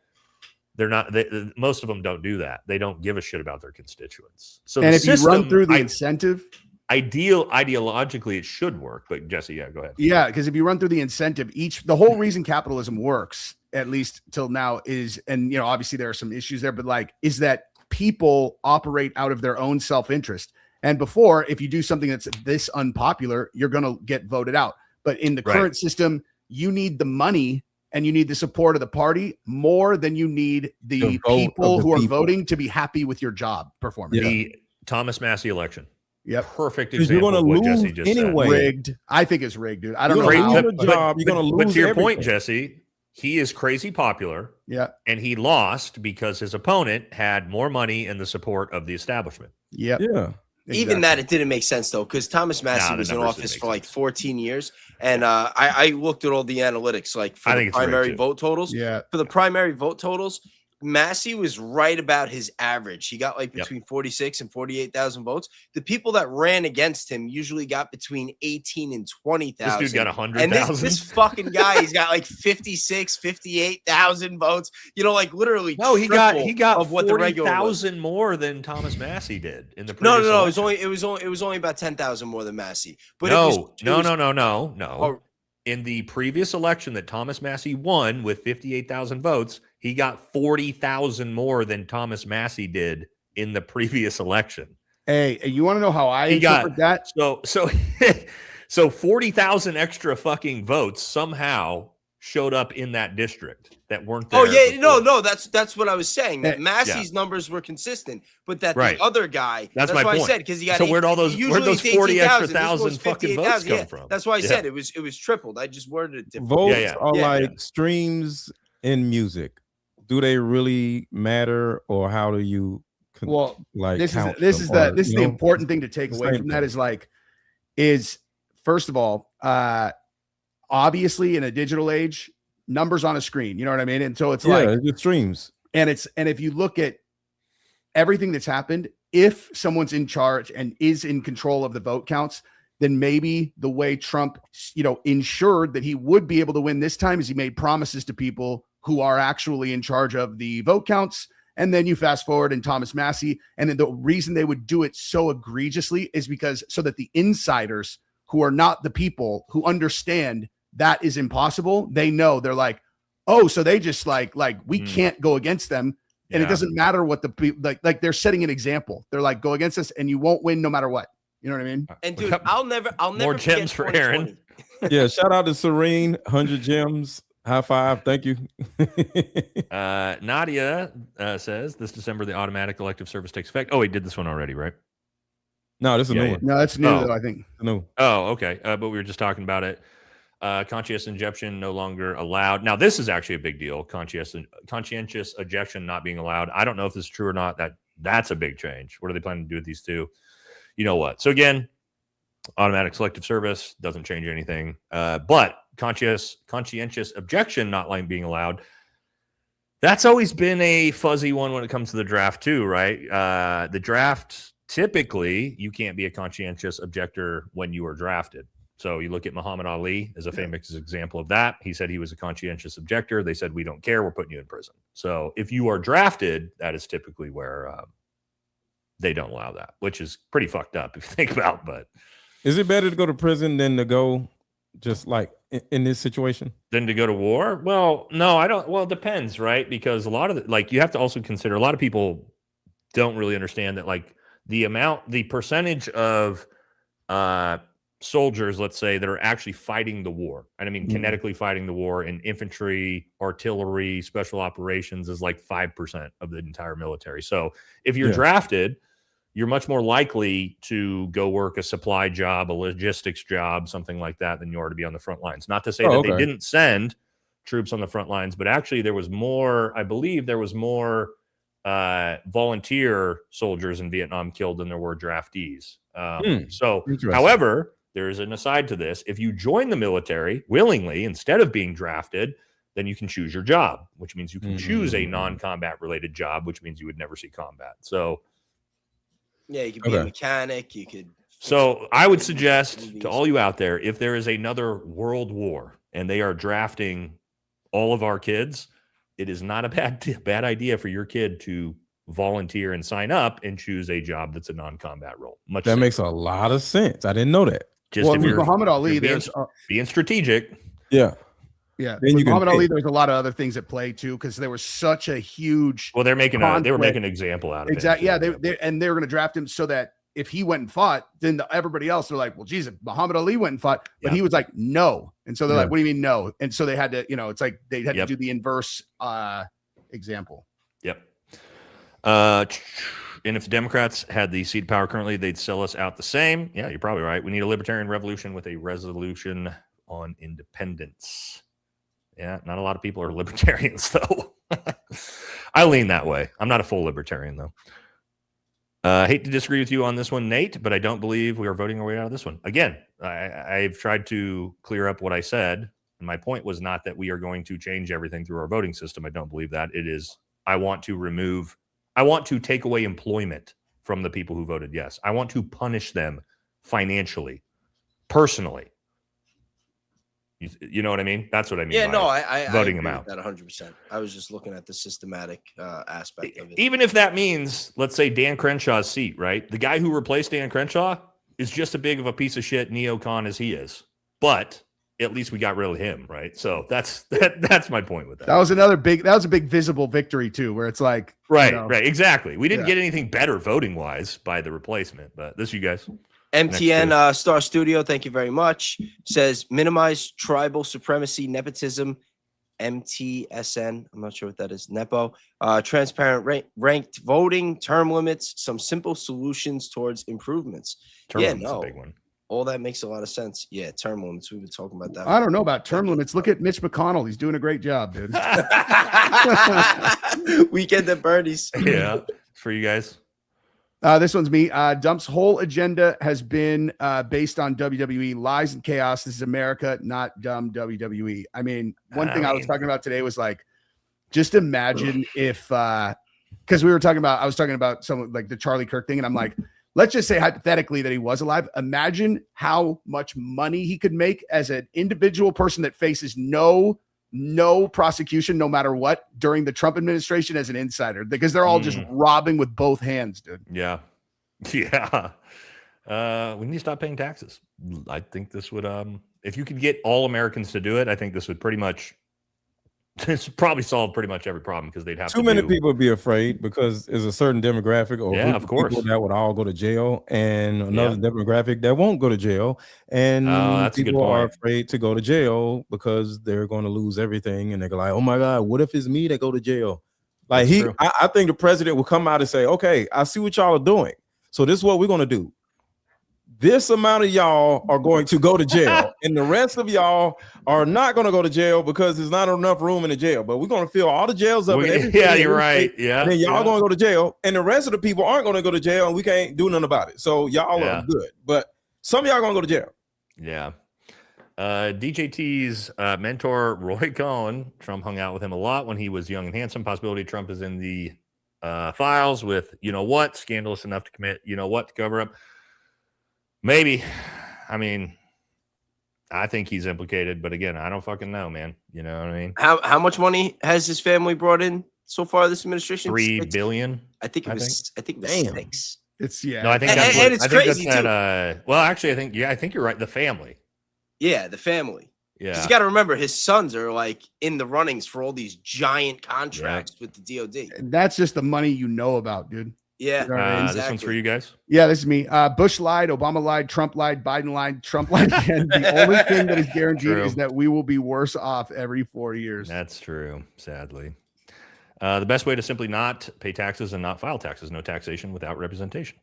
they're not. Most of them don't do that. They don't give a shit about their constituents. So and the if you run system, through the incentive, ideologically, it should work. But Jesse, yeah, go ahead. yeah, because if you run through the incentive, the whole reason capitalism works, at least till now, is, and you know, obviously there are some issues there, but like, is that people operate out of their own self-interest. And before, if you do something that's this unpopular, you're going to get voted out. But in the current system, you need the money and you need the support of the party more than you need the people who are voting to be happy with your job performance. The Thomas Massey election. Yep. Perfect You're example gonna of what lose Jesse just anyway. said. Rigged. I think it's rigged, dude. I don't know You're how. gonna lose a job. You're gonna But lose to your point, everything. Jesse, he is crazy popular. Yeah. And he lost because his opponent had more money and the support of the establishment. Yep. Yeah. Even that, it didn't make sense though, because Thomas Massey the was in numbers office didn't for make like 14 years, and I looked at all the analytics, like for I the think it's rigged, primary too. vote totals. Yeah. For the primary vote totals, Massey was right about his average. He got like between 46 and 48,000 votes. The people that ran against him usually got between 18 and 20,000. This dude got And 100,000. this fucking guy, he's got like 56, 58,000 votes. You know, like literally. No, he got of what the regular was. 40,000 more than Thomas Massey did in the No, previous it was election. only it was only about 10,000 more than Massey. But No. it was, No. In the previous election that Thomas Massey won with 58,000 votes, he got 40,000 more than Thomas Massey did in the previous election. Hey, you want to know how I interpret that? So 40,000 extra fucking votes somehow showed up in that district that weren't there. Oh yeah, before. no, that's what I was saying. That Massey's Yeah. numbers were consistent, but that Right. the other guy. That's That's my why point. I said, because he got. So where'd those 40 extra 18,000. This thousand was fucking votes 58,000. come from? That's why I Yeah. said it was tripled. I just worded it different. Votes are Yeah. like streams in music. Do they really matter, or how do you Well, like this count is them? the important thing to take the away same from that thing. is first of all, obviously in a digital age, numbers on a screen, you know what I mean? And so it's like the streams. and if you look at everything that's happened, if someone's in charge and is in control of the vote counts, then maybe the way Trump, ensured that he would be able to win this time is he made promises to people who are actually in charge of the vote counts. And then you fast forward and Thomas Massey. And then the reason they would do it so egregiously is because so that the insiders who are not the people who understand that is impossible, they know, they're like, oh, so they just like we can't go against them. And it doesn't matter what the people like they're setting an example. They're like, go against us and you won't win no matter what. You know what I mean? And dude, I'll never more forget gems for Aaron. 2020. Yeah, shout out to Serene, 100 gems. High five. Thank you. Nadia says this December, the automatic elective service takes effect. Oh, he did this one already, right? No, this is a new one. No, that's new Oh. though, I think. No. Oh, okay. But we were just talking about it. Conscientious objection no longer allowed. Now, this is actually a big deal. Conscientious objection not being allowed. I don't know if this is true or not. That's a big change. What are they planning to do with these two? You know what? So again, automatic selective service doesn't change anything. But conscientious objection not being allowed. That's always been a fuzzy one when it comes to the draft too, right? The draft, typically, you can't be a conscientious objector when you are drafted. So you look at Muhammad Ali as a famous example of that. He said he was a conscientious objector. They said, we don't care. We're putting you in prison. So if you are drafted, that is typically where they don't allow that, which is pretty fucked up if you think about. But is it better to go to prison than to go just like in this situation? Than to go to war? Well, no, I don't. Well, it depends, right? Because a lot of you have to also consider, a lot of people don't really understand that the percentage of soldiers, let's say, that are actually fighting the war, and I mean kinetically fighting the war in infantry, artillery, special operations is like 5% of the entire military. So if you're drafted, you're much more likely to go work a supply job, a logistics job, something like that, than you are to be on the front lines. Not to say that they didn't send troops on the front lines, but actually there was more, I believe there was more volunteer soldiers in Vietnam killed than there were draftees. So, however, there is an aside to this. If you join the military willingly instead of being drafted, then you can choose your job, which means you can choose a non-combat related job, which means you would never see combat. So, yeah, you could be a mechanic. You could. So I would suggest to all you out there, if there is another world war and they are drafting all of our kids, it is not a bad idea for your kid to volunteer and sign up and choose a job that's a non-combat role. That makes a lot of sense. I didn't know that. Just if you're Muhammad Ali, there's being strategic. Yeah. With Muhammad Ali, there's a lot of other things at play too, because there was such a huge. Well, they were making an example out of it. Exactly. Yeah, they were going to draft him so that if he went and fought, then everybody else are like, well, geez, if Muhammad Ali went and fought, but he was like, no, and so they're like, what do you mean no? And so they had to, it's like they had to do the inverse example. Yep. And if the Democrats had the seat of power currently, they'd sell us out the same. Yeah, you're probably right. We need a libertarian revolution with a resolution on independence. Yeah, not a lot of people are libertarians, though. I lean that way. I'm not a full libertarian, though. I hate to disagree with you on this one, Nate, but I don't believe we are voting our way out of this one. Again, I've tried to clear up what I said. And my point was not that we are going to change everything through our voting system. I don't believe that. It is, I want to take away employment from the people who voted yes. I want to punish them financially, personally. You know what I mean? That's what I mean. Yeah, no, I voting them out. That 100%. I was just looking at the systematic aspect of it. Even if that means, let's say, Dan Crenshaw's seat, right? The guy who replaced Dan Crenshaw is just as big of a piece of shit neocon as he is, but at least we got rid of him, right? So that's my point with that. That was a big visible victory too, where it's like, right, exactly. We didn't get anything better voting wise by the replacement, but this you guys. MTN Star Studio, thank you very much. Says minimize tribal supremacy, nepotism, MTSN. I'm not sure what that is. Nepo. Transparent ranked voting, term limits, some simple solutions towards improvements. Term limits is a big one. All that makes a lot of sense. Yeah, term limits. We've been talking about that. I don't know about term limits. Look at Mitch McConnell. He's doing a great job, dude. Weekend at Bernie's. Yeah, for you guys. This one's me. Dump's whole agenda has been based on WWE lies and chaos. This is America, not dumb WWE. I mean, one thing I was talking about today was like, just imagine if, because I was talking about some like the Charlie Kirk thing, and I'm like, let's just say hypothetically that he was alive. Imagine how much money he could make as an individual person that faces no prosecution, no matter what, during the Trump administration as an insider, because they're all just robbing with both hands, dude. Yeah. We need to stop paying taxes. I think this would, if you could get all Americans to do it, I think this would probably solve pretty much every problem, because they'd have too many people would be afraid, because there's a certain demographic or of course people that would all go to jail, and another demographic that won't go to jail, and people are afraid to go to jail because they're going to lose everything, and they're like, oh my God, what if it's me that go to jail? Like I think the president will come out and say, okay, I see what y'all are doing, so this is what we're going to do. This amount of y'all are going to go to jail, and the rest of y'all are not going to go to jail because there's not enough room in the jail. But we're going to fill all the jails up. Yeah, you're right. Yeah. And then y'all going to go to jail, and the rest of the people aren't going to go to jail, and we can't do nothing about it. So y'all are good, but some of y'all going to go to jail. Yeah. DJT's mentor, Roy Cohn, Trump hung out with him a lot when he was young and handsome. Possibility Trump is in the files with, scandalous enough to commit, to cover up. Maybe. I mean, I think he's implicated, but again, I don't fucking know, man. You know what I mean? How much money has his family brought in so far this administration? $3 billion. I think it was 6. It's No, I think And- that's and what, it's I think crazy, that's that, well, actually, I think you're right. The family. Yeah, the family. Yeah. You got to remember, his sons are like in the runnings for all these giant contracts with the DOD. That's just the money you know about, dude. Yeah, This one's for you guys. Yeah, this is me. Bush lied, Obama lied, Trump lied, Biden lied, Trump lied again. The only thing that is guaranteed is that we will be worse off every 4 years. That's true, sadly. The best way to simply not pay taxes and not file taxes, no taxation without representation.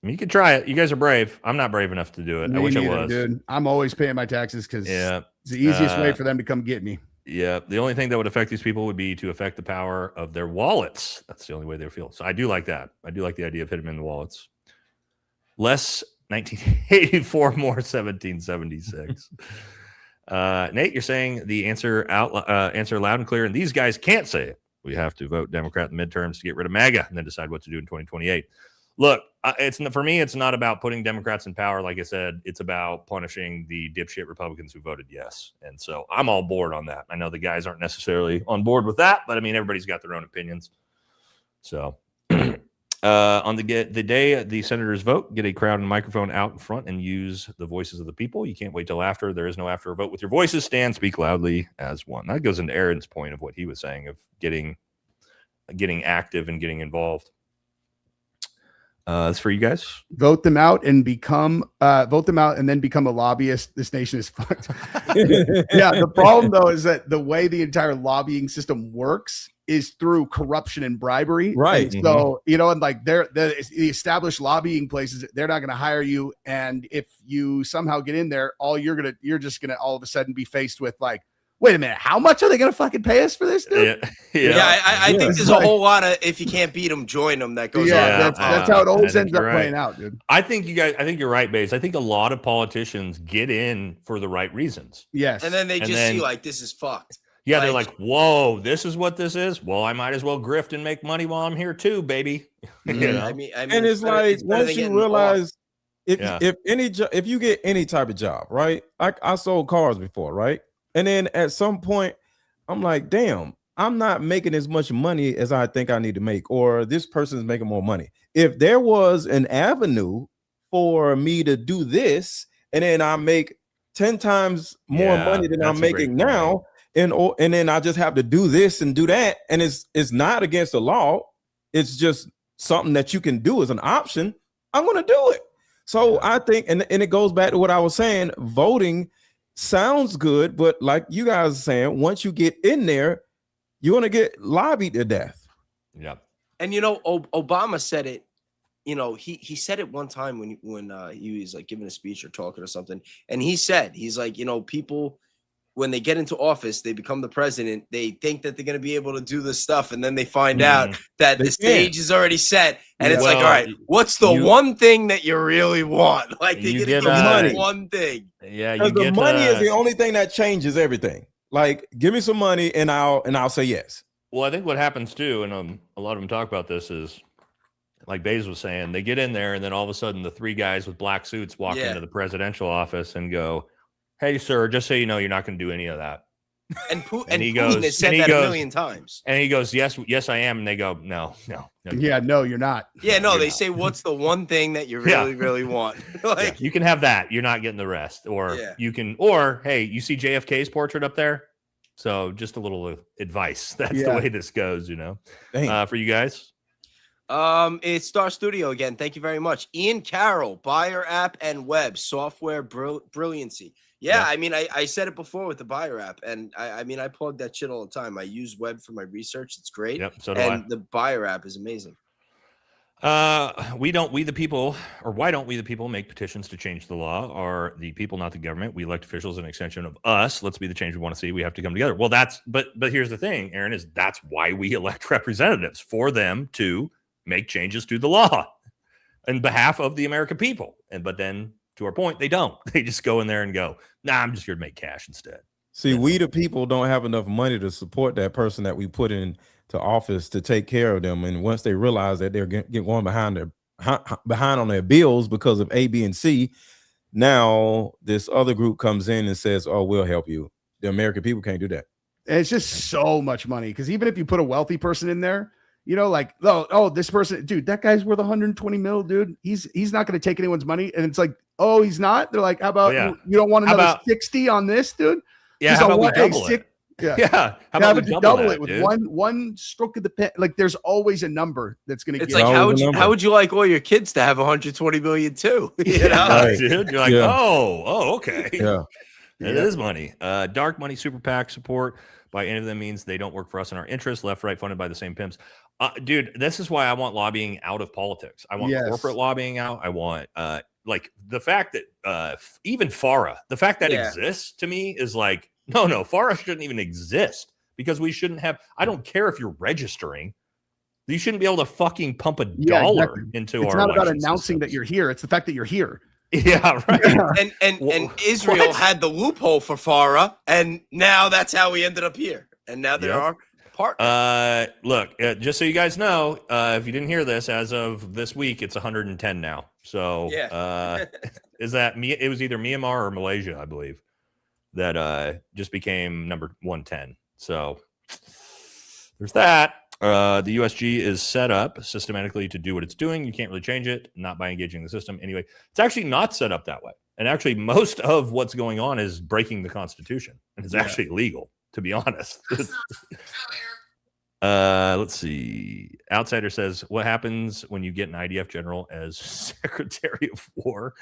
I mean, you can try it. You guys are brave. I'm not brave enough to do it. I wish I was. Dude. I'm always paying my taxes because it's the easiest way for them to come get me. Yeah. The only thing that would affect these people would be to affect the power of their wallets. That's the only way they feel. So I do like that. I do like the idea of hitting them in the wallets. Less 1984, more 1776. Nate, you're saying the answer answer loud and clear, and these guys can't say it. We have to vote Democrat in the midterms to get rid of MAGA and then decide what to do in 2028. Look, for me, it's not about putting Democrats in power. Like I said, it's about punishing the dipshit Republicans who voted yes. And so I'm all board on that. I know the guys aren't necessarily on board with that, but I mean, everybody's got their own opinions. So on the day the senators vote, get a crowd and microphone out in front and use the voices of the people. You can't wait till after. There is no after a vote with your voices. Stand, speak loudly as one. That goes into Aaron's point of what he was saying of getting active and getting involved. It's for you guys. Vote them out and then become a lobbyist. This nation is fucked. Yeah. The problem though is that the way the entire lobbying system works is through corruption and bribery. Right. And so, and like the established lobbying places, they're not going to hire you. And if you somehow get in there, you're just going to all of a sudden be faced with like, wait a minute, how much are they going to fucking pay us for this, dude? I think there's a whole lot of if you can't beat them, join them. That goes on. That's how it always ends up playing out, dude. I think you're right, Baze. I think a lot of politicians get in for the right reasons. Yes. And then they see like, this is fucked. Yeah, they're like, whoa, this is what this is? Well, I might as well grift and make money while I'm here too, baby. I mean, and it's like once you realize if you get any type of job, right? I sold cars before, right? And then at some point, I'm like, damn, I'm not making as much money as I think I need to make, or this person is making more money. If there was an avenue for me to do this, and then I make 10 times more money than I'm making now, and then I just have to do this and do that, and it's not against the law, it's just something that you can do as an option, I'm going to do it. So I think, and it goes back to what I was saying, voting sounds good, but like you guys are saying, once you get in there, you're going to get lobbied to death. Yeah. And Obama said it, he said it one time when he was like giving a speech or talking or something. And he's like, people, when they get into office, they become the president. They think that they're going to be able to do this stuff. And then they find out that the stage is already set. And it's like, all right, what's the one thing that you really want? Like they get money. One thing. Yeah. The money is the only thing that changes everything. Like, give me some money and I'll say yes. Well, I think what happens too, and a lot of them talk about this, is like Baze was saying, they get in there and then all of a sudden the three guys with black suits walk into the presidential office and go, "Hey, sir, just so you know, you're not going to do any of that." And Putin has said that a million times. And he goes, yes, I am. And they go, no. Yeah, no, you're not. Yeah, no, they say, what's the one thing that you really, really want? Like, you can have that. You're not getting the rest. Or hey, you see JFK's portrait up there? So just a little advice. That's the way this goes, for you guys. It's Star Studio again. Thank you very much. Ian Carroll, Buyer App and Web, Software Brilliancy. Yeah, I mean, I said it before with the Buyer App, and I mean, I plug that shit all the time. I use Web for my research. It's great. Yep, so do I. The Buyer App is amazing. Why don't we the people make petitions to change the law? Are the people, not the government? We elect officials, an extension of us. Let's be the change we want to see. We have to come together. Well, but here's the thing, Aaron, is that's why we elect representatives, for them to make changes to the law on behalf of the American people. But then, to our point, they don't. They just go in there and go, "Nah, I'm just here to make cash instead." See, we the people don't have enough money to support that person that we put into office to take care of them. And once they realize that they're going behind on their bills because of A, B, and C, now this other group comes in and says, "Oh, we'll help you." The American people can't do that. And it's just so much money because even if you put a wealthy person in there, you know, like, oh, this person, dude, that guy's worth 120 mil, dude. He's not going to take anyone's money. And it's like, oh, he's not. They're like, how about you don't want another 60 on this, dude? Yeah, how about we double it? Yeah. How about we double it with one stroke of the pen? Like, there's always a number that's going to. It's like how would you like all your kids to have 120 million too? You know, right. Dude, you're like, oh, okay, yeah, it is money. Dark money super PAC support by any of them means they don't work for us in our interest. Left, right, funded by the same pimps. Dude, this is why I want lobbying out of politics. I want corporate lobbying out. I want like the fact that even FARA, the fact that exists to me is like. No, FARA shouldn't even exist because we shouldn't have. I don't care if you're registering. You shouldn't be able to fucking pump a dollar into our. It's not about announcing that you're here. It's the fact that you're here. Yeah, right. And Israel had the loophole for FARA, and now that's how we ended up here. And now there are partners. Look, just so you guys know, if you didn't hear this, as of this week, it's 110 now. So, is that me? It was either Myanmar or Malaysia, I believe. That just became number 110. So there's that. The USG is set up systematically to do what it's doing. You can't really change it, not by engaging the system. Anyway, it's actually not set up that way. And actually, most of what's going on is breaking the Constitution. And it's actually illegal, to be honest. Let's see. Outsider says, what happens when you get an IDF general as Secretary of War?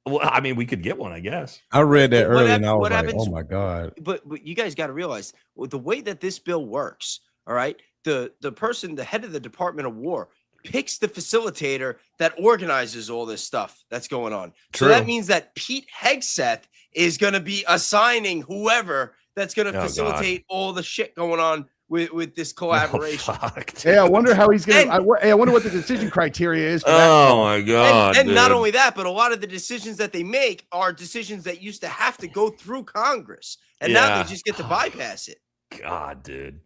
Well, I mean, we could get one, I guess. I read that earlier, and I was like, "Oh my god!" But you guys got to realize the way that this bill works. All right, the person, the head of the Department of War, picks the facilitator that organizes all this stuff that's going on. True. So that means that Pete Hegseth is going to be assigning whoever that's going to facilitate all the shit going on with this collaboration. I wonder how he's going to. I wonder what the decision criteria is. For that. My god! And not only that, but a lot of the decisions that they make are decisions that used to have to go through Congress, and now they just get to bypass it. God, dude.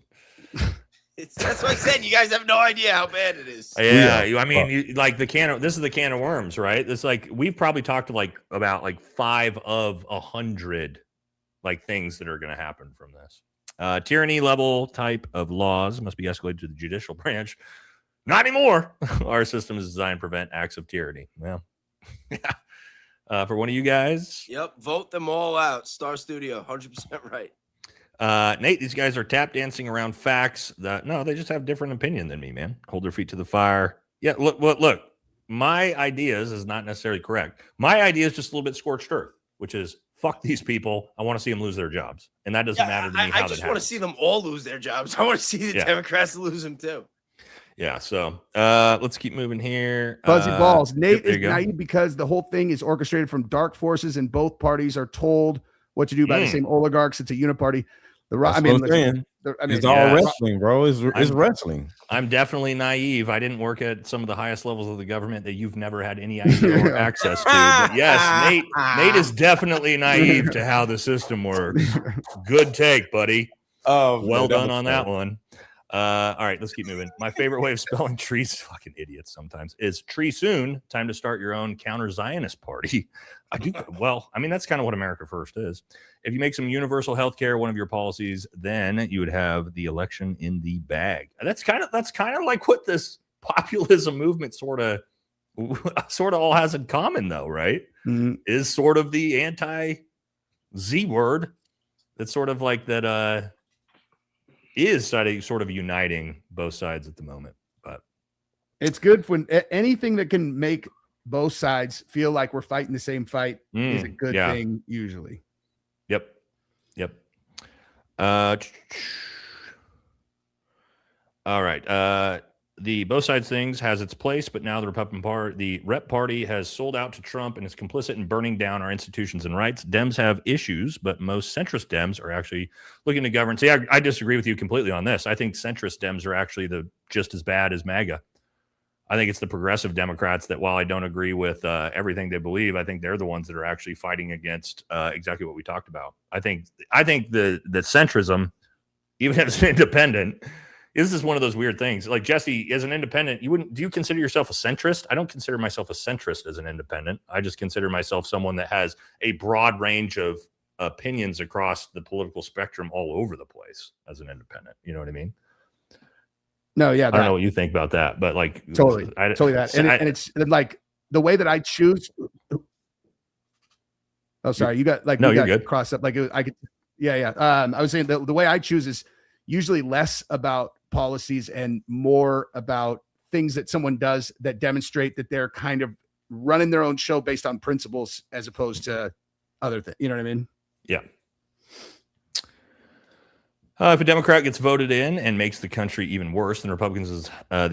That's what I said. You guys have no idea how bad it is. Yeah, I mean, like this is the can of worms, right? It's like we've probably talked about 5 of 100 things that are going to happen from this. Tyranny level type of laws must be escalated to the judicial branch. Not anymore. Our system is designed to prevent acts of tyranny. Well, for one of you guys. Yep. Vote them all out. Star Studio, 100% right. Nate, these guys are tap dancing around facts. No, they just have different opinion than me, man. Hold their feet to the fire. Yeah, look. My ideas is not necessarily correct. My idea is just a little bit scorched earth, which is fuck these people. I want to see them lose their jobs. And that doesn't matter to me. I just want to see them all lose their jobs. I want to see the Democrats lose them too. Yeah. So let's keep moving here. Fuzzy balls. Nate is naive because the whole thing is orchestrated from dark forces and both parties are told what to do by the same oligarchs. It's a uniparty. It's all wrestling, bro. It's wrestling. I'm definitely naive. I didn't work at some of the highest levels of the government that you've never had any idea or access to. But yes, Nate is definitely naive to how the system works. Good take, buddy. Well done on that one. All right, let's keep moving. My favorite way of spelling trees, fucking idiots sometimes, is tree soon. Time to start your own counter-Zionist party. Well, I mean, that's kind of what America First is. If you make some universal health care one of your policies, then you would have the election in the bag. That's kind of like what this populism movement sort of all has in common, though, right? Mm-hmm. Is sort of the anti-Z word. That's sort of like that. Is sort of uniting both sides at the moment, but it's good when anything that can make both sides feel like we're fighting the same fight is a good thing usually. Yep. All right. The both sides things has its place, but now the Republican Party, the Rep Party, has sold out to Trump and is complicit in burning down our institutions and rights. Dems have issues, but most centrist Dems are actually looking to govern. See, I disagree with you completely on this. I think centrist Dems are actually just as bad as MAGA. I think it's the progressive Democrats that, while I don't agree with everything they believe, I think they're the ones that are actually fighting against exactly what we talked about. I think the centrism, even as an independent, This is one of those weird things. Like Jesse, as an independent, do you consider yourself a centrist? I don't consider myself a centrist as an independent. I just consider myself someone that has a broad range of opinions across the political spectrum all over the place as an independent. You know what I mean? No, yeah. I don't know what you think about that, but like totally that. And it's like the way that I choose. Oh, sorry. You got like, no, you're good. Crossed up. Like I could. Yeah. I was saying the way I choose is usually less about policies and more about things that someone does that demonstrate that they're kind of running their own show based on principles as opposed to other things. You know what I mean? Yeah. If a Democrat gets voted in and makes the country even worse, then the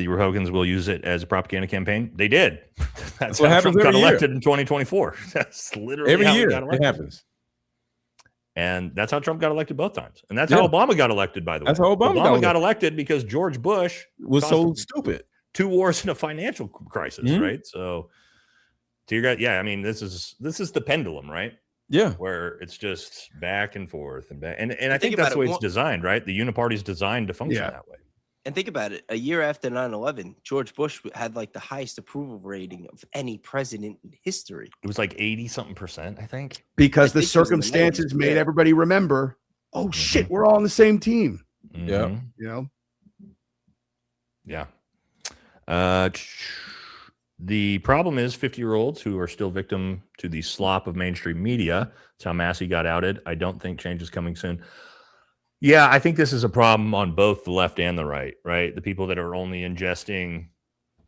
Republicans will use it as a propaganda campaign. They did. That's how Trump got elected in 2024. That's literally every how year it happens. And that's how Trump got elected both times. And that's how Obama got elected, by the way. That's how Obama got elected because George Bush was so stupid. 2 wars and a financial crisis, right? So, to your guy, I mean, this is the pendulum, right? Yeah, where it's just back and forth and back, and I think that's the way it's designed, right? The uniparty's designed to function that way. And think about it: a year after 9/11, George Bush had like the highest approval rating of any president in history. It was like 80-something%, I think, because the circumstances made everybody remember. Oh shit, we're all on the same team. Yeah, you know. Yeah. The problem is 50-year-olds who are still victim to the slop of mainstream media. That's how Massey got outed. I don't think change is coming soon. Yeah, I think this is a problem on both the left and the right, right? The people that are only ingesting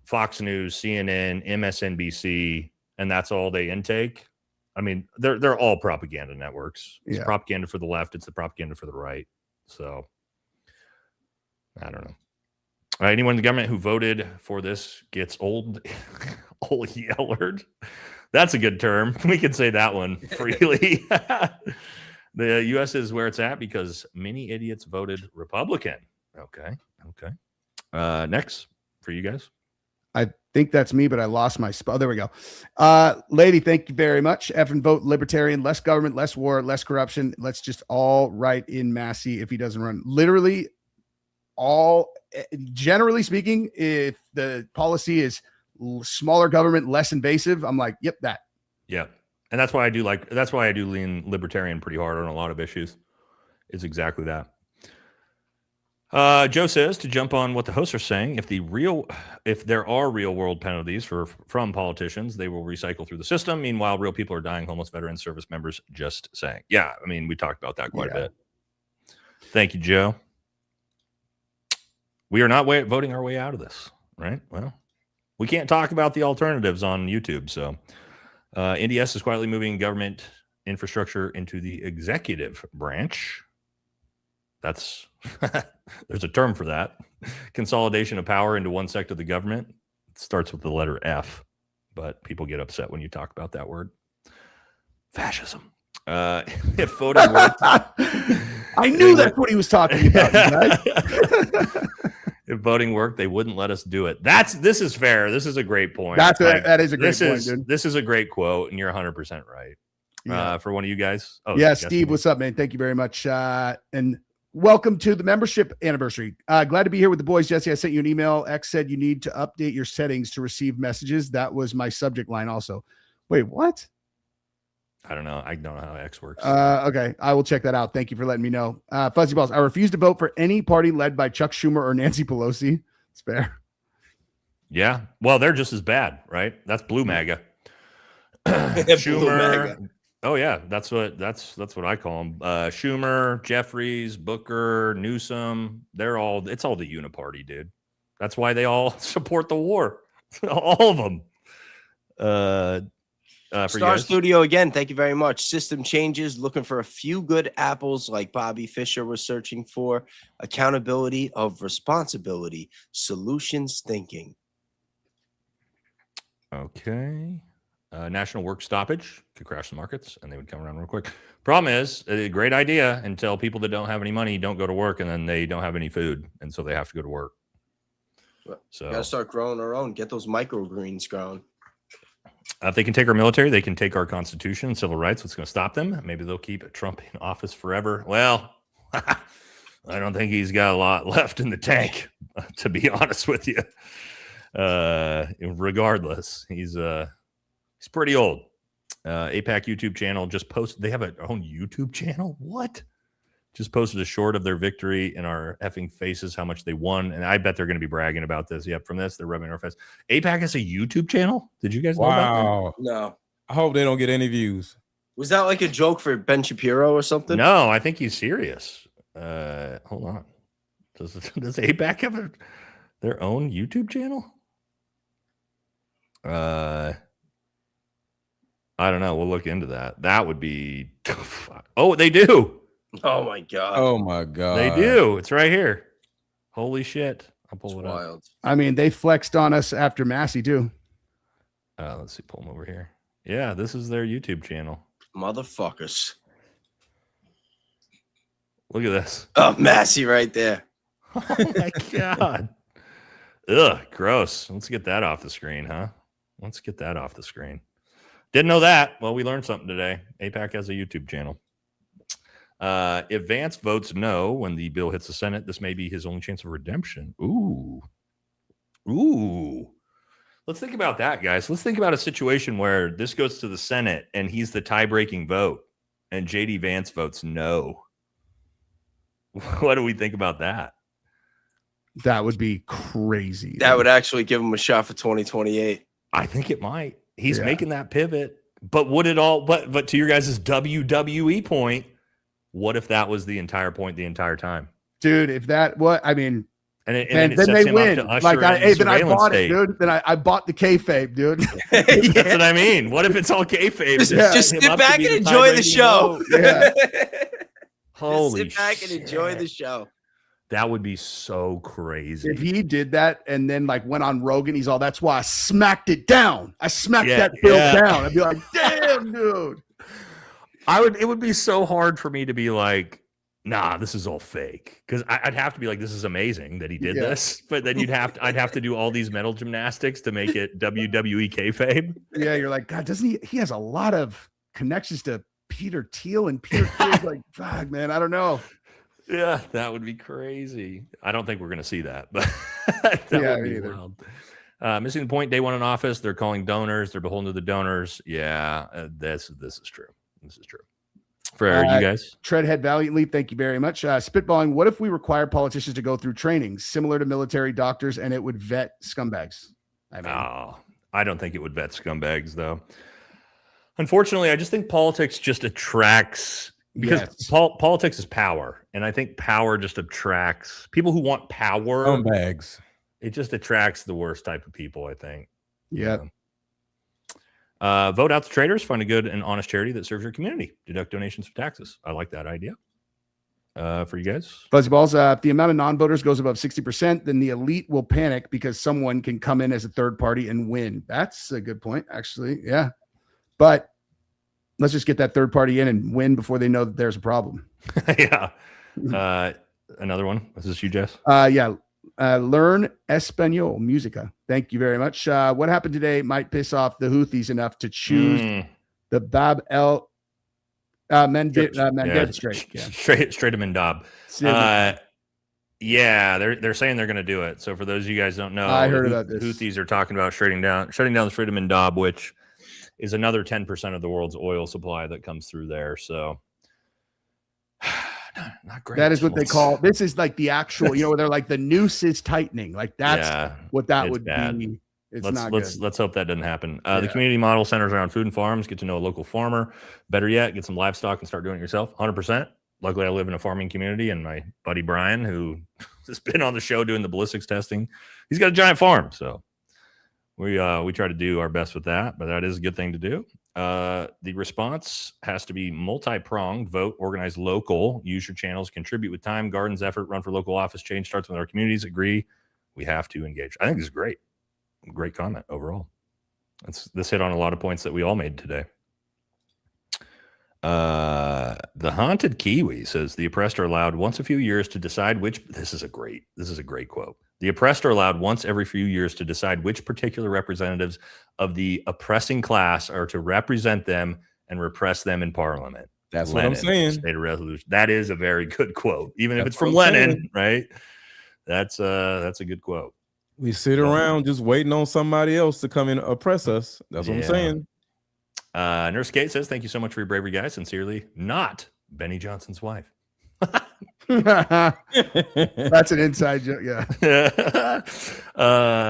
Fox News, CNN, MSNBC, and that's all they intake. I mean, they're all propaganda networks. It's propaganda for the left. It's the propaganda for the right. So, I don't know. Anyone in the government who voted for this gets old yellered. That's a good term. We can say that one freely. The U.S. is where it's at because many idiots voted Republican. Okay. Next for you guys. I think that's me, but I lost my spot. There we go. Lady, thank you very much. Effing vote libertarian, less government, less war, less corruption. Let's just all write in Massey if he doesn't run. Literally generally speaking, if the policy is smaller government, less invasive, I'm like, yep, that. Yeah. And that's why I do lean libertarian pretty hard on a lot of issues. It's exactly that. Joe says, to jump on what the hosts are saying, if there are real world penalties from politicians, they will recycle through the system. Meanwhile, real people are dying, homeless veterans, service members, just saying. Yeah, I mean, we talked about that quite a bit. Thank you, Joe. We are not voting our way out of this, right? Well, we can't talk about the alternatives on YouTube. So NDS is quietly moving government infrastructure into the executive branch. That's there's a term for that. Consolidation of power into one sector of the government. It starts with the letter F, but people get upset when you talk about that word. Fascism. If voting worked, I knew that's what he was talking about. If voting worked, they wouldn't let us do it. This is fair. This is a great point. That is a great point, dude. This is a great quote, and you're 100% right. For one of you guys. Oh, yeah, Steve, what's up, man? Thank you very much. And welcome to the membership anniversary. Glad to be here with the boys. Jesse, I sent you an email. X said you need to update your settings to receive messages. That was my subject line also. Wait, what? I don't know. I don't know how X works. Okay. I will check that out. Thank you for letting me know. Fuzzy Balls. I refuse to vote for any party led by Chuck Schumer or Nancy Pelosi. It's fair. Yeah. Well, they're just as bad, right? That's blue MAGA. Schumer. Blue MAGA. Oh yeah. That's what I call them. Schumer, Jeffries, Booker, Newsom. It's all the uniparty, dude. That's why they all support the war. All of them. Star Studio again, thank you very much. System changes, looking for a few good apples like Bobby Fischer was searching for. Accountability of responsibility, solutions thinking. Okay. National work stoppage could crash the markets and they would come around real quick. Problem is, a great idea until people that don't have any money don't go to work and then they don't have any food. And so they have to go to work. So gotta start growing our own, get those microgreens grown. If they can take our military, they can take our constitution and civil rights. What's going to stop them? Maybe they'll keep Trump in office forever. Well, I don't think he's got a lot left in the tank, to be honest with you. Regardless, he's pretty old. APAC YouTube channel just posted. They have their own YouTube channel. What? Just posted a short of their victory in our effing faces, how much they won. And I bet they're going to be bragging about this. Yep, from this, they're rubbing our face. APAC has a YouTube channel. Did you guys know about that? No. I hope they don't get any views. Was that like a joke for Ben Shapiro or something? No, I think he's serious. Hold on. Does APAC have their own YouTube channel? I don't know. We'll look into that. That would be. Oh, they do. Oh my god. Oh my god. They do. It's right here. Holy shit. I'll pull It's it up. wild. I mean, they flexed on us after Massey too. Let's see. Pull them over here. Yeah, this is their YouTube channel. Motherfuckers. Look at this. Oh, Massey right there. Oh my god. Ugh, gross. Let's get that off the screen, huh? Let's get that off the screen. Didn't know that. Well, we learned something today. APAC has a YouTube channel. If Vance votes no when the bill hits the Senate, this may be his only chance of redemption. Ooh. Let's think about that, guys. Let's think about a situation where this goes to the Senate and he's the tie-breaking vote and JD Vance votes no. What do we think about that? That would be crazy. That would actually give him a shot for 2028. I think it might. He's making that pivot. But would it all but to your guys' WWE point, what if that was the entire point the entire time? Dude, if that what I mean, and then they win. Like then I bought it, dude. Then I bought the kayfabe, dude. That's what I mean. What if it's all kayfabe? Just sit back and enjoy the show. Yeah. Holy sit back and enjoy shit. the show. That would be so crazy. If he did that and then like went on Rogan, he's all, that's why I smacked it down. I smacked that bill down. I'd be like, damn, dude. It would be so hard for me to be like, nah, this is all fake. Because I'd have to be like, this is amazing that he did this. But then I'd have to do all these mental gymnastics to make it WWE kayfabe. Yeah, you're like, God, doesn't he has a lot of connections to Peter Thiel, and Peter Thiel's like, fuck, man, I don't know. Yeah, that would be crazy. I don't think we're going to see that, but that would be wild. Missing the point, day one in office, they're calling donors. They're beholden to the donors. Yeah, this is true. This is true. For you guys. Treadhead valiantly, thank you very much. Spitballing, what if we require politicians to go through training similar to military doctors and it would vet scumbags? I don't think it would vet scumbags, though. Unfortunately, I just think politics just attracts... Because politics is power, and I think power just attracts people who want power. Scumbags. It just attracts the worst type of people, I think. Yeah. Vote out the traitors. Find a good and honest charity that serves your community. Deduct donations for taxes. I like that idea. For you guys. Fuzzy Balls, if the amount of non-voters goes above 60%, then the elite will panic because someone can come in as a third party and win. That's a good point, actually. Yeah. But let's just get that third party in and win before they know that there's a problem. Yeah. Another one. Is this you, Jess? Learn Espanol Musica. Thank you very much. What happened today might piss off the Houthis enough to choose the Bab el Mandeb Strait. Yeah. Straight to Mandab. Yeah, they're saying they're going to do it. So for those of you guys who don't know, I heard about this. Houthis are talking about shutting down the Strait of Mandab, which is another 10% of the world's oil supply that comes through there. So not great. That is what they call, this is like the actual, where they're like the noose is tightening. Like that's what that would be. Let's hope that doesn't happen. The community model centers around food and farms. Get to know a local farmer. Better yet, get some livestock and start doing it yourself. 100%. Luckily, I live in a farming community, and my buddy Brian, who has been on the show doing the ballistics testing, he's got a giant farm. So we try to do our best with that, but that is a good thing to do. The response has to be multi-pronged. Vote, organize local, use your channels, contribute with time, gardens, effort, run for local office. Change starts with our communities. Agree. We have to engage. I think this is great. Great comment overall. This hit on a lot of points that we all made today. The Haunted Kiwi says the oppressed are allowed once a few years to decide which. This is a great quote. The oppressed are allowed once every few years to decide which particular representatives of the oppressing class are to represent them and repress them in Parliament. That's Lenin, what I'm saying. State of Revolution. That is a very good quote, even if That's it's from what I'm Lenin, saying. right? That's a good quote. We sit around just waiting on somebody else to come and oppress us. That's what I'm saying. Nurse Kate says, "Thank you so much for your bravery, guys. Sincerely, not Benny Johnson's wife." That's an inside joke. Yeah.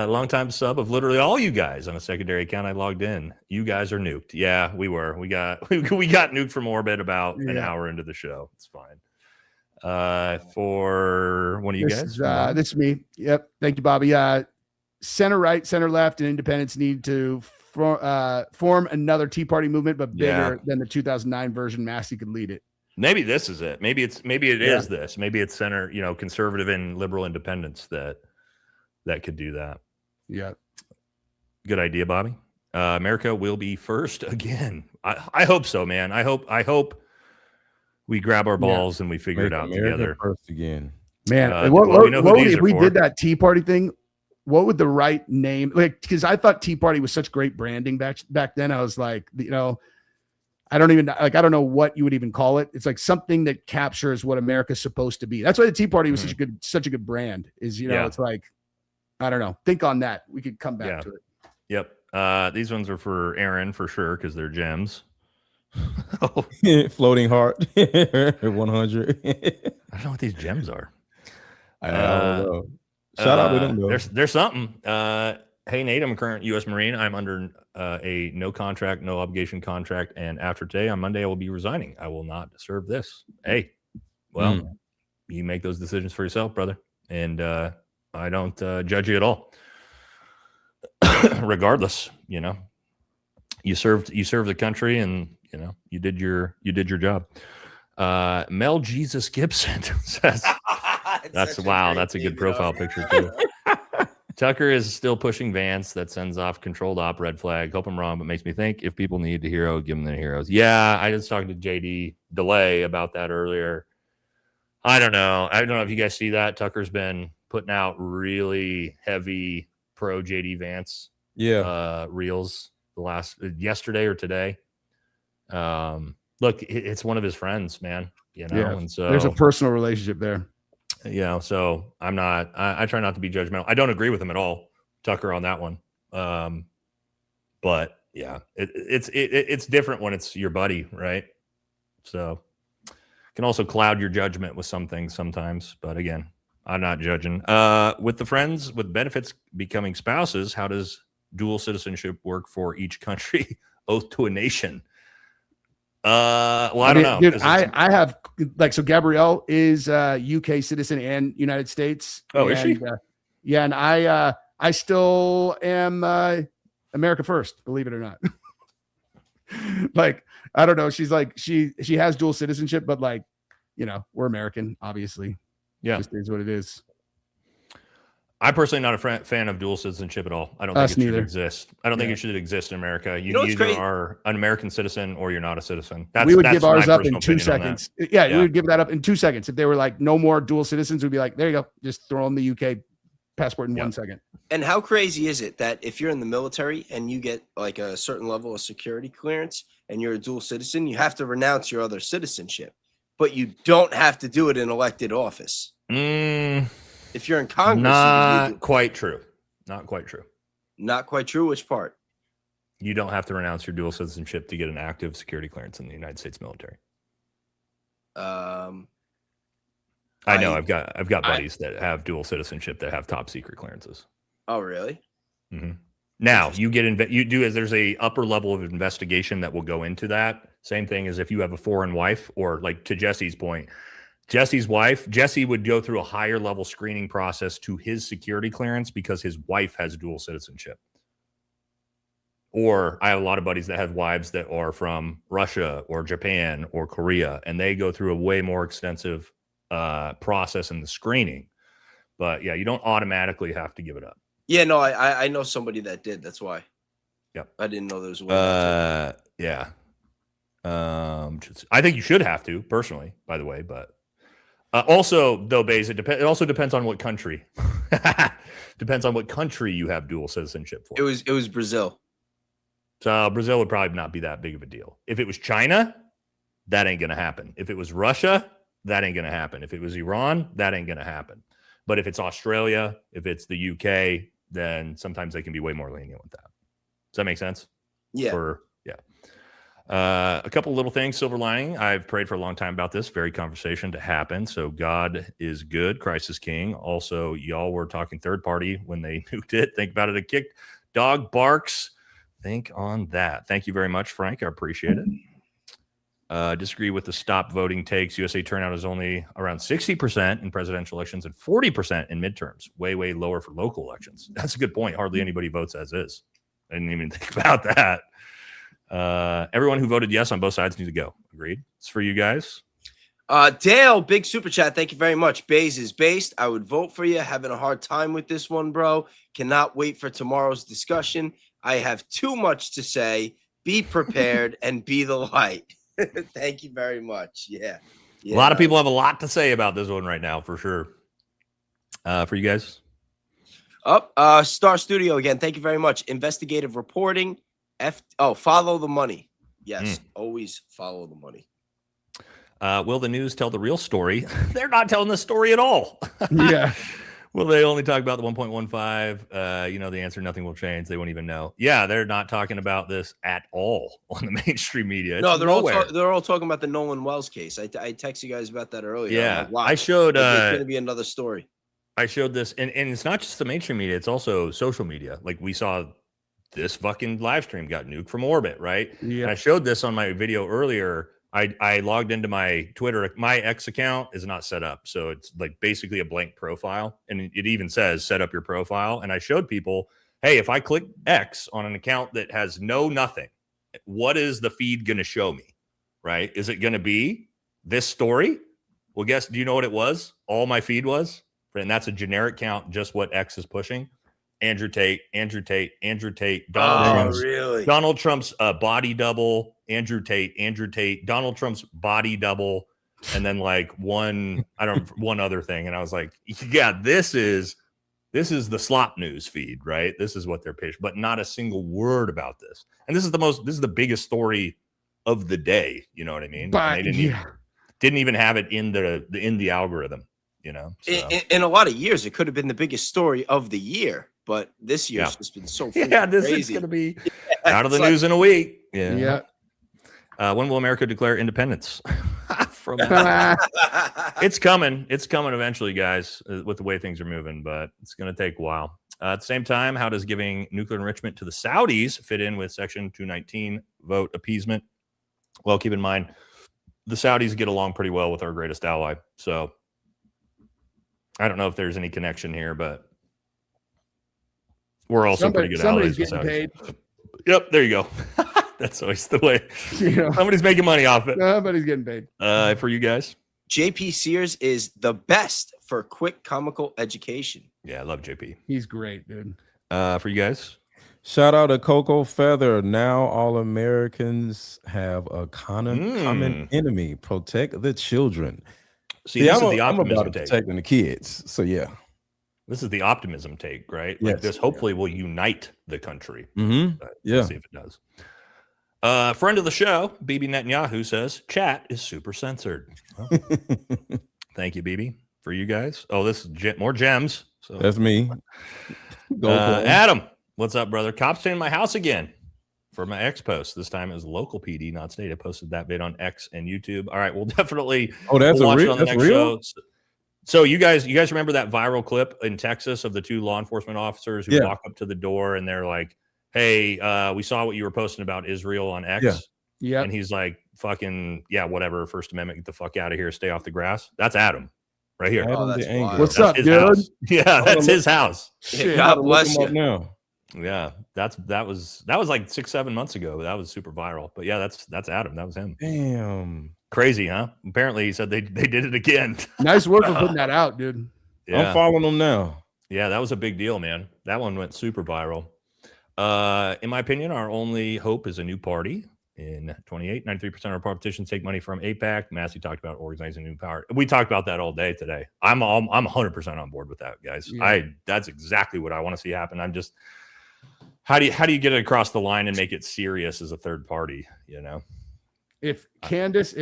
Longtime sub of literally all you guys on a secondary account. I logged in. You guys are nuked. Yeah, we were. We got nuked from orbit about an hour into the show. It's fine. For one of you guys, this is me. Yep. Thank you, Bobby. Center right, center left, and independents need to form another Tea Party movement, but bigger than the 2009 version. Massey could lead it. Maybe this is it. Maybe it is this. Maybe it's center, conservative and liberal independents that could do that. Yeah. Good idea, Bobby. America will be first again. I hope so, man. I hope we grab our balls and we figure it out America together. First again. Man, what if we did that Tea Party thing? What would the right name, because I thought Tea Party was such great branding back then. I was like, I don't know what you would even call it. It's like something that captures what America's supposed to be. That's why the Tea Party was such a good brand. It's like, I don't know. Think on that. We could come back to it. Yep. These ones are for Aaron for sure because they're gems. Floating heart 100. I don't know what these gems are. I don't know. Shout out to them though. There's something. Hey Nate, I'm a current U.S. Marine. I'm under a no contract, no obligation contract, and after today on Monday I will be resigning. I will not serve this. Hey, well, you make those decisions for yourself, brother, and I don't judge you at all. Regardless, you served the country, and you did your job. Mel Jesus Gibson says that's a good profile picture too. Tucker is still pushing Vance. That sends off controlled op red flag. Hope I'm wrong, but makes me think if people need a hero, give them the heroes. Yeah, I was talking to JD Delay about that earlier. I don't know if you guys see that. Tucker's been putting out really heavy pro JD Vance reels yesterday or today. Look, it's one of his friends, man. And so there's a personal relationship there. So I'm not. I try not to be judgmental. I don't agree with him at all, Tucker, on that one. But yeah, it's different when it's your buddy, right? So can also cloud your judgment with some things sometimes. But again, I'm not judging. With the friends with benefits becoming spouses, how does dual citizenship work for each country? Oath to a nation. I don't know. Dude, I have so Gabrielle is UK citizen and United States. Oh, is she? Yeah, and I still am America first, believe it or not. I don't know. She's like she has dual citizenship, but we're American, obviously. Yeah, just is what it is. I'm personally not a fan of dual citizenship at all. I don't think it should exist. I don't think it should exist in America. You either are an American citizen or you're not a citizen. We would give ours up in 2 seconds. Yeah, we would give that up in 2 seconds. If they were like, no more dual citizens, we'd be like, there you go. Just throw in the UK passport in 1 second. And how crazy is it that if you're in the military and you get like a certain level of security clearance and you're a dual citizen, you have to renounce your other citizenship, but you don't have to do it in elected office. If you're in Congress, not quite true. Not quite true. Not quite true. Which part? You don't have to renounce your dual citizenship to get an active security clearance in the United States military. I know I've got buddies that have dual citizenship that have top secret clearances. Oh, really? Mm-hmm. Now there's a upper level of investigation that will go into that. Same thing as if you have a foreign wife, or like to Jesse's point. Jesse's wife, Jesse would go through a higher level screening process to his security clearance because his wife has dual citizenship. Or I have a lot of buddies that have wives that are from Russia or Japan or Korea, and they go through a way more extensive process in the screening. But yeah, you don't automatically have to give it up. Yeah, no, I know somebody that did. That's why. Yep. I didn't know there was one. Yeah. I think you should have to, personally, by the way, but also, though, Baze, it also depends on what country. Depends on what country you have dual citizenship for. It was Brazil. So Brazil would probably not be that big of a deal. If it was China, that ain't going to happen. If it was Russia, that ain't going to happen. If it was Iran, that ain't going to happen. But if it's Australia, if it's the UK, then sometimes they can be way more lenient with that. Does that make sense? Yeah. A couple little things, silver lining. I've prayed for a long time about this very conversation to happen. So God is good. Christ is king. Also, y'all were talking third party when they nuked it. Think about it. A kick dog barks. Think on that. Thank you very much, Frank. I appreciate it. Disagree with the stop voting takes. USA turnout is only around 60% in presidential elections and 40% in midterms. Way, way lower for local elections. That's a good point. Hardly anybody votes as is. I didn't even think about that. Everyone who voted yes on both sides needs to go. Agreed. It's for you guys. Dale, big super chat. Thank you very much. Baze is based. I would vote for you. Having a hard time with this one, bro. Cannot wait for tomorrow's discussion. I have too much to say. Be prepared and be the light. Thank you very much. Yeah. A lot of people have a lot to say about this one right now, for sure. For you guys. Star Studio again. Thank you very much. Investigative reporting. Follow the money. Yes, always follow the money. Will the news tell the real story? They're not telling the story at all. Yeah. Will they only talk about the 1.15? The answer, nothing will change. They won't even know. Yeah, they're not talking about this at all on the mainstream media. No, they're all talking about the Nolan Wells case. I texted you guys about that earlier. Yeah, wow. I showed. It's going to be another story. I showed this, and it's not just the mainstream media; it's also social media. Like we saw this fucking live stream got nuked from orbit, right? Yeah. And I showed this on my video earlier. I logged into my Twitter. My X account is not set up. So it's like basically a blank profile. And it even says set up your profile. And I showed people, hey, if I click X on an account that has nothing, what is the feed going to show me? Right? Is it going to be this story? Well, guess, do you know what it was? All my feed was? And that's a generic count, just what X is pushing. Andrew Tate, Donald Trump's body double, Andrew Tate, Donald Trump's body double, and then like one other thing. And I was like, yeah, this is the slop news feed, right? This is what they're pitched, but not a single word about this. And this is the biggest story of the day. You know what I mean? But they didn't even have it in the algorithm. So. In a lot of years, it could have been the biggest story of the year. But this year's just been so this crazy. is going to be out of the news in a week. Yeah. When will America declare independence? It's coming. It's coming eventually, guys, with the way things are moving, but it's going to take a while. At the same time, how does giving nuclear enrichment to the Saudis fit in with Section 219 vote appeasement? Well, keep in mind, the Saudis get along pretty well with our greatest ally. So I don't know if there's any connection here, but we're also pretty good allies. Somebody's getting paid. Yep, there you go. That's always the way. Somebody's making money off it. Somebody's getting paid. For you guys. JP Sears is the best for quick comical education. Yeah, I love JP. He's great, dude. For you guys. Shout out to Coco Feather. Now all Americans have a common enemy. Protect the children. See, this is the optimism take. Protecting the kids. So yeah. This is the optimism take, right? Yes. Like this hopefully will unite the country. Yeah. Let's see if it does. Friend of the show, Bibi Netanyahu says, chat is super censored. Well, thank you, Bibi, for you guys. Oh, this is more gems. So that's me. Adam, what's up, brother? Cops staying in my house again for my X post. This time it was local PD, not state. I posted that vid on X and YouTube. All right, we'll definitely that's watch real. it on the That's next real. show. So you guys remember that viral clip in Texas of the two law enforcement officers who walk up to the door and they're like, hey, we saw what you were posting about Israel on X. Yeah. And he's like, fucking, yeah, whatever. First Amendment, get the fuck out of here. Stay off the grass. That's Adam right here. Oh, that's wild. What's up, his dude? house. Yeah, that's his house. Yeah, God bless you. Now. Yeah, that was like 6-7 months ago. That was super viral. But yeah, that's Adam. That was him. Damn. Crazy, huh? Apparently he said they did it again. Nice work for putting that out, dude. Yeah. I'm following them now. Yeah, that was a big deal, man. That one went super viral. In my opinion, our only hope is a new party in 28. 93% of our politicians take money from AIPAC. Massey talked about organizing new power. We talked about that all day today. I'm 100% on board with that, guys. Yeah. That's exactly what I want to see happen. I'm just how do you get it across the line and make it serious as a third party, you know? If Candace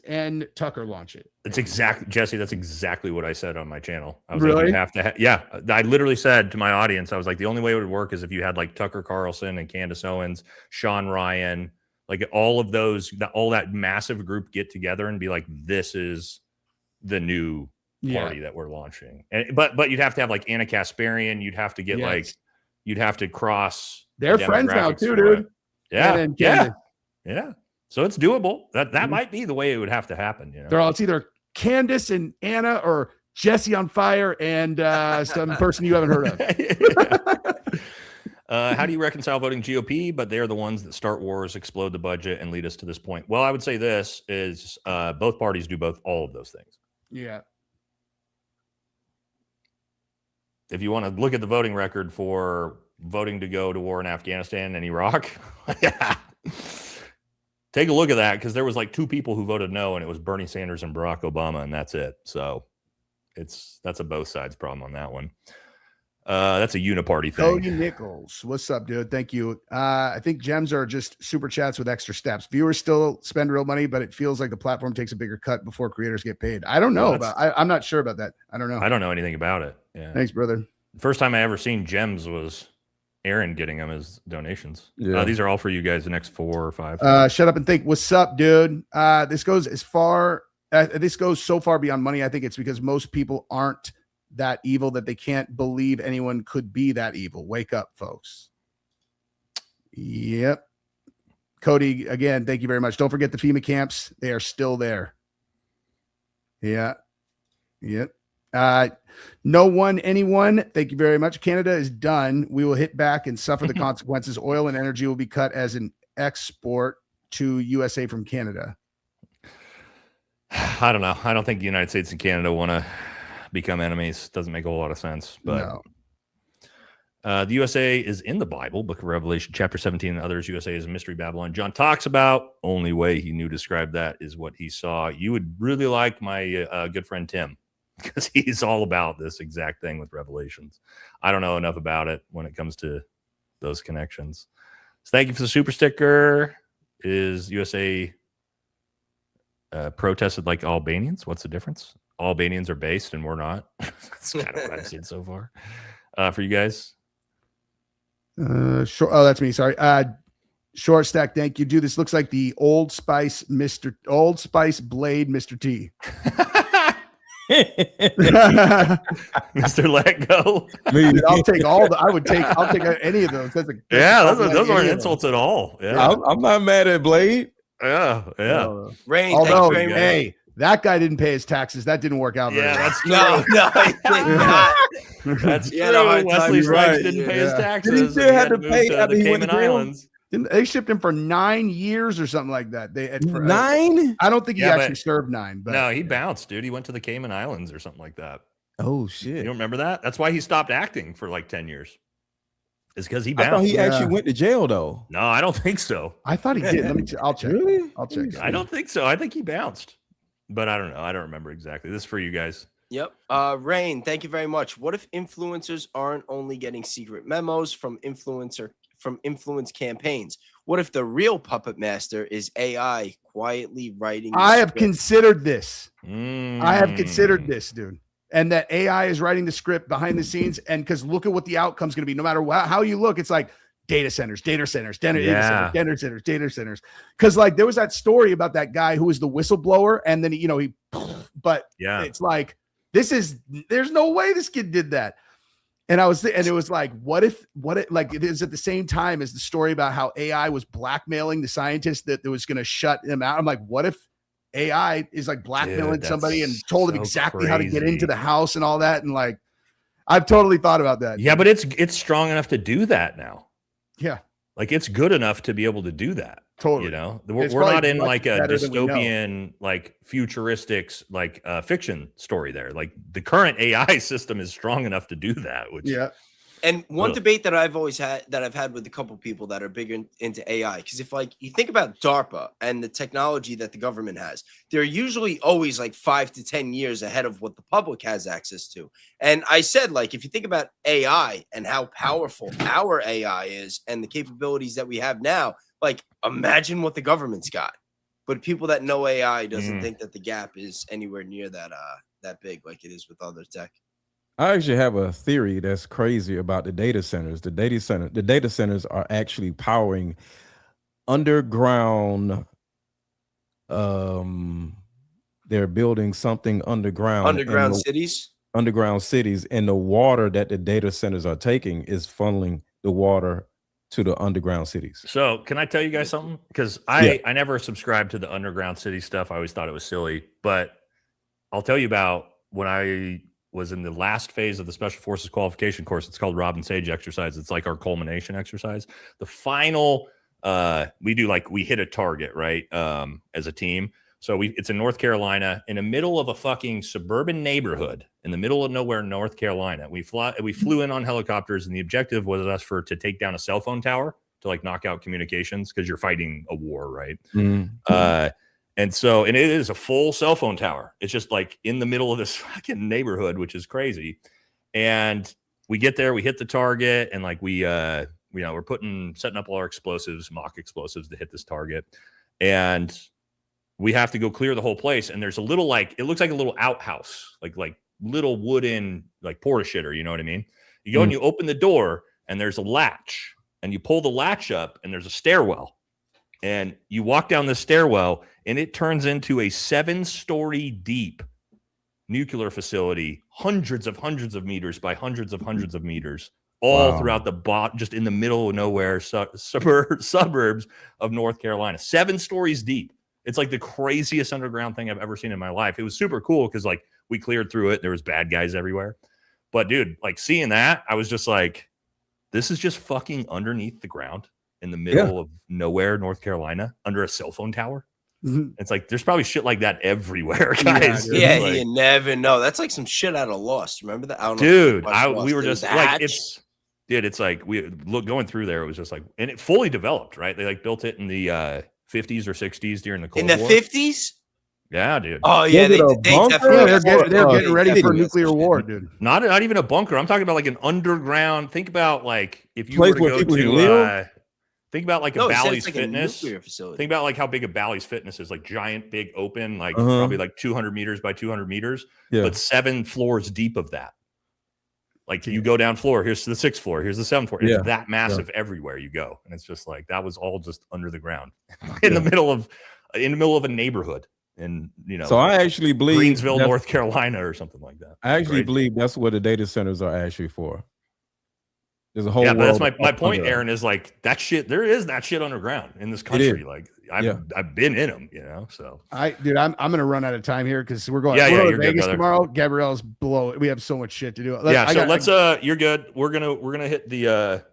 and Tucker launch it. It's exactly, Jesse, that's exactly what I said on my channel. I was Really? like, you have to, yeah. I literally said to my audience, I was like, the only way it would work is if you had like Tucker Carlson and Candace Owens, Sean Ryan, like all of those, all that massive group get together and be like, this is the new party that we're launching. And, but you'd have to have like Anna Kasparian. You'd have to get like, you'd have to cross. They're friends now too, dude. Yeah. Yeah. So it's doable. That might be the way it would have to happen. You know, they're all, it's either Candace and Anna or Jesse on fire and some person you haven't heard of. How do you reconcile voting GOP? But they're the ones that start wars, explode the budget, and lead us to this point. Well, I would say this is both parties do all of those things. Yeah. If you want to look at the voting record for voting to go to war in Afghanistan and Iraq, yeah. Take a look at that, because there was like 2 people who voted no, and it was Bernie Sanders and Barack Obama, and that's it. So that's a both sides problem on that one. That's a uniparty thing. Cody Nichols, what's up, dude? Thank you. I think gems are just super chats with extra steps. Viewers still spend real money, but it feels like the platform takes a bigger cut before creators get paid. I don't know I'm not sure about that. I don't know. I don't know anything about it. Yeah. Thanks, brother. First time I ever seen gems was Aaron getting them as donations. Yeah. These are all for you guys, the next 4 or 5. Shut up and think. What's up, dude? This goes so far beyond money. I think it's because most people aren't that evil that they can't believe anyone could be that evil. Wake up, folks. Yep. Cody, again, thank you very much. Don't forget the FEMA camps. They are still there. Yeah. Yep. No one, anyone. Thank you very much. Canada is done. We will hit back and suffer the consequences. Oil and energy will be cut as an export to USA from Canada. I don't know. I don't think the United States and Canada want to become enemies. Doesn't make a whole lot of sense. But the USA is in the Bible, Book of Revelation, chapter 17, and others. USA is a mystery Babylon. John talks about. Only way he knew to describe that is what he saw. You would really like my good friend Tim, because he's all about this exact thing with Revelations. I don't know enough about it when it comes to those connections. So thank you for the super sticker. Is USA protested like Albanians? What's the difference? Albanians are based and we're not. That's kind of what I've seen so far. For you guys. Sure. Oh, that's me. Sorry. Short stack. Thank you, dude. This looks like the Old Spice Blade, Mr. T. Mr. Let Go. Dude, I'll take any of those. Those aren't insults at all. Yeah. I'm not mad at Blade. Yeah. Rain, although, thanks very much. hey, that guy didn't pay his taxes. That didn't work out very well. That's true. No, he did not. That's He had a hard true. time. Wesley You're Snipes right. didn't pay his taxes. Did he still and have to move pay to after the he went to Cayman jail? Islands. They shipped him for 9 years or something like that. 9? I don't think he Yeah, actually but- served 9. But No, he bounced, dude. He went to the Cayman Islands or something like that. Oh You shit! don't remember that? That's why he stopped acting for like 10 years. It's because he I thought bounced. he actually went to jail though. No, I don't think so. I thought he did. I'll check. Really? I'll check. I don't think so. I think he bounced, but I don't know. I don't remember exactly. This is for you guys. Yep. Rain, thank you very much. What if influencers aren't only getting secret memos from influence campaigns? What if the real puppet master is AI quietly writing? I have considered this. Mm. I have considered this, dude. And that AI is writing the script behind the scenes. And because look at what the outcome's going to be. No matter how you look, it's like data centers. Because like there was that story about that guy who was the whistleblower. And then, it's like, there's no way this kid did that. And it was like, what if like it is at the same time as the story about how AI was blackmailing the scientists that was going to shut them out. I'm like, what if AI is like blackmailing somebody and told him exactly how to get into the house and all that? And like, I've totally thought about that. Yeah, but it's strong enough to do that now. Yeah. Like it's good enough to be able to do that. Totally. You know, It's we're not probably in much like a better than we know. dystopian, like futuristics, like fiction story there. Like the current AI system is strong enough to do that. Which And one Ugh. debate that I've had with a couple people that are big into AI, because if like you think about DARPA and the technology that the government has, they're usually always like 5 to 10 years ahead of what the public has access to. And I said, like, if you think about AI and how powerful our AI is and the capabilities that we have now, like imagine what the government's got. But people that know AI doesn't think that the gap is anywhere near that big like it is with other tech. I actually have a theory that's crazy about the data centers. The data centers are actually powering underground. They're building something underground cities. Underground cities, and the water that the data centers are taking is funneling the water to the underground cities. So can I tell you guys something? Because I never subscribed to the underground city stuff. I always thought it was silly. But I'll tell you about when I was in the last phase of the Special Forces qualification course. It's called Robin Sage exercise. It's like our culmination exercise. The final, we hit a target, right? As a team. So it's in North Carolina, in the middle of a fucking suburban neighborhood, in the middle of nowhere, North Carolina. We flew in on helicopters, and the objective was to take down a cell phone tower to like knock out communications because you're fighting a war, right? And it is a full cell phone tower. It's just like in the middle of this fucking neighborhood, which is crazy. And we get there, we hit the target, and like we're setting up all our explosives, mock explosives to hit this target, and we have to go clear the whole place. And there's a little it looks like a little outhouse, like little wooden like porta shitter. You know what I mean? You go and you open the door, and there's a latch, and you pull the latch up, and there's a stairwell, and you walk down the stairwell, and it turns into a 7-story deep nuclear facility, hundreds of meters by hundreds of meters, all throughout just in the middle of nowhere suburbs of North Carolina, 7 stories deep. It's like the craziest underground thing I've ever seen in my life. It was super cool because like we cleared through it. There was bad guys everywhere. But dude, like seeing that, I was just like, this is just fucking underneath the ground in the middle of nowhere, North Carolina, under a cell phone tower. It's like there's probably shit like that everywhere, guys. Yeah, you never know. That's like some shit out of Lost. Remember that? I don't know. Dude, we were just like, it's like going through there. It was just like, and it fully developed, right? They like built it in the 50s or 60s during the Cold War. In the 50s? Yeah, dude. Oh yeah, they definitely they're getting ready for nuclear war, dude. Not even a bunker. I'm talking about like an underground. Think about like if you were to go to think about like a Bally's Fitness. Think about like how big a Bally's Fitness is, like giant, big, open, like probably like 200 meters by 200 meters, but 7 floors deep of that. Like you go down floor, here's the 6th floor, here's the 7th floor. It's that massive everywhere you go. And it's just like that was all just under the ground in the middle of a neighborhood. And so I actually believe Greensville, North Carolina, or something like that. I actually believe that's what the data centers are actually for. There's a whole but that's my point, Aaron, is like that shit. There is that shit underground in this country. Like I've been in them, So I'm gonna run out of time here because we're going to Vegas tomorrow. Gabrielle's below. We have so much shit to do. You're good. We're gonna hit the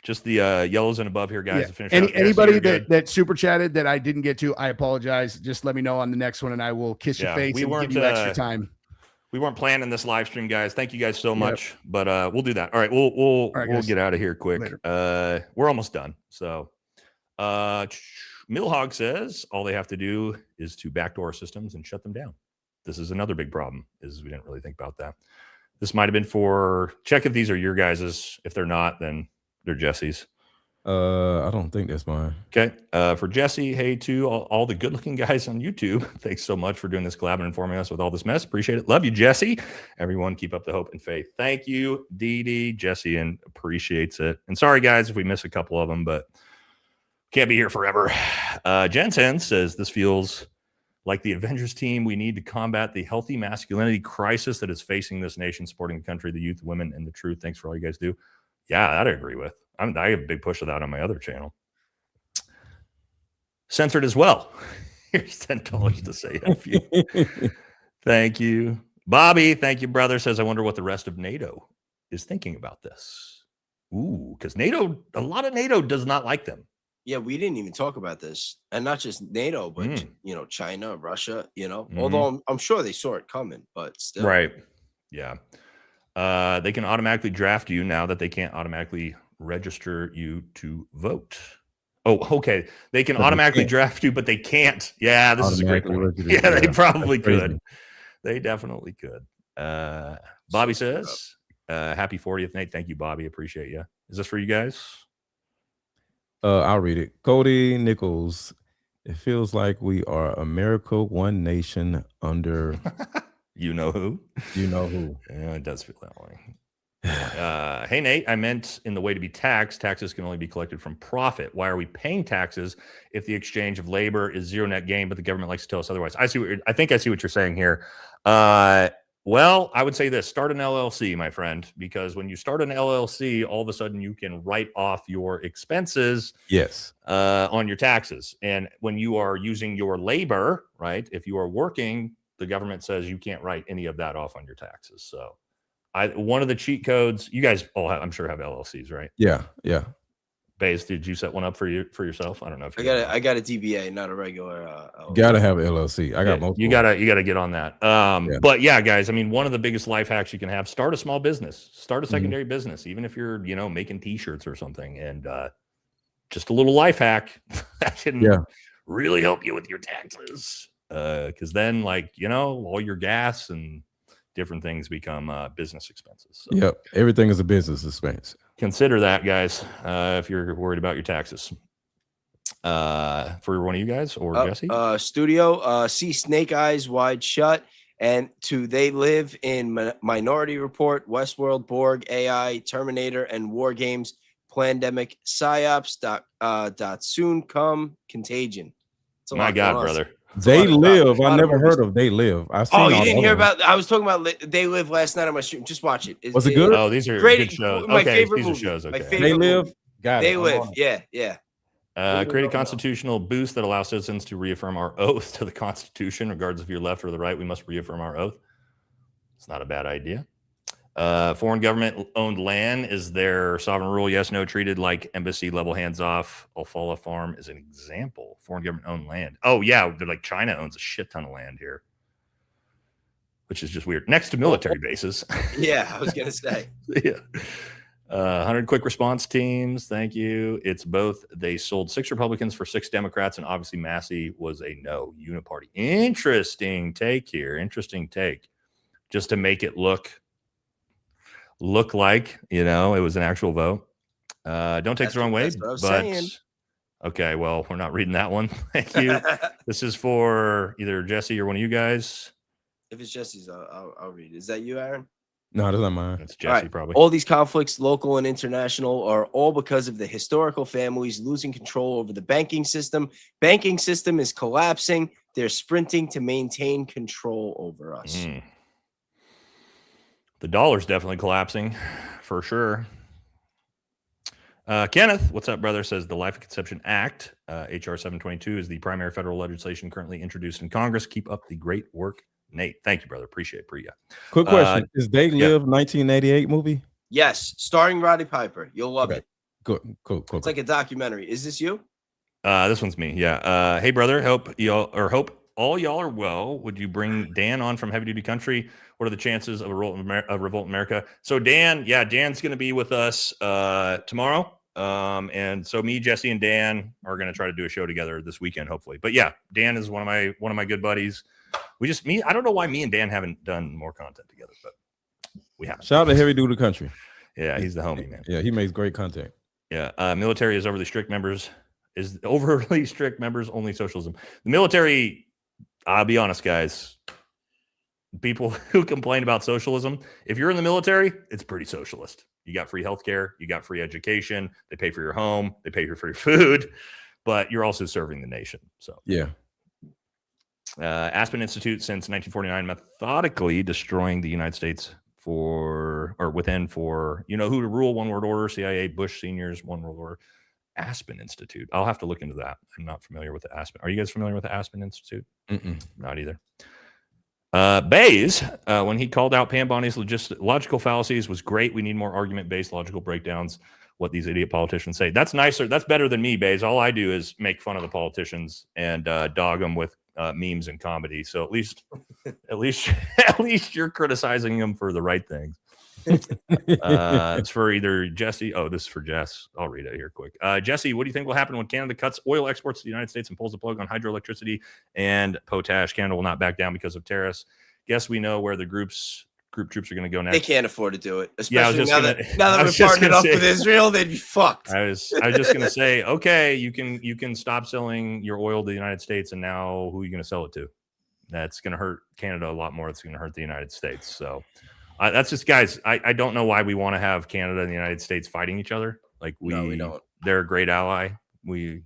just the yellows and above here, guys. To finish anybody that super chatted that I didn't get to, I apologize. Just let me know on the next one, and I will kiss your face and give you extra time. We weren't planning this live stream, guys. Thank you guys so much, but we'll do that. All right, we'll get out of here quick. We're almost done. So, Millhog says all they have to do is to backdoor systems and shut them down. This is another big problem. Is we didn't really think about that. This might have been for check if these are your guys's. If they're not, then they're Jesse's. I don't think that's mine. Okay. For Jesse, hey to all the good-looking guys on YouTube. Thanks so much for doing this collab and informing us with all this mess. Appreciate it. Love you, Jesse. Everyone, keep up the hope and faith. Thank you, Dee Jesse, and appreciates it. And sorry, guys, if we miss a couple of them, but can't be here forever. Jensen says this feels like the Avengers team. We need to combat the healthy masculinity crisis that is facing this nation, supporting the country, the youth, women, and the truth. Thanks for all you guys do. Yeah, that I agree with. I have a big push of that on my other channel. Censored as well. Here's $10 to say F you. Thank you. Bobby, thank you, brother. Says, I wonder what the rest of NATO is thinking about this. Ooh, because a lot of NATO does not like them. Yeah, we didn't even talk about this. And not just NATO, but, China, Russia, although I'm sure they saw it coming, but still. Right. Yeah. They can automatically draft you now that they can't automatically register you to vote. Oh, okay. They can automatically draft you, but they can't. Yeah, this is a great point. Yeah, they probably could. They definitely could. Bobby says, happy 40th, Nate. Thank you, Bobby. Appreciate you. Is this for you guys? I'll read it. Cody Nichols. It feels like we are America, one nation under You know who? you know who. Yeah, it does feel that way. Hey, Nate, I meant in the way to be taxed, taxes can only be collected from profit. Why are we paying taxes if the exchange of labor is zero net gain, but the government likes to tell us otherwise? I think I see what you're saying here. Well, I would say this: start an LLC, my friend, because when you start an LLC, all of a sudden you can write off your expenses Yes. on your taxes. And when you are using your labor, right, if you are working, the government says you can't write any of that off on your taxes. So one of the cheat codes, you guys all have, I'm sure, have LLCs, right? Yeah. Yeah. Baze, did you set one up for yourself? I don't know if you I got a DBA, not a regular. Gotta have an LLC. I got multiple. You gotta get on that. But yeah, guys, I mean, one of the biggest life hacks you can have: start a small business, start a secondary business, even if you're making T-shirts or something, and just a little life hack that can really help you with your taxes. Because then, like, all your gas and different things become business expenses. So. Yep, everything is a business expense. Consider that, guys, if you're worried about your taxes. For one of you guys or Jesse? Studio, see Snake Eyes Wide Shut, and to They Live in Minority Report, Westworld, Borg, AI, Terminator, and War Games, Plandemic, Psyops, dot soon come, Contagion. My God, brother. They Live. I never heard of They Live. Oh, you didn't hear about? I was talking about They Live last night on my stream. Just watch it. Was it good? Oh, these are great good shows. My okay, favorite these movie. are shows. Okay. My favorite They Live. movie. Got They it. Live. Yeah. Create a constitutional boost that allows citizens to reaffirm our oath to the Constitution, regardless if you're left or the right. We must reaffirm our oath. It's not a bad idea. Foreign government-owned land is their sovereign rule. Yes, no, treated like embassy level, hands off. Alfalfa Farm is an example. Foreign government-owned land. Oh, yeah, they're like China owns a shit ton of land here, which is just weird. Next to military bases. Yeah, I was going to say. Yeah. 100 quick response teams. Thank you. It's both. They sold 6 Republicans for 6 Democrats, and obviously Massey was a no uniparty. Interesting take here. Interesting take. Just to make it look like, it was an actual vote. Don't take the wrong way, but okay, well, we're not reading that one. Thank you. This is for either Jesse or one of you guys. If it's Jesse's, I'll read it. Is that you, Aaron? No, that's not mine. It's Jesse, probably. All these conflicts, local and international, are all because of the historical families losing control over the banking system. Banking system is collapsing. They're sprinting to maintain control over us. The dollar's definitely collapsing, for sure. Kenneth, what's up, brother? Says the Life and Conception Act, HR 722, is the primary federal legislation currently introduced in Congress. Keep up the great work, Nate. Thank you, brother. Appreciate it. Priya. Quick question. Is They Live 1988 movie? Yes. Starring Roddy Piper. You'll love it. Good. Cool. It's like a documentary. Is this you? This one's me. Yeah. Hey, brother. Hope all y'all are well. Would you bring Dan on from Heavy Duty Country? What are the chances of a Revolt America? So Dan's going to be with us tomorrow. And so me, Jesse, and Dan are going to try to do a show together this weekend, hopefully. But yeah, Dan is one of my good buddies. I don't know why me and Dan haven't done more content together, but we have. Shout out to Heavy Duty Country. Yeah, he's the homie, man. Yeah, he makes great content. Yeah, military is overly strict members. Only socialism. The military, I'll be honest, guys. People who complain about socialism, if you're in the military, it's pretty socialist. You got free healthcare, you got free education, they pay for your home, they pay for your food, but you're also serving the nation. So yeah. Aspen Institute since 1949 methodically destroying the United States for who to rule, one world order, CIA, Bush seniors, one world order. Aspen Institute. I'll have to look into that. I'm not familiar with the Aspen. Are you guys familiar with the Aspen Institute? Not either. Bays, when he called out Pam Bonnie's logical fallacies, was great. We need more argument-based logical breakdowns. What these idiot politicians say. That's nicer. That's better than me, Bays. All I do is make fun of the politicians and dog them with memes and comedy. So at least you're criticizing them for the right things. It's for either Jesse. Oh, this is for Jess. I'll read it here quick. Jesse, what do you think will happen when Canada cuts oil exports to the United States and pulls the plug on hydroelectricity and potash? Canada will not back down because of tariffs. Guess we know where the group's group troops are going to go They next. can't afford to do it, Yeah, I was especially just now gonna- that I we're was just partnered gonna up say- with Israel, they'd be fucked. I was just going to say, okay, you can stop selling your oil to the United States, and now who are you going to sell it to? That's going to hurt Canada a lot more. It's going to hurt the United States. So that's just, guys, I don't know why we want to have Canada and the United States fighting each other. Like No, we don't. They're a great ally. We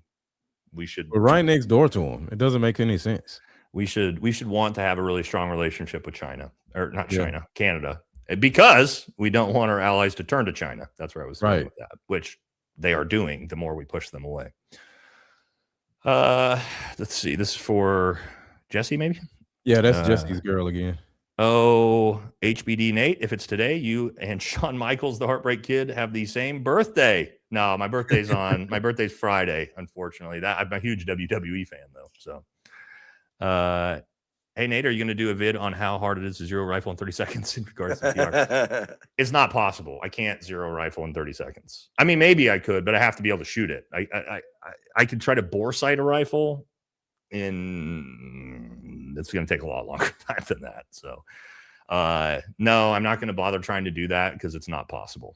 should. We're right next door to them. It doesn't make any sense. We should want to have a really strong relationship with China, or not Yeah. China, Canada, because we don't want our allies to turn to China. That's where I was going with that, which they are doing the more we push them away. Let's see. This is for Jesse, maybe? Yeah, that's Jesse's girl again. Oh, HBD Nate, if it's today, you and Shawn Michaels, the Heartbreak Kid, have the same birthday. No, my birthday's my birthday's Friday, unfortunately. I'm a huge WWE fan, though. So, hey, Nate, are you going to do a vid on how hard it is to zero rifle in 30 seconds in regards to PR? It's not possible. I can't zero rifle in 30 seconds. I mean, maybe I could, but I have to be able to shoot it. I could try to bore sight a rifle it's going to take a lot longer time than that. So, no, I'm not going to bother trying to do that because it's not possible.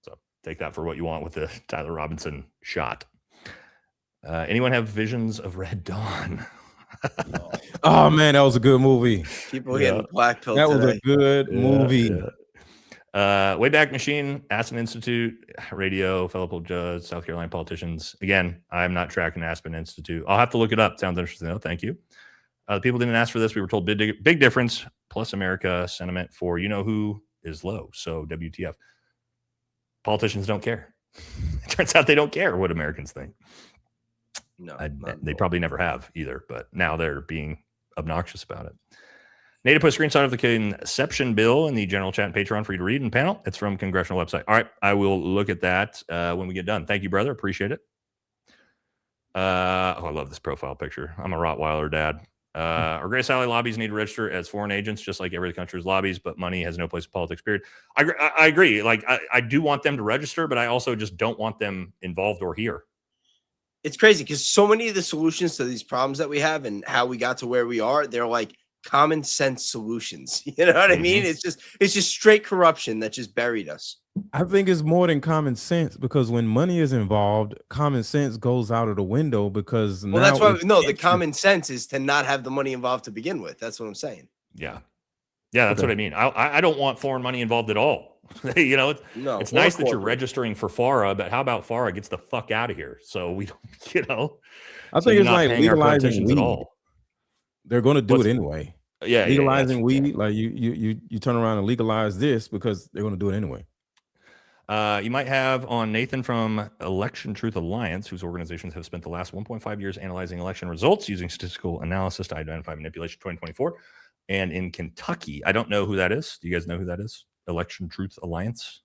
So take that for what you want with the Tyler Robinson shot. Anyone have visions of Red Dawn? Oh man, that was a good movie. People getting black pill. That was today. a good movie. Wayback Machine, Aspen Institute, radio, fellow judge, South Carolina politicians. Again, I'm not tracking Aspen Institute. I'll have to look it up. Sounds interesting, though. Thank you. People didn't ask for this. We were told big difference. Plus America sentiment for who is low. So WTF. Politicians don't care. It turns out they don't care what Americans think. No, they probably never have either, but now they're being obnoxious about it. Native put a screenshot of the conception bill in the general chat and Patreon for you to read and panel. It's from congressional website. All right, I will look at that when we get done. Thank you, brother. Appreciate it. I love this profile picture. I'm a Rottweiler dad. Our Grace Alley lobbies need to register as foreign agents, just like every country's lobbies, but money has no place in politics, period. I agree. Like, I do want them to register, but I also just don't want them involved or here. It's crazy because so many of the solutions to these problems that we have and how we got to where we are, they're like common sense solutions. You know what I mean? It's just straight corruption that just buried us. I think it's more than common sense because when money is involved, common sense goes out of the window because that's why the common sense is to not have the money involved to begin with. That's what I'm saying. Yeah, that's what I mean. I don't want foreign money involved at all. It's nice that you're registering for FARA, but how about FARA gets the fuck out of here? So we don't, I think it's like legalizing weed. At all. They're going to do it anyway. Yeah, legalizing weed, like you turn around and legalize this because they're going to do it anyway. You might have on Nathan from Election Truth Alliance, whose organizations have spent the last 1.5 years analyzing election results using statistical analysis to identify manipulation 2024. And in Kentucky, I don't know who that is. Do you guys know who that is? Election Truth Alliance.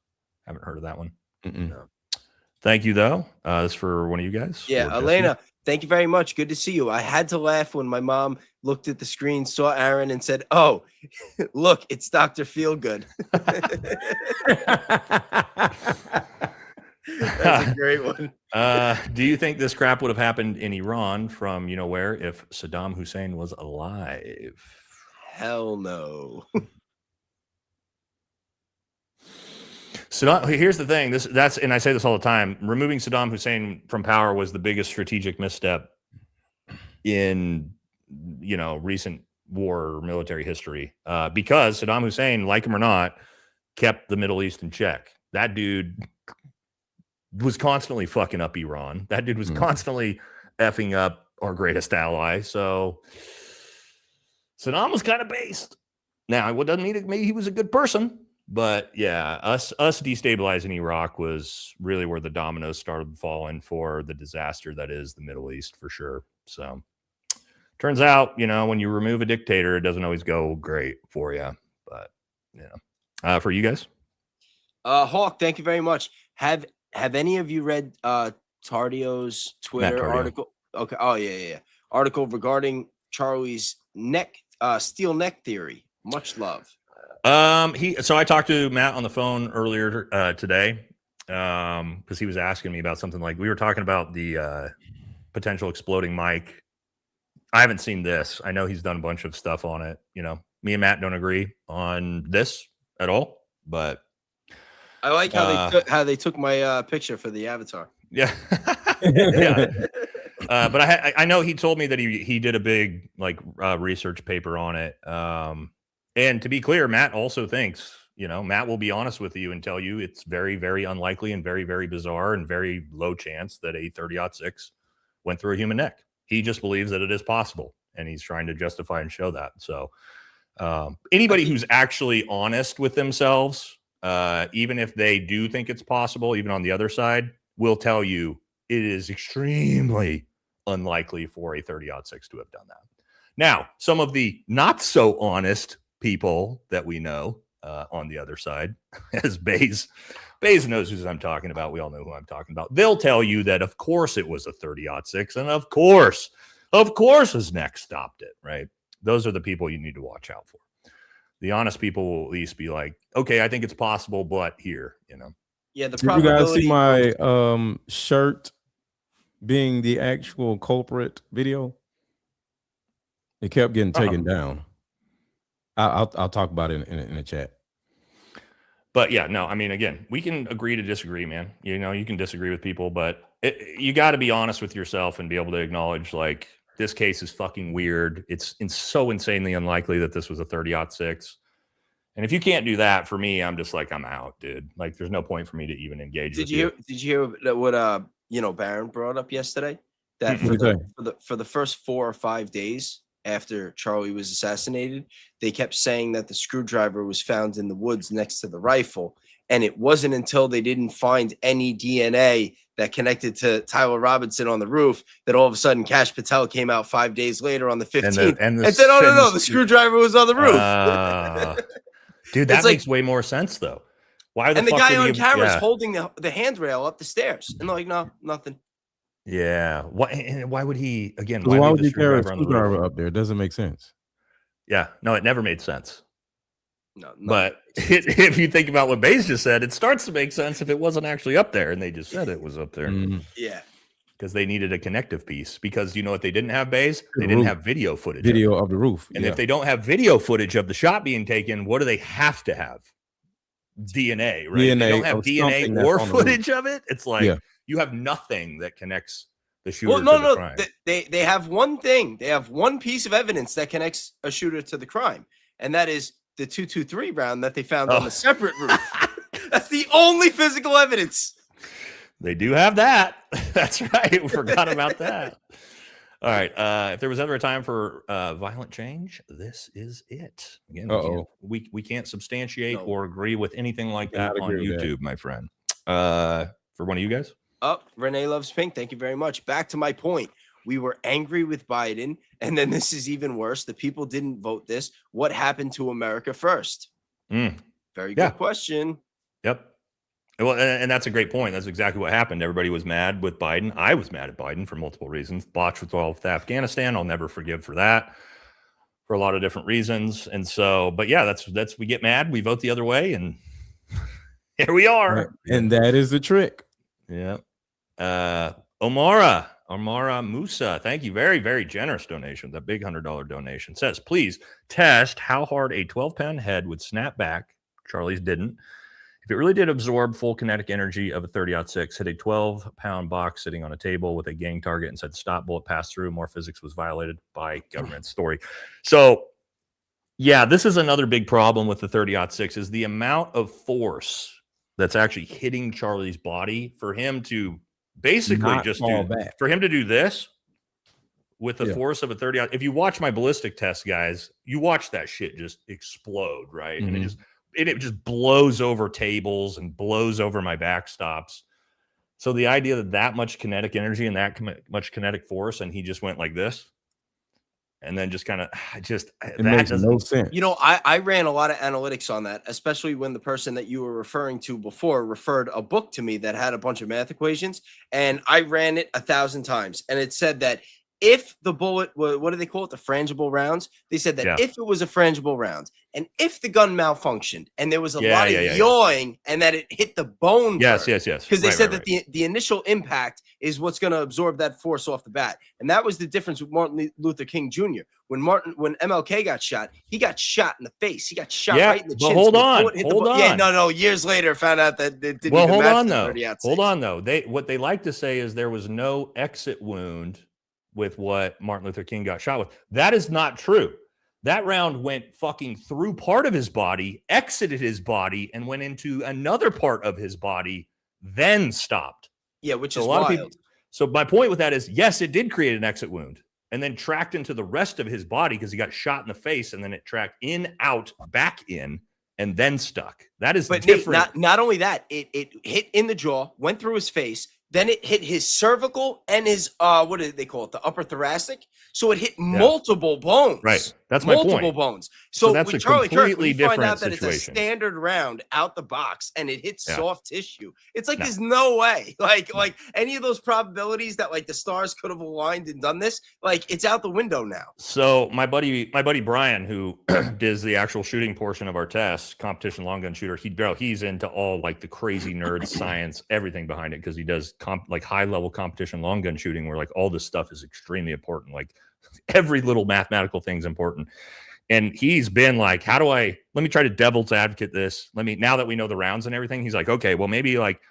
Haven't heard of that one. No. Thank you, though. This is for one of you guys. Yeah, Elena, thank you very much. Good to see you. I had to laugh when my mom looked at the screen, saw Aaron, and said, "Oh, look, it's Dr. Feelgood." That's a great one. Do you think this crap would have happened in Iran from where if Saddam Hussein was alive? Hell no. Saddam, here's the thing. And I say this all the time. Removing Saddam Hussein from power was the biggest strategic misstep in recent war or military history. Because Saddam Hussein, like him or not, kept the Middle East in check. That dude was constantly fucking up Iran. That dude was constantly effing up our greatest ally. So Saddam was kind of based. Now, it doesn't mean he was a good person. But yeah, us destabilizing Iraq was really where the dominoes started falling for the disaster that is the Middle East for sure. So turns out, when you remove a dictator, it doesn't always go great for you. But for you guys, Hawk, thank you very much. Have any of you read Tardio's Twitter article? Okay. Oh yeah. Article regarding Charlie's steel neck theory. Much love. So I talked to Matt on the phone earlier today because he was asking me about something like we were talking about the potential exploding mic. I haven't seen this. I know he's done a bunch of stuff on it, Me and Matt don't agree on this at all, but I like how they took my picture for the avatar. yeah. Yeah. But I know he told me that he did a big research paper on it. And to be clear, Matt also thinks, Matt will be honest with you and tell you it's very, very unlikely and very, very bizarre and very low chance that a 30-06 went through a human neck. He just believes that it is possible, and he's trying to justify and show that. So anybody who's actually honest with themselves, even if they do think it's possible, even on the other side, will tell you it is extremely unlikely for a 30-06 to have done that. Now, some of the not so honest people that we know on the other side, as Baze knows who I'm talking about. We all know who I'm talking about. They'll tell you that, of course, it was a 30-06, and of course, his neck stopped it, right? Those are the people you need to watch out for. The honest people will at least be like, okay, I think it's possible, but here, Yeah, the Did you guys see my shirt being the actual culprit video? It kept getting taken down. I'll talk about it in the chat. But yeah, no, I mean, again, we can agree to disagree, man. You can disagree with people, but you got to be honest with yourself and be able to acknowledge, like, this case is fucking weird. It's so insanely unlikely that this was a 30-06. And if you can't do that, for me, I'm just like, I'm out, dude. Like, there's no point for me to even engage with you. Did you hear what Barron brought up yesterday? That for the first 4 or 5 days after Charlie was assassinated, they kept saying that the screwdriver was found in the woods next to the rifle. And it wasn't until they didn't find any DNA that connected to Tyler Robinson on the roof that all of a sudden Kash Patel came out 5 days later on the 15th and said, oh, no, the screwdriver was on the roof. Dude, that makes way more sense, though. Why the fuck? And the guy on camera is holding the handrail up the stairs. And they're like, no, nothing. Yeah. Why would he, again, why would he carry a screwdriver up there? It doesn't make sense. Yeah. No, it never made sense. No, but if you think about what Baze just said, it starts to make sense if it wasn't actually up there and they just said it was up there. Yeah. Because they needed a connective piece. Because you know what they didn't have, Baze? They didn't have video footage. Of the roof. And if they don't have video footage of the shot being taken, what do they have to have? DNA, right? If they don't have DNA or footage of it. It's like you have nothing that connects the shooter to the crime. They have one thing. They have one piece of evidence that connects a shooter to the crime, and that is the 223 round that they found on a separate roof. That's the only physical evidence. They do have that. That's right. We forgot about that. All right. If there was ever a time for violent change, this is it. Again, we can't substantiate or agree with anything like that on YouTube, my friend. For one of you guys? Renee Loves Pink. Thank you very much. Back to my point. We were angry with Biden, and then this is even worse. The people didn't vote this. What happened to America first? Very good question. Yep. Well, and that's a great point. That's exactly what happened. Everybody was mad with Biden. I was mad at Biden for multiple reasons. Botched with Afghanistan. I'll never forgive for that, for a lot of different reasons. And so, but yeah, that's we get mad, we vote the other way, and here we are. Right. And that is the trick. Yeah. Omara Musa, thank you. Very, very generous donation. That big $100 donation says, please test how hard a 12-pound head would snap back. Charlie's didn't. If it really did absorb full kinetic energy of a 30-06, hit a 12-pound box sitting on a table with a gang target and said, stop, bullet passed through, more physics was violated by government story. So, yeah, this is another big problem with the 30-06 is the amount of force that's actually hitting Charlie's body for him to basically for him to do this with the force of a 30. If you watch my ballistic test, guys, you watch that shit just explode, right? And it just blows over tables and blows over my backstops. So the idea that much kinetic energy and that much kinetic force, and he just went like this, and then just kind of it makes no sense. I ran a lot of analytics on that, especially when the person that you were referring to before referred a book to me that had a bunch of math equations, and I ran it 1,000 times, and it said that if the bullet, what do they call it? The frangible rounds. They said that if it was a frangible round and if the gun malfunctioned and there was a lot of yawing and that it hit the bone. Yes. Because they said that the initial impact is what's going to absorb that force off the bat. And that was the difference with Martin Luther King Jr. When MLK got shot, he got shot in the face. He got shot right in the chin. But hold on. Yeah, no. Years later, found out that it didn't. Well, hold on though. What they like to say is there was no exit wound with what Martin Luther King got shot with. That is not true. That round went fucking through part of his body, exited his body, and went into another part of his body, then stopped. Yeah, which is a lot of people. So my point with that is, yes, it did create an exit wound and then tracked into the rest of his body because he got shot in the face, and then it tracked in, out, back in, and then stuck. That is different. Not only that, it hit in the jaw, went through his face, then it hit his cervical and his what do they call it? The upper thoracic. So it hit multiple bones. Right. That's my point. Multiple bones. So that's with a Charlie Kirk, completely we find different out that situation. it's a standard round out the box and it hits soft tissue. It's like there's no way. Like any of those probabilities that like the stars could have aligned and done this, like it's out the window now. So my buddy Brian, who does the actual shooting portion of our test, competition long gun shooter, he's into all like the crazy nerd science, everything behind it, because he does like high level competition long gun shooting where like all this stuff is extremely important. Like every little mathematical thing's important. And he's been like, let me try to devil's advocate this. Now that we know the rounds and everything, he's like, okay, well, maybe like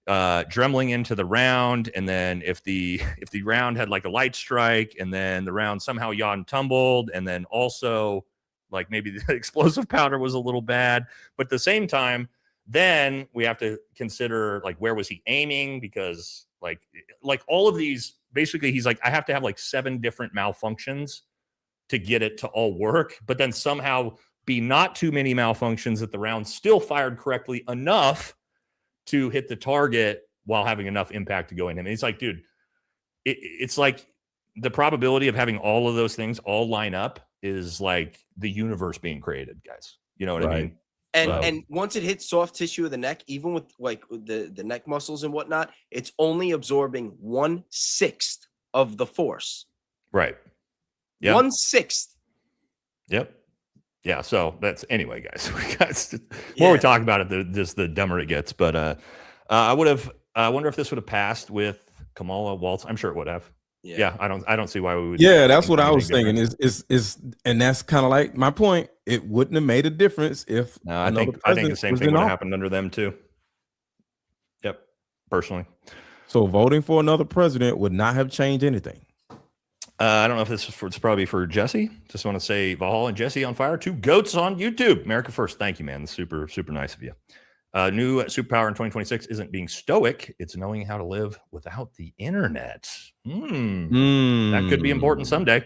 Dremling into the round. And then if the round had like a light strike and then the round somehow yawed and tumbled. And then also like maybe the explosive powder was a little bad, but at the same time, then we have to consider like, where was he aiming? Because like all of these, basically he's like, I have to have like 7 different malfunctions to get it to all work, but then somehow be not too many malfunctions that the round still fired correctly enough to hit the target while having enough impact to go in him. And he's like, dude, it's like the probability of having all of those things all line up is like the universe being created, guys. You know what I mean? And once it hits soft tissue of the neck, even with like the neck muscles and whatnot, it's only absorbing 1/6 of the force. Right. Yeah. 1/6. Yep. Yeah. So that's anyway, guys. The more we talk about it, the dumber it gets. But I wonder if this would have passed with Kamala Waltz. I'm sure it would have. Yeah. I don't see why we would. Yeah, that's what I was thinking. Is and that's kind of like my point. It wouldn't have made a difference if I think the same thing would have happened under them too. Yep. Personally. So voting for another president would not have changed anything. I don't know if it's probably for Jesse. Just want to say Valhalla and Jesse on fire. 2 goats on YouTube. America first. Thank you, man. That's super, super nice of you. New superpower in 2026 isn't being stoic. It's knowing how to live without the internet. That could be important someday.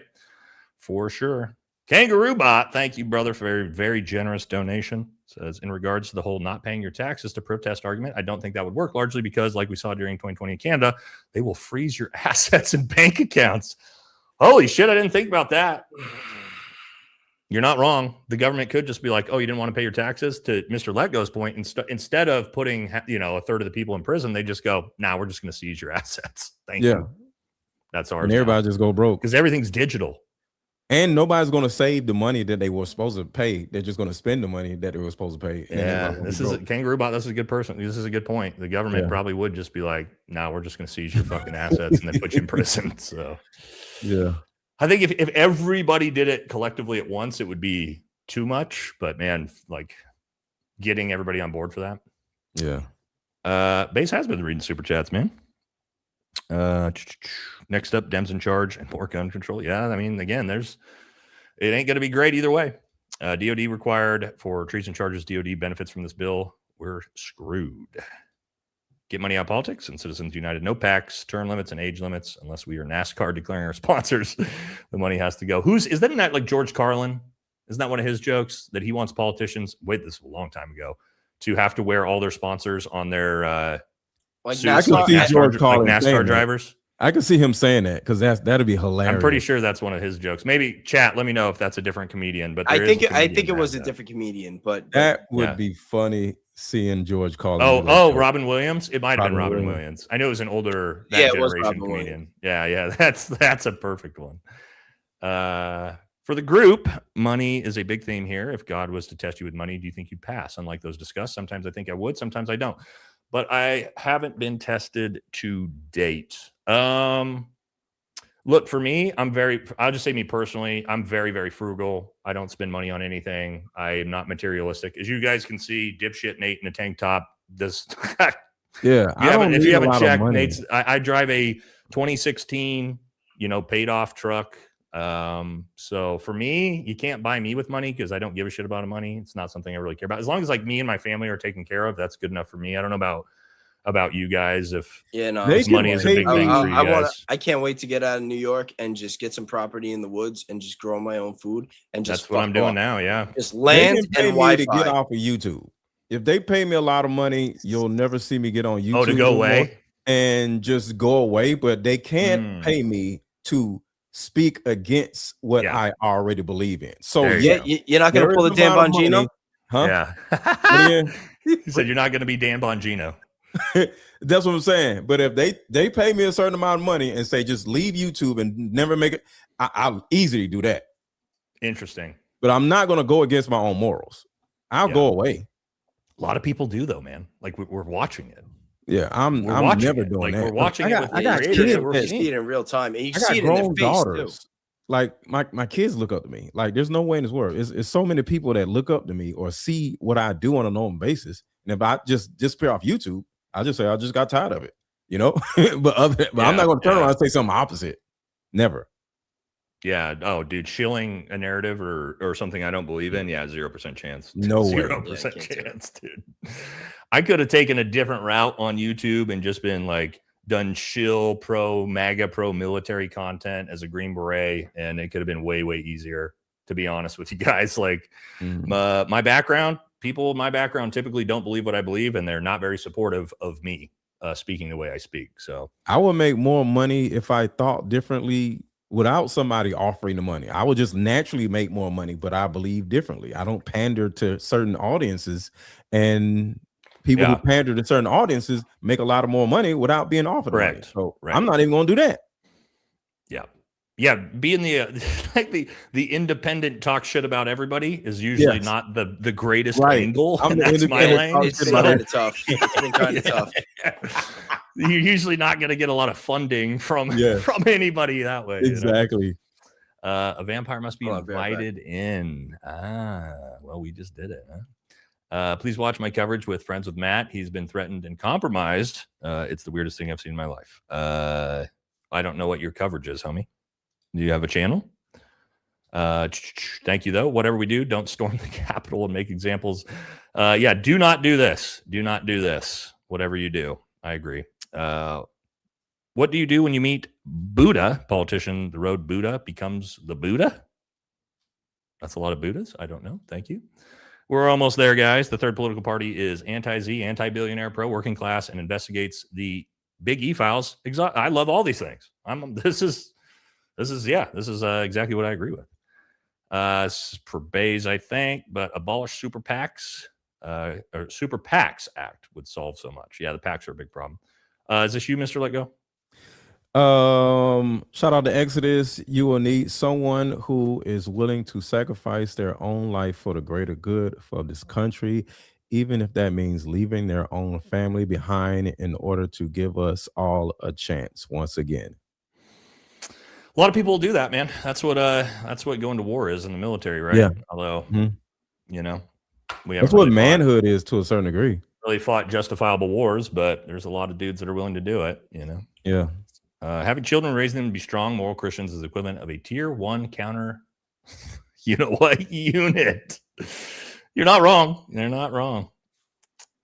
For sure. Kangaroo Bot. Thank you, brother, for a very, very generous donation. Says, in regards to the whole not paying your taxes to protest argument, I don't think that would work, largely because, like we saw during 2020 in Canada, they will freeze your assets and bank accounts. Holy shit, I didn't think about that. You're not wrong. The government could just be like, oh, you didn't want to pay your taxes? To Mr. Letgo's point, instead of putting, a third of the people in prison, they just go, we're just going to seize your assets. Thank you. That's ours. And everybody just go broke. Because everything's digital. And nobody's going to save the money that they were supposed to pay. They're just going to spend the money that they were supposed to pay. Yeah, this is Kangaroo Bot. This is a good person. This is a good point. The government probably would just be like, we're just going to seize your fucking assets and then put you in prison. So, yeah. I think if everybody did it collectively at once, it would be too much. But man, like getting everybody on board for that. Yeah. Base has been reading super chats, man. Next up, Dems in charge and more gun control. Yeah, I mean, again, it ain't going to be great either way. DOD required for treason charges. DOD benefits from this bill. We're screwed. Get money out of politics and Citizens United. No packs, term limits, and age limits unless we are NASCAR declaring our sponsors. The money has to go. Is that not like George Carlin? Isn't that one of his jokes that he wants politicians? Wait, this was a long time ago. To have to wear all their sponsors on their like suits, NASCAR drivers. I can see him saying that because that'd be hilarious. I'm pretty sure that's one of his jokes. Maybe chat. Let me know if that's a different comedian. But I think it was a different comedian. But that would be funny. seeing George calling. Oh, Robin Williams. It might have been Robin Williams. Williams. I know it was an older Yeah, it was generation Robin comedian. Yeah. That's a perfect one. For the group, money is a big theme here. If God was to test you with money, do you think you'd pass? Unlike those discussed, sometimes I think I would, sometimes I don't. But I haven't been tested to date. Look, for me, I'll just say me personally, I'm very, very frugal. I don't spend money on anything. I am not materialistic. As you guys can see, dipshit Nate in a tank top. Yeah. If you haven't checked, Nate's, I drive a 2016, paid off truck. So for me, you can't buy me with money because I don't give a shit about money. It's not something I really care about. As long as like me and my family are taken care of, that's good enough for me. I don't know about you guys. If money is a big thing for you guys. I can't wait to get out of New York and just get some property in the woods and just grow my own food and just. That's what I'm doing now. Yeah, just land and Wi-Fi. To get off of YouTube. If they pay me a lot of money, you'll never see me get on YouTube. Oh, to go away and just go away. But they can't pay me to speak against what I already believe in. So you're not going to pull the Dan Bongino, huh? Yeah. He said you're not going to be Dan Bongino. That's what I'm saying. But if they pay me a certain amount of money and say just leave YouTube and never make it, I'll easily do that. Interesting. But I'm not going to go against my own morals. I'll go away. A lot of people do though, man. Like we're watching it. Yeah, I'm never doing that. We're watching it. I got kids that see it in real time, and you can see it in their face daughters. Too. Like my kids look up to me. Like there's no way in this world. It's so many people that look up to me or see what I do on a normal basis. And if I just disappear off YouTube, I'll just say I just got tired of it, but I'm not going to turn around and say something opposite. Never. Yeah. Oh, dude, shilling a narrative or something I don't believe in. Yeah, 0% chance. No way. 0% chance, dude. I could have taken a different route on YouTube and just been like done shill pro MAGA pro military content as a Green Beret, and it could have been way, way easier, to be honest with you guys. Like my background, people in my background typically don't believe what I believe, and they're not very supportive of me speaking the way I speak. So I would make more money if I thought differently without somebody offering the money. I would just naturally make more money, but I believe differently. I don't pander to certain audiences, and people who pander to certain audiences make a lot of more money without being offered money. So I'm not even going to do that. Yeah, being the independent talk shit about everybody is usually not the greatest angle. And that's my lane. It's kind of tough. Tough. You're usually not going to get a lot of funding from anybody that way. Exactly. A vampire must be invited in. Well, we just did it. Huh? Please watch my coverage with Friends with Matt. He's been threatened and compromised. It's the weirdest thing I've seen in my life. I don't know what your coverage is, homie. Do you have a channel? Thank you, though. Whatever we do, don't storm the Capitol and make examples. Do not do this. Do not do this. Whatever you do. I agree. What do you do when you meet Buddha? Politician, the road Buddha becomes the Buddha? That's a lot of Buddhas. I don't know. Thank you. We're almost there, guys. The third political party is anti-Z, anti-billionaire, pro-working class, and investigates the big E files. I love all these things. This is exactly what I agree with. For Bays, I think, but abolish super PACs or Super PACs Act would solve so much. Yeah, the PACs are a big problem. Is this you, Mr. Let Go? Shout out to Exodus. You will need someone who is willing to sacrifice their own life for the greater good for this country, even if that means leaving their own family behind in order to give us all a chance once again. A lot of people do that, man. That's what going to war is in the military, right? Yeah. Although, that's what manhood is to a certain degree. Really fought justifiable wars, but there's a lot of dudes that are willing to do it, Yeah. Having children, raising them to be strong, moral Christians is the equivalent of a tier 1 counter. Unit. You're not wrong. They're not wrong.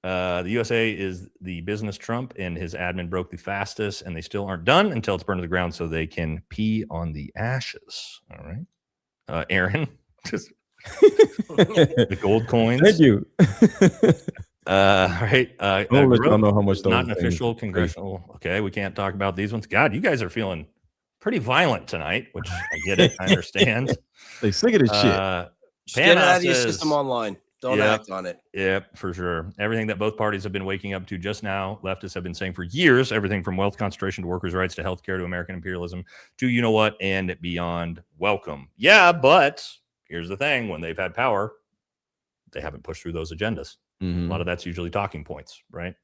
The USA is the business Trump and his admin broke the fastest, and they still aren't done until it's burned to the ground so they can pee on the ashes. All right. Aaron, just the gold coins. Thank you. Right. I don't know how much those not an official congressional. Okay, we can't talk about these ones. God, you guys are feeling pretty violent tonight, which I get it. I understand. They sick of this shit. Just get it out of your system online. Don't act on it. Yep, for sure. Everything that both parties have been waking up to just now, leftists have been saying for years, everything from wealth concentration to workers' rights to healthcare to American imperialism to you know what and beyond. Welcome. Yeah, but here's the thing. When they've had power, they haven't pushed through those agendas. A lot of that's usually talking points, right?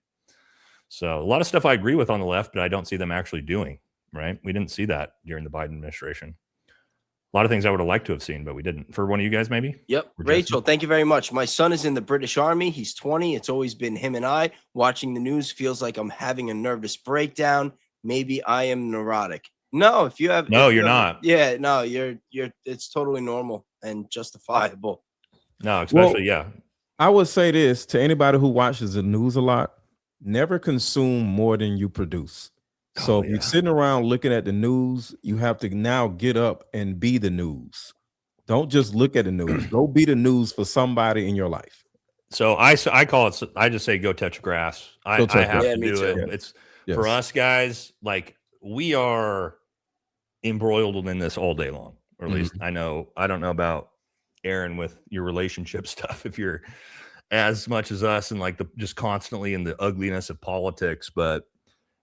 So a lot of stuff I agree with on the left, but I don't see them actually doing, right? We didn't see that during the Biden administration. A lot of things I would have liked to have seen, but we didn't. For one of you guys, maybe? Yep. Rachel, thank you very much. My son is in the British Army. He's 20. It's always been him and I. Watching the news feels like I'm having a nervous breakdown. Maybe I am neurotic. No, if you have... No, you're not. Yeah, no, you're... It's totally normal and justifiable. No, especially, yeah. I would say this to anybody who watches the news a lot. Never consume more than you produce. So if you're sitting around looking at the news, you have to now get up and be the news. Don't just look at the news. Go be the news for somebody in your life. So I call it, I just say go touch grass. I have to do it. Yeah. It's for us guys, like we are embroiled in this all day long. Or at least I don't know about Aaron with your relationship stuff, if you're as much as us and like just constantly in the ugliness of politics, but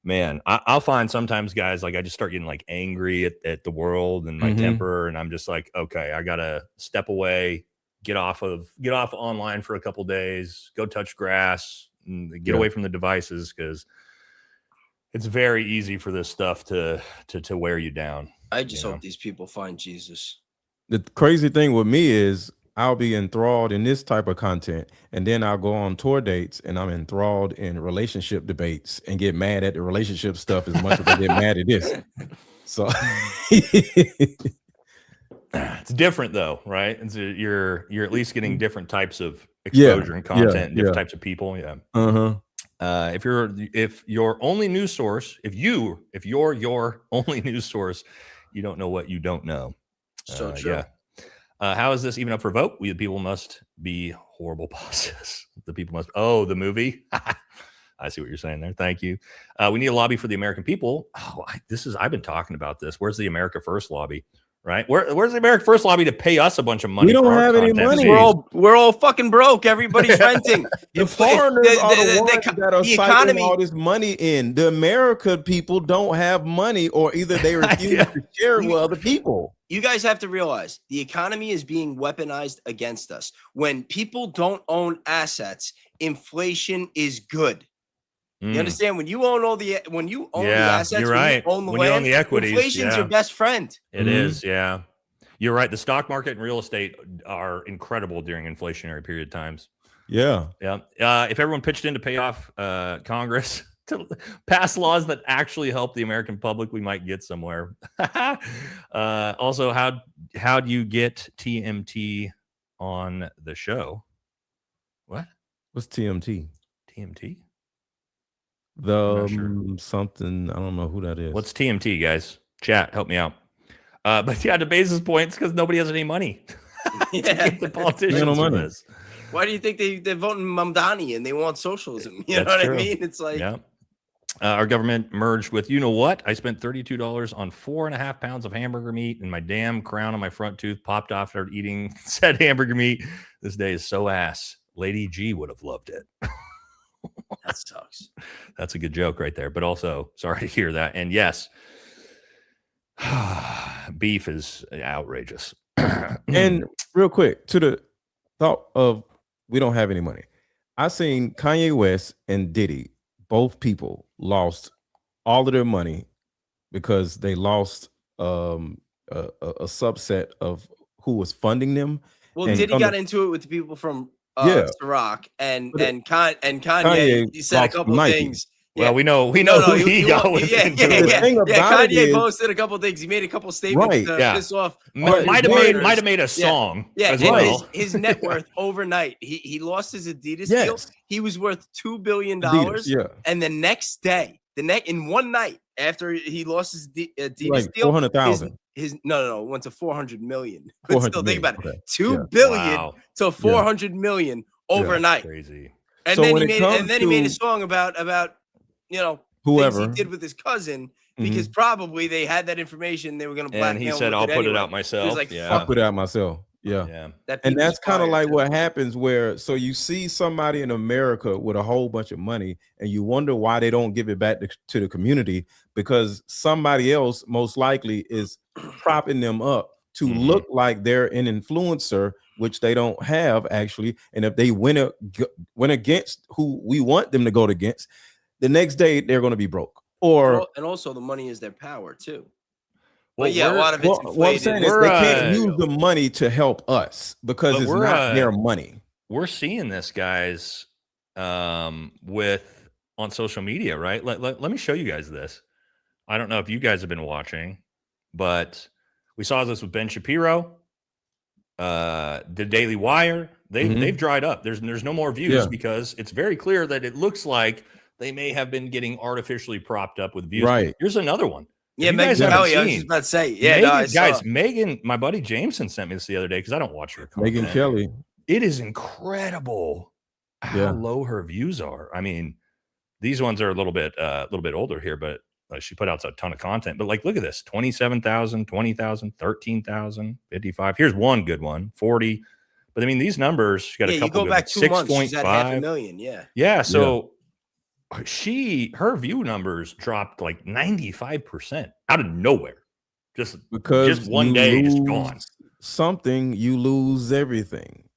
man, I'll find sometimes, guys, like I just start getting like angry at the world and my temper, and I'm just like, okay, I gotta step away, get off online for a couple days, go touch grass, and get away from the devices because it's very easy for this stuff to wear you down. I just hope these people find Jesus. The crazy thing with me is I'll be enthralled in this type of content, and then I'll go on tour dates and I'm enthralled in relationship debates and get mad at the relationship stuff as much as I get mad at this. So it's different though, right? And so you're at least getting different types of exposure and content, and different types of people. Yeah. If your only news source, if you're your only news source, you don't know what you don't know. So true. Yeah. How is this even up for vote? We the people must be horrible bosses. The people must. Oh, the movie. I see what you're saying there. Thank you. We need a lobby for the American people. Oh, I've been talking about this. Where's the America First lobby? Right? Where's the America First lobby to pay us a bunch of money? We don't have any money. We're all fucking broke. Everybody's renting. The foreigners are the ones that are cycling all this money in. The American people don't have money, or either they refuse to share it with other people. You guys have to realize the economy is being weaponized against us. When people don't own assets, inflation is good. You understand? When you own the assets, you're right. When you own the when land, you own the equities, inflation's your best friend. It is, yeah. You're right. The stock market and real estate are incredible during inflationary period times. Yeah. Yeah. If everyone pitched in to pay off Congress to pass laws that actually help the American public, we might get somewhere. Also, how do you get TMT on the show? What? What's TMT? TMT? Something, I don't know who that is. What's TMT, guys? Chat, help me out. But yeah, the basis points because nobody has any money. The politicians no for money. this. Why do you think they're voting Mamdani and they want socialism? You know what I mean? It's like, our government merged with, you know what? I spent $32 on 4.5 pounds of hamburger meat, and my damn crown on my front tooth popped off after eating said hamburger meat. This day is so ass. Lady G would have loved it. that sucks. That's a good joke right there. But also, sorry to hear that. And yes, beef is outrageous. And real quick, to the thought of we don't have any money. I seen Kanye West and Diddy, both people lost all of their money because they lost a subset of who was funding them. Well, Diddy got into it with the people from Ciroc and Kanye. He said a couple things. Well, we know who he got with. Kanye posted a couple things. He made a couple statements to piss off. Might have made a song. As well. His net worth overnight. He lost his Adidas deal. He was worth $2 billion. And the next day, in one night after he lost his Adidas deal, 400,000. No, it went to 400 million. But still, think about it: 2 billion to 400 million overnight. Crazy. And so then he made a song about whoever things he did with his cousin, because probably they had that information. They were going to blackmail. And he said, "I'll put it out myself." He was like, I'll put it out myself. Yeah. That And that's people's kind of fire, like too. what happens where so you see somebody in America with a whole bunch of money and you wonder why they don't give it back to the community, because somebody else most likely is propping them up to look like they're an influencer, which they don't have actually. And if they went against who we want them to go against, the next day they're going to be broke. Or And also the money is their power too. Well, But yeah, a lot of it's what I'm inflated. saying is they can't use the money to help us because but it's we're, not their money. We're seeing this, guys, with on social media, right? Let me show you guys this. I don't know if you guys have been watching, but we saw this with Ben Shapiro, the Daily Wire. They've dried up. There's no more views because it's very clear that it looks like they may have been getting artificially propped up with views. Right. Here's another one. Yeah, Megan Kelly. I was just about to say. Yeah, Megan, Megan, my buddy Jameson sent me this the other day because I don't watch her content. Megan Kelly. It is incredible how low her views are. I mean, these ones are a little bit older here, but she put out a ton of content. But like, look at this: 27,000, 20,000, 13,000, 55. Here's one good one: 40. But I mean, these numbers. She got a couple. You go back 2 months, she's at 500,000. Yeah. Yeah. So. Her view numbers dropped like 95% out of nowhere. Just one day, just gone. Something, you lose everything.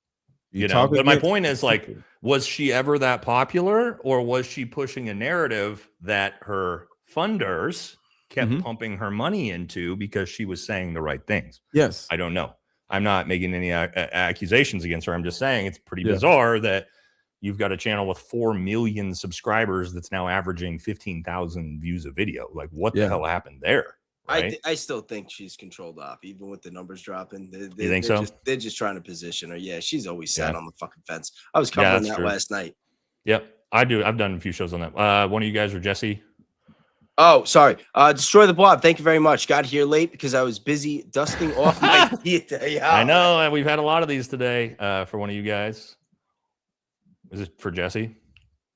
But my point is, like, was she ever that popular, or was she pushing a narrative that her funders kept pumping her money into because she was saying the right things? Yes. I don't know. I'm not making any accusations against her. I'm just saying it's pretty bizarre that you've got a channel with 4 million subscribers that's now averaging 15,000 views a video. Like, what the hell happened there? Right? I still think she's controlled off, even with the numbers dropping. You think so? They're just trying to position her. Yeah, she's always sat on the fucking fence. I was covering that last night. Yep, I do. I've done a few shows on that. One of you guys or Jesse? Oh, sorry. Destroy the Blob. Thank you very much. Got here late because I was busy dusting off my theater. Yeah. I know. And we've had a lot of these today for one of you guys. Is it for Jesse?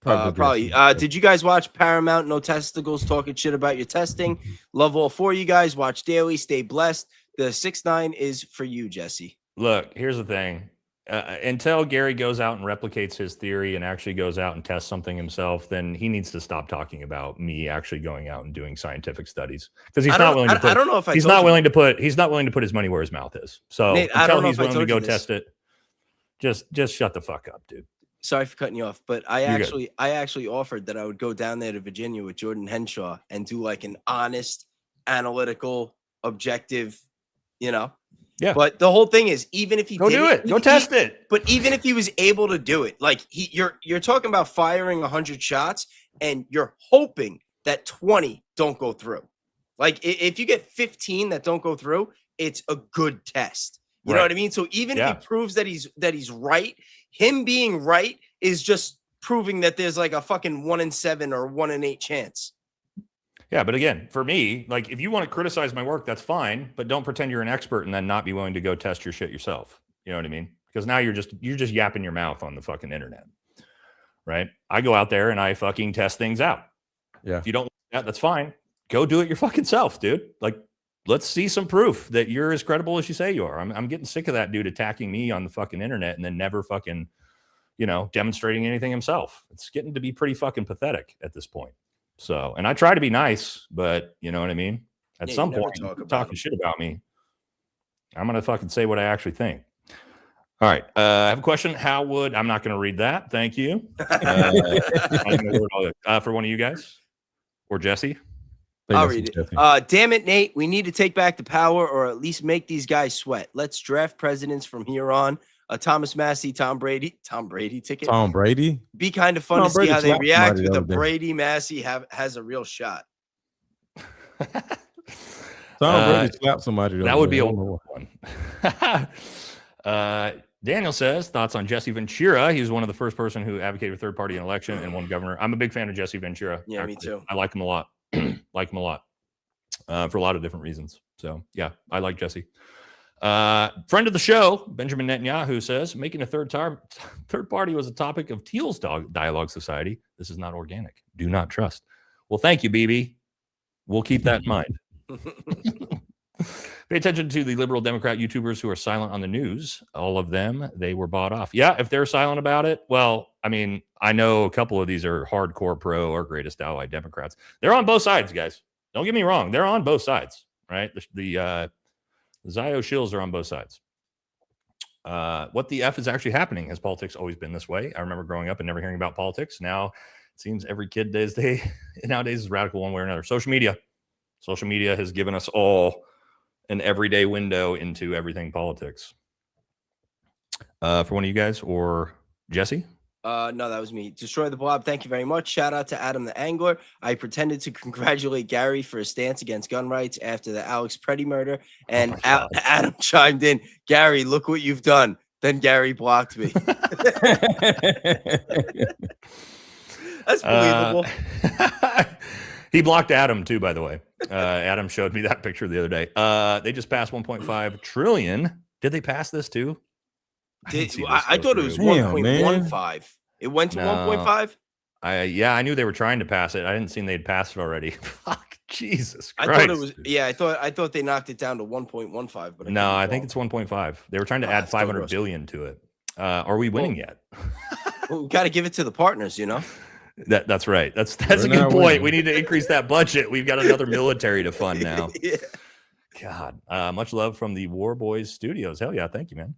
Probably. Did you guys watch Paramount No Testicles talking shit about your testing? Love all 4 of you guys. Watch daily. Stay blessed. The 6ix9ine is for you, Jesse. Look, here's the thing. Until Gary goes out and replicates his theory and actually goes out and tests something himself, then he needs to stop talking about me actually going out and doing scientific studies, because he's not willing to put. I don't know if he's not willing to put. He's not willing to put his money where his mouth is. So Nate, until he's willing to go test it, just shut the fuck up, dude. Sorry for cutting you off, but I actually offered that I would go down there to Virginia with Jordan Henshaw and do like an honest, analytical, objective, Yeah. But the whole thing is, even if he go test it. But even if he was able to do it, like you're talking about firing 100 shots and you're hoping that 20 don't go through. Like if you get 15 that don't go through, it's a good test. You know what I mean? So even if he proves that he's right, him being right is just proving that there's like a fucking 1 in 7 or 1 in 8 chance. Yeah, but again, for me, like, if you want to criticize my work, that's fine, but don't pretend you're an expert and then not be willing to go test your shit yourself. You know what I mean? Because now you're just yapping your mouth on the fucking internet, right? I go out there and I fucking test things out. Yeah. If you don't like that, that's fine. Go do it your fucking self, dude. Like, let's see some proof that you're as credible as you say you are. I'm getting sick of that dude attacking me on the fucking internet and then never fucking, demonstrating anything himself. It's getting to be pretty fucking pathetic at this point. So, and I try to be nice, but you know what I mean? At some point, talking shit about me, I'm going to fucking say what I actually think. All right. I have a question. I'm not going to read that. Thank you. For one of you guys or Jesse. I'll read it. Damn it, Nate. We need to take back the power, or at least make these guys sweat. Let's draft presidents from here on. Thomas Massey, Tom Brady ticket. Tom Brady. Be kind of fun to see how they react with a Brady Massey has a real shot. Tom Brady slapped somebody. That would be a one. Daniel says thoughts on Jesse Ventura. He was one of the first person who advocated for third party in election and won governor. I'm a big fan of Jesse Ventura. Yeah, actually. Me too. I like him a lot. For a lot of different reasons. So yeah, I like Jesse. Friend of the show, Benjamin Netanyahu, says making a third party was a topic of Teal's Dialogue Society. This is not organic. Do not trust. Well, thank you, BB. We'll keep that in mind. Pay attention to the liberal Democrat YouTubers who are silent on the news. All of them, they were bought off. Yeah, if they're silent about it, well, I mean, I know a couple of these are hardcore pro or greatest ally Democrats. They're on both sides, guys. Don't get me wrong. They're on both sides, right? The Zio shills are on both sides. What the F is actually happening? Has politics always been this way? I remember growing up and never hearing about politics. Now it seems every kid nowadays is radical one way or another. Social media has given us all an everyday window into everything politics. For one of you guys or Jesse? No, that was me. Destroy the Blob. Thank you very much. Shout out to Adam the Angler. I pretended to congratulate Gary for his stance against gun rights after the Alex Preddy murder. And Adam chimed in, Gary, look what you've done. Then Gary blocked me. That's believable. He blocked Adam too, by the way. Adam showed me that picture the other day. They just passed 1.5 trillion. Did they pass this too? I thought it was 1.15. It went to 1.5. Yeah, I knew they were trying to pass it. I didn't see they'd passed it already. Fuck, Jesus Christ. I thought it was. Yeah, I thought they knocked it down to 1.15. But no, I think it's 1.5. They were trying to add 500 billion to it. Are we winning yet? Well, we got to give it to the partners, you know. That's right. That's a good point. We need to increase that budget. We've got another military to fund now. Yeah. God, much love from the War Boys Studios. Hell yeah, thank you, man.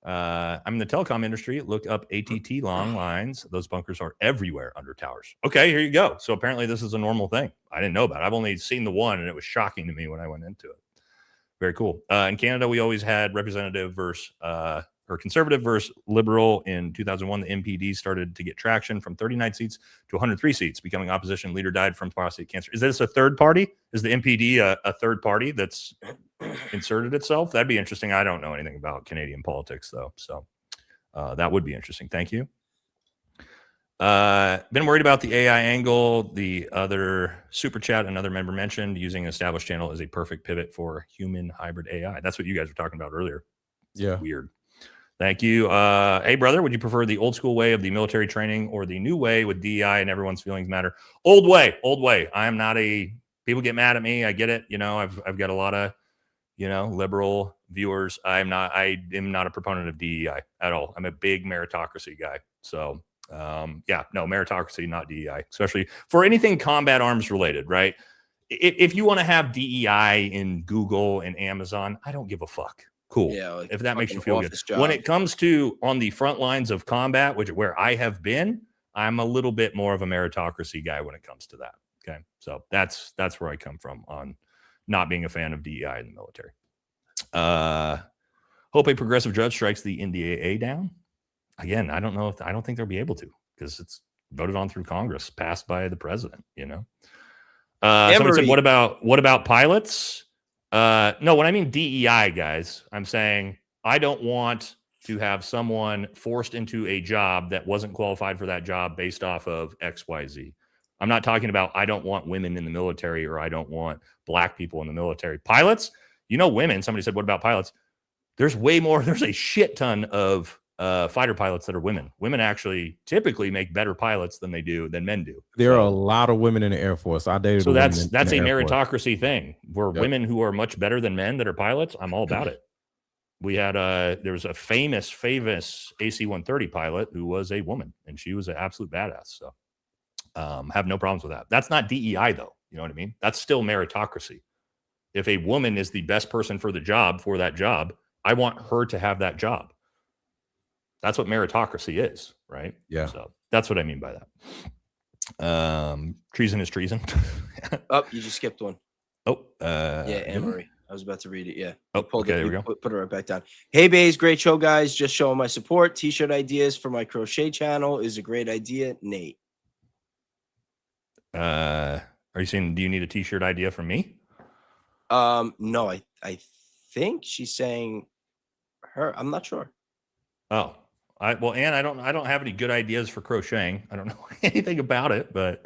I'm in the telecom industry. Look up ATT long lines. Those bunkers are everywhere under towers. Okay, here you go. So apparently this is a normal thing. I didn't know about it. I've only seen the one, and it was shocking to me when I went into it. Very cool. In Canada, we always had representative versus or conservative versus liberal. In 2001, the MPD started to get traction from 39 seats to 103 seats, becoming opposition. Leader died from prostate cancer. Is this a third party? Is the MPD a third party that's inserted itself? That'd be interesting. I don't know anything about Canadian politics, though. So that would be interesting. Thank you. Been worried about the AI angle. The other super chat, another member mentioned using an established channel is a perfect pivot for human hybrid AI. That's what you guys were talking about earlier. It's weird. Thank you. Hey, brother, would you prefer the old school way of the military training or the new way with DEI and everyone's feelings matter? Old way. I am not people get mad at me. I get it. You know, I've got a lot of, liberal viewers. I am not a proponent of DEI at all. I'm a big meritocracy guy. So, meritocracy, not DEI, especially for anything combat arms related, right? If you want to have DEI in Google and Amazon, I don't give a fuck. Cool. Yeah, like if that makes you feel good. Job. When it comes to on the front lines of combat, where I have been, I'm a little bit more of a meritocracy guy when it comes to that. Okay. So that's where I come from on not being a fan of DEI in the military. Hope a progressive judge strikes the NDAA down. Again, I don't think they'll be able to because it's voted on through Congress, passed by the president, Somebody said, what about pilots? No, when I mean DEI, guys, I'm saying I don't want to have someone forced into a job that wasn't qualified for that job based off of XYZ. I'm not talking about I don't want women in the military or I don't want black people in the military. Pilots, women. Somebody said, what about pilots? There's way more. There's a shit ton of fighter pilots that are women. Women actually typically make better pilots than men do. There are a lot of women in the Air Force. I dated. So that's a meritocracy thing where women who are much better than men that are pilots. I'm all about it. We had there was a famous AC-130 pilot who was a woman, and she was an absolute badass. So have no problems with that. That's not DEI though. You know what I mean? That's still meritocracy. If a woman is the best person for that job, I want her to have that job. That's what meritocracy is, right? Yeah. So that's what I mean by that. Treason is treason. Oh, you just skipped one. Oh, Anne-Marie. I was about to read it. Yeah. Oh, okay, there we go. Put it right back down. Hey, Bays, great show, guys. Just showing my support. T-shirt ideas for my crochet channel is a great idea. Nate. Are you saying, do you need a T-shirt idea from me? No, I think she's saying her. I'm not sure. Oh. Ann, I don't have any good ideas for crocheting. I don't know anything about it, but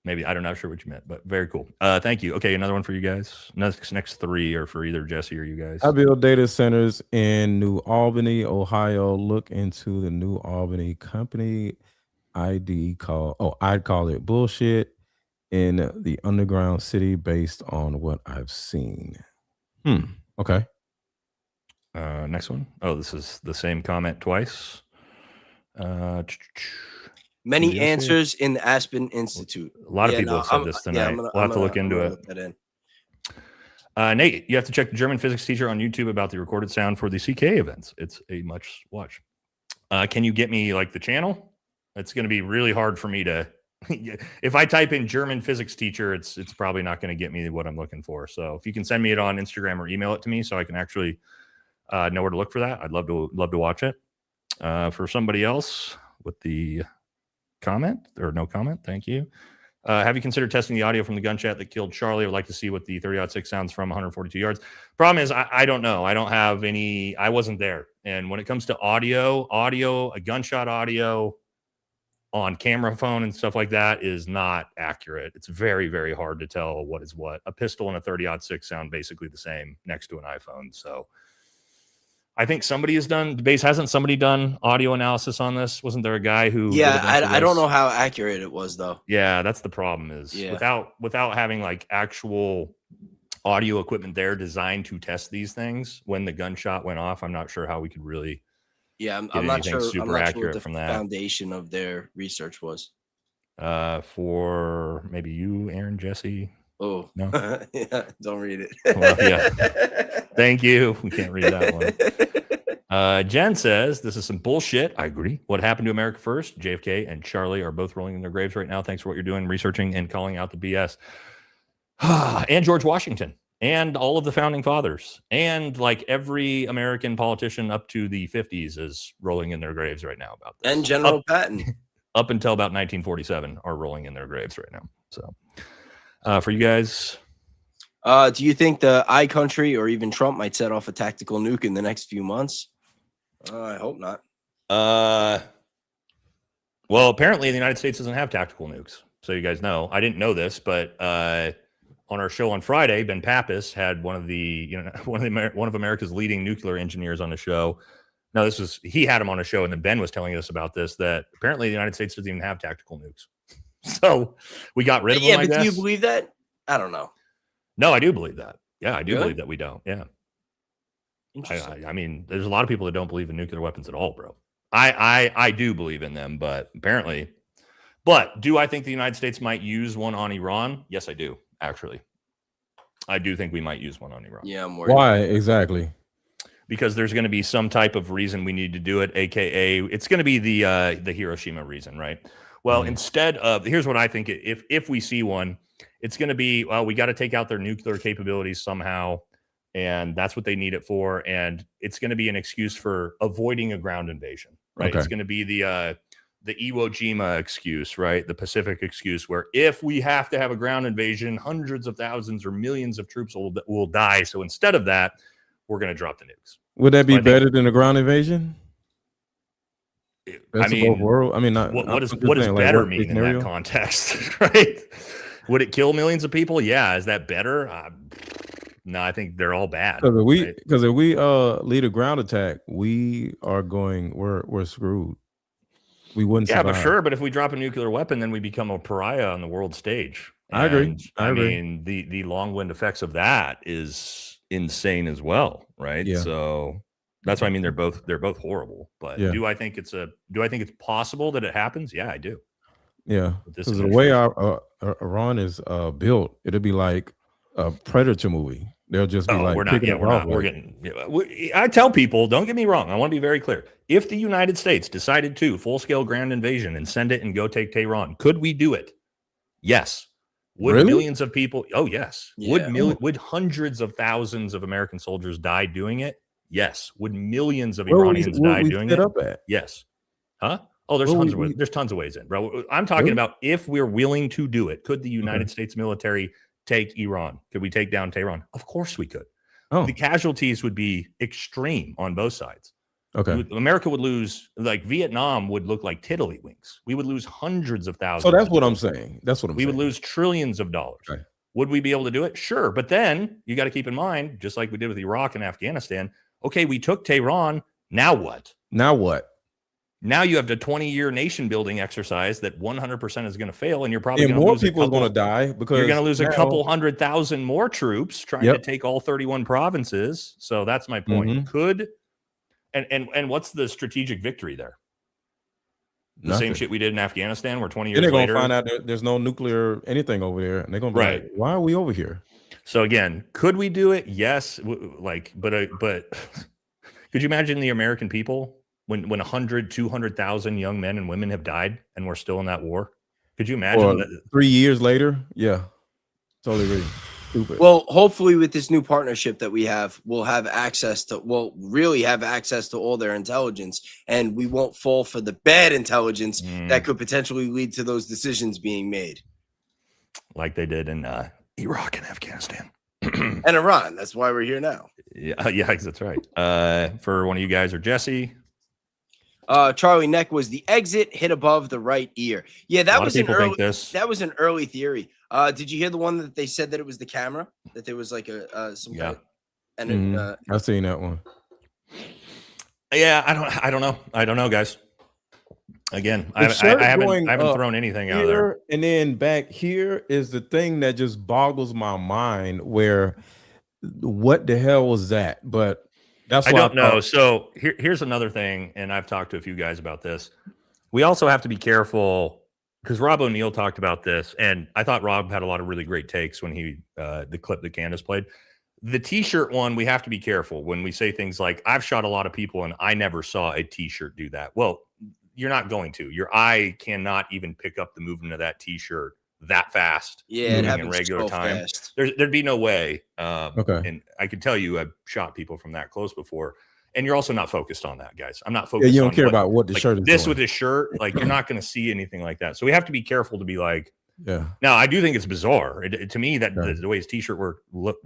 maybe I'm not sure what you meant, but very cool. Thank you. Okay, another one for you guys. Next three are for either Jesse or you guys. I build data centers in New Albany, Ohio. Look into the New Albany company ID I'd call it bullshit. in the underground city based on what I've seen. Okay. Next one. Oh, this is the same comment twice. Many answers in the Aspen Institute. A lot of people have said this tonight. We'll have to look into it. Look that in. Nate, you have to check the German physics teacher on YouTube about the recorded sound for the CK events. It's a much watch. Can you get me like the channel? It's going to be really hard for me to. If I type in German physics teacher, it's probably not going to get me what I'm looking for. So if you can send me it on Instagram or email it to me, so I can actually know where to look for that, I'd love to watch it. For somebody else with the comment or no comment, thank you. Have you considered testing the audio from the gunshot that killed Charlie? I would like to see what the 30-06 sounds from 142 yards. Problem is, I don't know. I don't have any. I wasn't there. And when it comes to audio, a gunshot audio on camera phone and stuff like that is not accurate. It's very, very hard to tell what is what. A pistol and a 30-06 sound basically the same next to an iPhone. So I think somebody has done, hasn't somebody done audio analysis on this? Wasn't there a guy who? Yeah, I don't know how accurate it was though. Yeah, that's the problem is without having like actual audio equipment there designed to test these things. When the gunshot went off, I'm not sure how we could really. Yeah, I'm not sure. Super accurate what the from that. Foundation of their research was. For maybe you, Aaron, Jesse. Oh no, yeah, don't read it. Well, yeah, thank you. We can't read that one. Jen says this is some bullshit. I agree. What happened to America First? JFK and Charlie are both rolling in their graves right now. Thanks for what you're doing, researching and calling out the BS. And George Washington and all of the founding fathers and like every American politician up to the 50s is rolling in their graves right now about this. And General Patton up until about 1947 are rolling in their graves right now. So for you guys, do you think the I country or even Trump might set off a tactical nuke in the next few months? I hope not. Well, apparently the United States doesn't have tactical nukes. So you guys know, I didn't know this, but on our show on Friday, Ben Pappas had one of America's leading nuclear engineers on the show. No, he had him on a show, and then Ben was telling us about this, that apparently the United States doesn't even have tactical nukes. So we got rid of them. Yeah, but do you believe that? I don't know. No, I do believe that. Yeah, I do believe that we don't. Yeah. I mean, there's a lot of people that don't believe in nuclear weapons at all, bro. I do believe in them, but apparently. But do I think the United States might use one on Iran? Yes, I do. Actually, I do think we might use one on Iran. Yeah, I'm worried. Why exactly? Because there's going to be some type of reason we need to do it, aka it's going to be the Hiroshima reason, right? Well, instead of, here's what I think: if we see one, it's going to be, well, we got to take out their nuclear capabilities somehow, and that's what they need it for, and it's going to be an excuse for avoiding a ground invasion, right? Okay. It's going to be the Iwo Jima excuse, right? The Pacific excuse, where if we have to have a ground invasion, hundreds of thousands or millions of troops will die. So instead of that, we're going to drop the nukes. Would that be better than a ground invasion? I mean, not what does better mean in that context, right? Would it kill millions of people? Yeah. Is that better? No, I think they're all bad. Because if we lead a ground attack, we're screwed. We wouldn't. Yeah, survive. but sure. But if we drop a nuclear weapon, then we become a pariah on the world stage. I agree. I mean, the long wind effects of that is insane as well, right? Yeah. So that's why I mean they're both horrible. But do I think it's possible that it happens? Yeah, I do. Yeah, because the way Iran is built, it'll be like a Predator movie. They'll just be I tell people, don't get me wrong. I want to be very clear. If the United States decided to full-scale ground invasion and send it and go take Tehran, could we do it? Yes. Would millions of people? Oh, yes. Yeah. Would hundreds of thousands of American soldiers die doing it? Yes. Would millions of Iranians die doing it? Yes. Huh? Oh, there's tons of ways in, bro. I'm talking about if we're willing to do it. Could the United States military take Iran? Could we take down Tehran? Of course we could. The casualties would be extreme on both sides. Okay. America would lose, like Vietnam would look like tiddlywinks. We would lose hundreds of thousands. So that's what I'm saying. We would lose trillions of dollars. Okay. Would we be able to do it? Sure. But then you got to keep in mind, just like we did with Iraq and Afghanistan, okay, we took Tehran. Now what? Now you have a 20-year nation building exercise that 100% is going to fail, and you're probably And going to more lose people are going to die because you're going to lose a now- couple 100,000 more troops trying to take all 31 provinces. So that's my point. Mhm. Could and what's the strategigic victory there? The Nothing. same shit we did in Afghanistan, where 20 Then years they're later, gonna find out there's no nuclear anything over there, and they're gonna be like, "Why are we over here?" So again, could we do it? Yes. But could you imagine the American people when 100, 200,000 young men and women have died and we're still in that war? Could you imagine that 3 years later? Yeah, totally agree. Stupid. Well, hopefully with this new partnership that we have, we'll really have access to all their intelligence, and we won't fall for the bad intelligence that could potentially lead to those decisions being made. Like they did in Iraq and Afghanistan. And Iran. That's why we're here now. Yeah, that's right. For one of you guys or Jesse. Charlie Neck was the exit hit above the right ear. Yeah, that was an early theory. Did you hear the one that they said that it was the camera, that there was like some kind of, and I've seen that one. Yeah, I don't know, guys. Again, I haven't thrown anything out there. And then back here is the thing that just boggles my mind. Where what the hell was that? But that's I don't know. So here's another thing, and I've talked to a few guys about this. We also have to be careful because Rob O'Neill talked about this, and I thought Rob had a lot of really great takes when he the clip that Candace played. The T-shirt one, we have to be careful when we say things like, "I've shot a lot of people, and I never saw a T-shirt do that." Well, you're not going to. Your eye cannot even pick up the movement of that T-shirt that fast. Yeah, it happens in regular so time. fast. There'd be no way. Okay. And I can tell you, I've shot people from that close before. And you're also not focused on that, guys. I'm not focused. Yeah, you don't on care about what the shirt is this doing. with this shirt. Like you're not going to see anything like that. So we have to be careful to be like. Yeah. Now I do think it's bizarre. To me, that the way his T-shirt look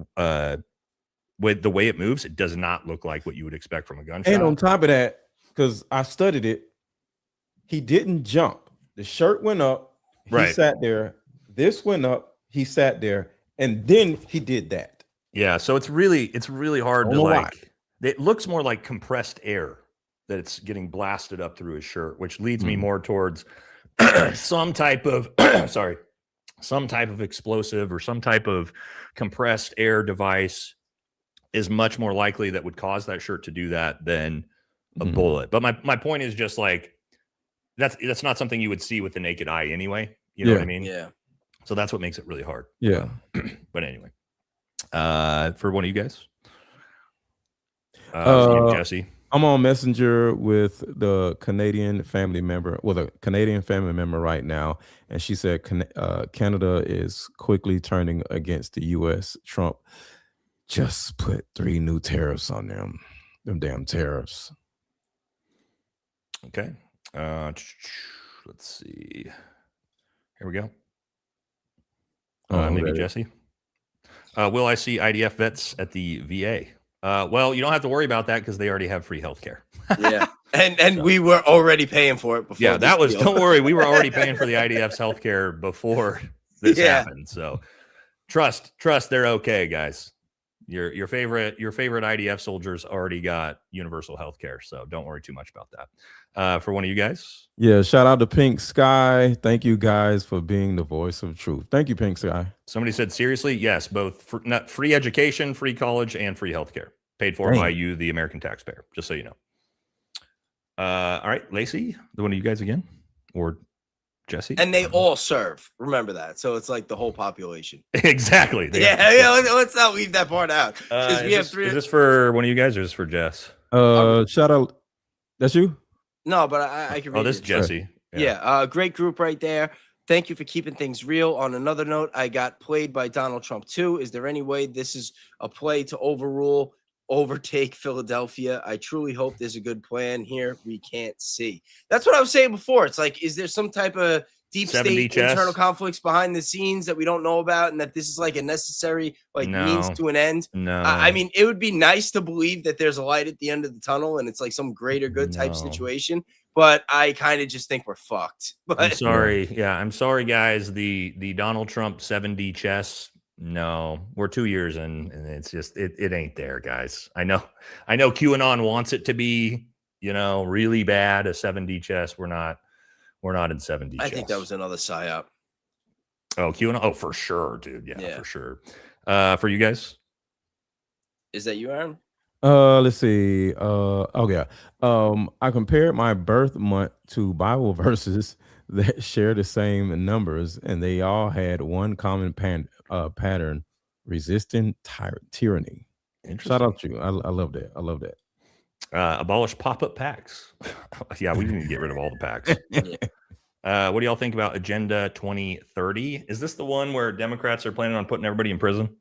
with the way it moves, it does not look like what you would expect from a gunshot. And on top of that, because I studied it, he didn't jump. The shirt went up. He sat there. This went up. He sat there, and then he did that. Yeah. So it's really hard to like. Why. It looks more like compressed air that it's getting blasted up through his shirt, which leads me more towards some type of explosive or some type of compressed air device is much more likely that would cause that shirt to do that than a bullet. But my point is just like that's not something you would see with the naked eye anyway. You know what I mean? Yeah. So that's what makes it really hard. Yeah. But anyway, for one of you guys, Jesse. I'm on Messenger with the Canadian family member, right now, and she said Canada is quickly turning against the U.S. Trump just put 3 new tariffs on them damn tariffs. Okay. Let's see. Here we go. Maybe Jesse. Will I see IDF vets at the VA? Well, you don't have to worry about that because they already have free healthcare. Yeah. And we were already paying for it before. Yeah, don't worry. We were already paying for the IDF's healthcare before this happened. So trust they're okay, guys. Your favorite IDF soldiers already got universal healthcare, so don't worry too much about that. For one of you guys, yeah, shout out to Pink Sky. Thank you guys for being the voice of truth. Thank you, Pink Sky. Somebody said seriously, yes, both free education, free college, and free healthcare paid for by you, the American taxpayer. Just so you know. All right, Lacey, the one of you guys again, or Jesse, and they all serve. Remember that. So it's like the whole population. Exactly. Let's not leave that part out. We have 3. Is this for one of you guys or is this for Jess? Shout out. That's you? No, but I can read this is Jesse. Yeah. Great group right there. Thank you for keeping things real. On another note, I got played by Donald Trump too. Is there any way this is a play to overtake Philadelphia? I truly hope there's a good plan here. We can't see. That's what I was saying before. It's like, is there some type of deep state internal conflicts behind the scenes that we don't know about, and that this is like a necessary means to an end? No. I mean, it would be nice to believe that there's a light at the end of the tunnel and it's like some greater good type situation. But I kind of just think we're fucked. But I'm sorry. Yeah, I'm sorry, guys. The Donald Trump 7D chess. No, we're 2 years in, and it's just it ain't there, guys. I know QAnon wants it to be really bad, a 7D chess. We're not in 7D chess. I think that was another psyop. Oh, QAnon. Oh, for sure, dude. Yeah, for sure. For you guys, is that you, Aaron? Let's see. I compared my birth month to Bible verses that share the same numbers, and they all had one common pattern: resisting tyranny. Shout out to you. I love that. I love that. Abolish pop-up packs. Yeah, we need to get rid of all the packs. What do y'all think about Agenda 2030? Is this the one where Democrats are planning on putting everybody in prison?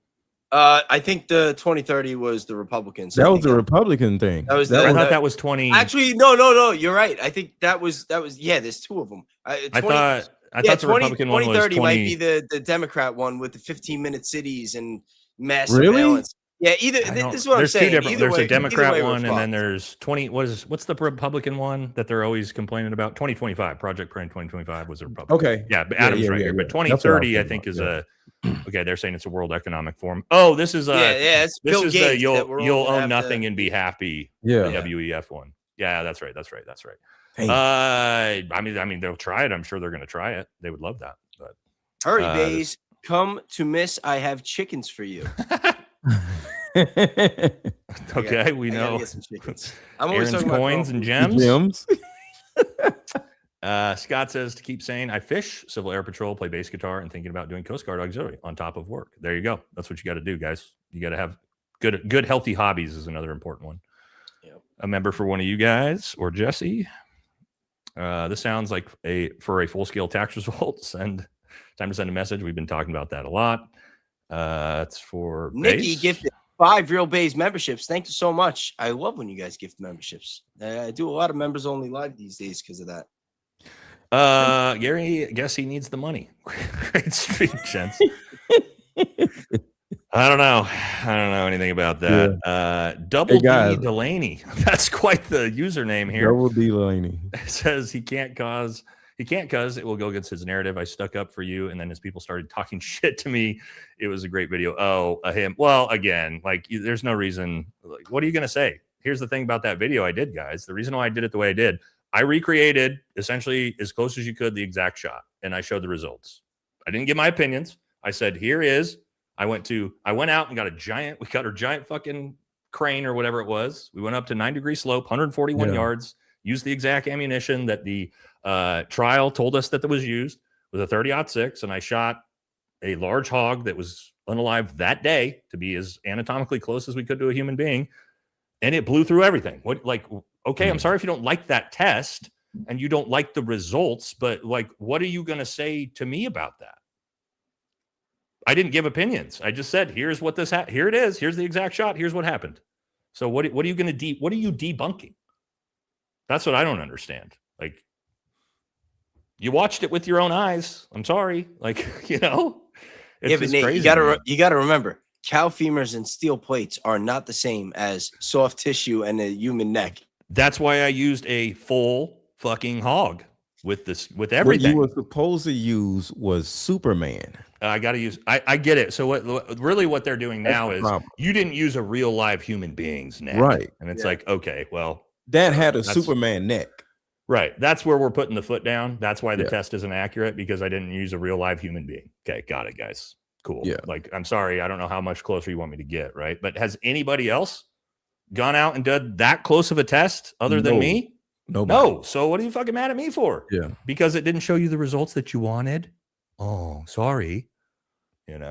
I think the 2030 was the Republicans. That was the Republican thing. I thought that was 20. Actually, no. You're right. I think that was. Yeah, there's two of them. I thought the Republican one was 2030 might be the Democrat one with the 15-minute cities and mass really? surveillance. Yeah, this is what I'm saying. Two different. There's a Democrat one, and then there's 20. What's the Republican one that they're always complaining about? 2025. Project Plan 2025 was a Republican. Okay. Yeah, Adam's right here. But 2030, I think, is a. Okay, they're saying it's a World Economic Forum. Oh, this is it's this Bill is Gates the you'll own nothing and be happy. Yeah, the WEF one. Yeah, that's right. Dang. I mean, they'll try it. I'm sure they're going to try it. They would love that. But hurry, Bays, come to Miss. I have chickens for you. Okay, we know. Get some chickens. I'm always Aaron's talking about coins and gems. Scott says to keep saying, I fish, Civil Air Patrol, play bass guitar, and thinking about doing Coast Guard auxiliary on top of work. There you go. That's what you got to do, guys. You got to have good, healthy hobbies is another important one. Yep. A member for one of you guys or Jesse. This sounds like for a full-scale tax result. Time to send a message. We've been talking about that a lot. It's for Nikki base. gifted 5 Real Bays memberships. Thank you so much. I love when you guys gift memberships. I do a lot of members only live these days because of that. Gary, guess he needs the money. Great stream, gents. I don't know anything about that. Yeah. Double D Delaney. That's quite the username here. Double D Delaney. It says he can't cause it will go against his narrative. I stuck up for you, and then as people started talking shit to me, it was a great video. Oh, him. Well, again, there's no reason. What are you gonna say? Here's the thing about that video I did, guys. The reason why I did it the way I did, I recreated essentially as close as you could the exact shot, and I showed the results. I didn't give my opinions. I said, here is. I went out and got we got our giant fucking crane or whatever it was. We went up to 9-degree slope, 141 yards, used the exact ammunition that the trial told us that was used with a 30-06, and I shot a large hog that was unalive that day to be as anatomically close as we could to a human being, and it blew through everything. Okay, I'm sorry if you don't like that test and you don't like the results, but what are you going to say to me about that? I didn't give opinions. I just said, here's what here it is. Here's the exact shot. Here's what happened. So what are you going to what are you debunking? That's what I don't understand. You watched it with your own eyes. I'm sorry. It's but Nate, crazy. You gotta remember, cow femurs and steel plates are not the same as soft tissue and a human neck. That's why I used a full fucking hog with everything. What you were supposed to use was Superman. I got to use. I get it. So what they're doing now is you didn't use a real live human being's neck, right? And it's okay, well, that had a Superman neck, right? That's where we're putting the foot down. That's why the test isn't accurate, because I didn't use a real live human being. Okay, got it, guys. Cool. Yeah. I'm sorry, I don't know how much closer you want me to get, right? But has anybody else gone out and done that close of a test other than me? No. So what are you fucking mad at me for? Yeah. Because it didn't show you the results that you wanted. Oh, sorry. And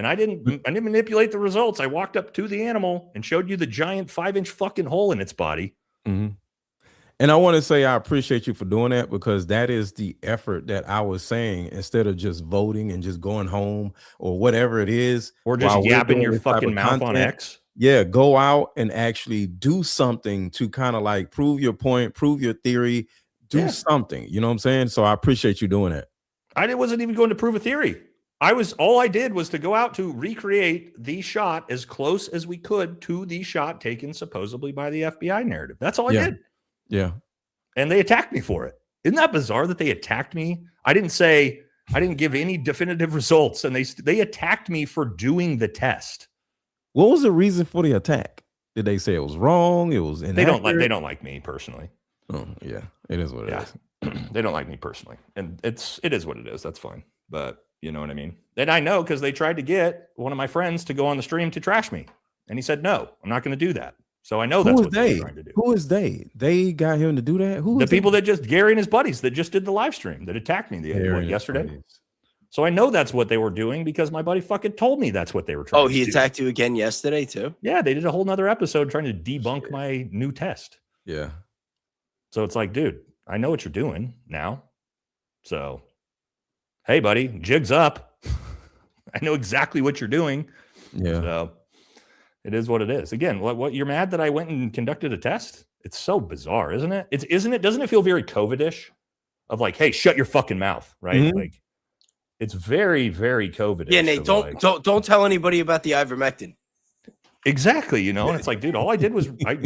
I didn't manipulate the results. I walked up to the animal and showed you the giant 5-inch fucking hole in its body. Mm-hmm. And I want to say I appreciate you for doing that, because that is the effort that I was saying, instead of just voting and just going home or whatever it is, or just yapping your fucking mouth on X. Yeah, go out and actually do something to kind of prove your point, prove your theory, do something. You know what I'm saying? So I appreciate you doing that. I wasn't even going to prove a theory. All I did was to go out to recreate the shot as close as we could to the shot taken supposedly by the FBI narrative. That's all I did. Yeah. And they attacked me for it. Isn't that bizarre that they attacked me? I didn't give any definitive results, and they attacked me for doing the test. What was the reason for the attack? Did they say it was wrong? It was inaccurate? They don't like me personally. Oh yeah, it is what it is. They don't like me personally, and it is what it is. That's fine. But you know what I mean? And I know because they tried to get one of my friends to go on the stream to trash me, and he said, "No, I'm not going to do that." So I know that's what they're trying to do. Who is they? They got him to do that? Who? The people that just Gary and his buddies that just did the live stream that attacked me yesterday. So I know that's what they were doing because my buddy fucking told me that's what they were trying to do. Oh, he attacked you again yesterday too? Yeah, they did a whole nother episode trying to debunk my new test. Yeah. So it's like, dude, I know what you're doing now. So, hey, buddy, jig's up. I know exactly what you're doing. Yeah. So it is what it is. Again, what you're mad that I went and conducted a test? It's so bizarre, isn't it? Doesn't it feel very COVID-ish? Of like, hey, shut your fucking mouth, right? Mm-hmm. Like, it's very, very COVID-ish. Yeah, Nate, don't tell anybody about the ivermectin. Exactly, and it's like, dude, all I did was I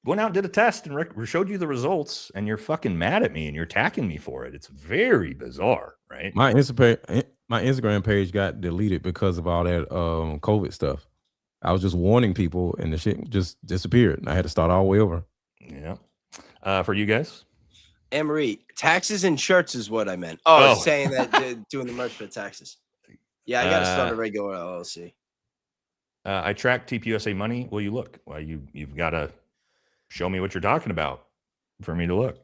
went out and did a test and showed you the results, and you're fucking mad at me and you're attacking me for it. It's very bizarre, right? My Instagram page got deleted because of all that COVID stuff. I was just warning people, and the shit just disappeared, and I had to start all the way over. Yeah. For you guys? Anne-Marie, taxes and shirts is what I meant. Oh, I was saying that doing the merch for taxes. Yeah, I got to start a regular LLC. I track TPUSA money. Will you look? Well, you've got to show me what you're talking about for me to look.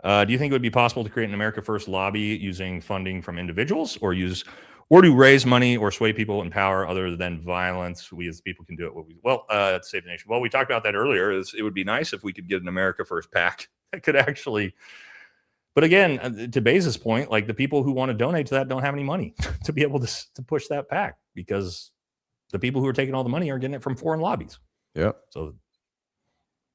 Do you think it would be possible to create an America First lobby using funding from individuals, or to raise money or sway people in power other than violence? We as people can do it. Save the nation. Well, we talked about that earlier. It would be nice if we could get an America First PAC that could actually. But again, to Bezos' point, like the people who want to donate to that don't have any money to be able to push that PAC because the people who are taking all the money are getting it from foreign lobbies. Yeah. So